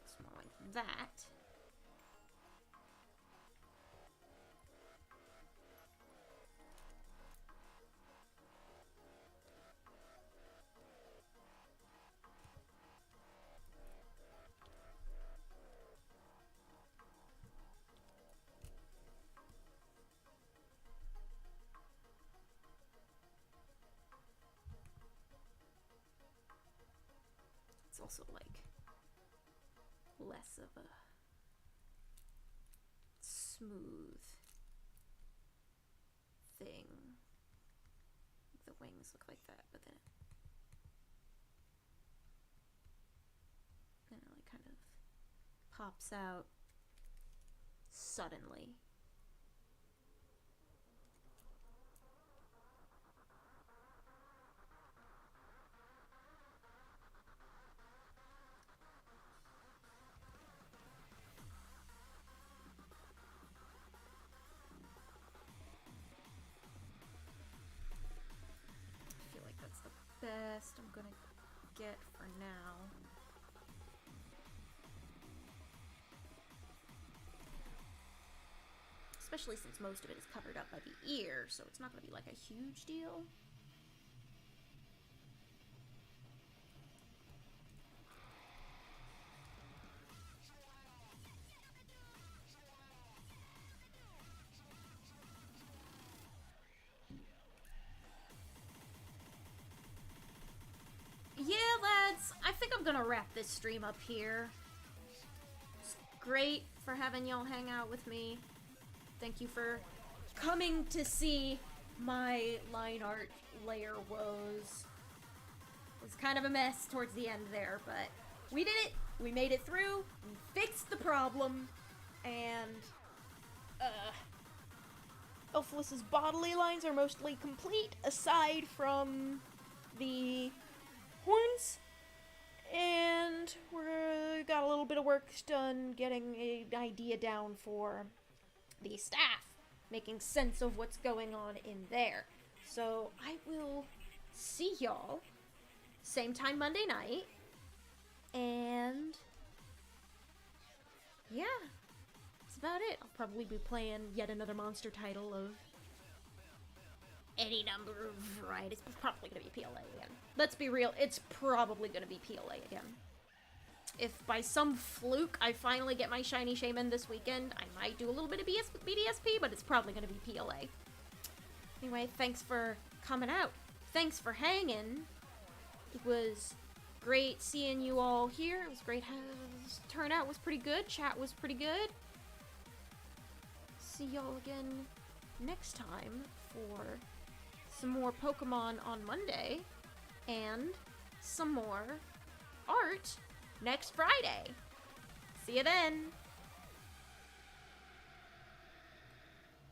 It's more like that. It's also like less of a smooth thing. The wings look like that, but then it like kind of pops out suddenly. I feel like that's the best I'm gonna get for now. Especially since most of it is covered up by the ear, so it's not gonna be like a huge deal. Yeah, lads, I think I'm gonna wrap this stream up here. It's great for having y'all hang out with me. Thank you for coming to see my line art layer woes. It was kind of a mess towards the end there, but we did it. We made it through. We fixed the problem. And, Elfless's bodily lines are mostly complete, aside from the horns, and we got a little bit of work done getting an idea down for the staff, making sense of what's going on in there. So I will see y'all same time Monday night, and yeah, that's about it. I'll probably be playing yet another monster title of any number of varieties. It's probably gonna be PLA again. Let's be real, it's probably gonna be PLA again. If by some fluke I finally get my shiny Shaman this weekend, I might do a little bit of BDSP, but it's probably gonna be PLA. Anyway, thanks for coming out. Thanks for hanging. It was great seeing you all here. It was great. Turnout was pretty good. Chat was pretty good. See y'all again next time for some more Pokemon on Monday and some more art next Friday. See you then.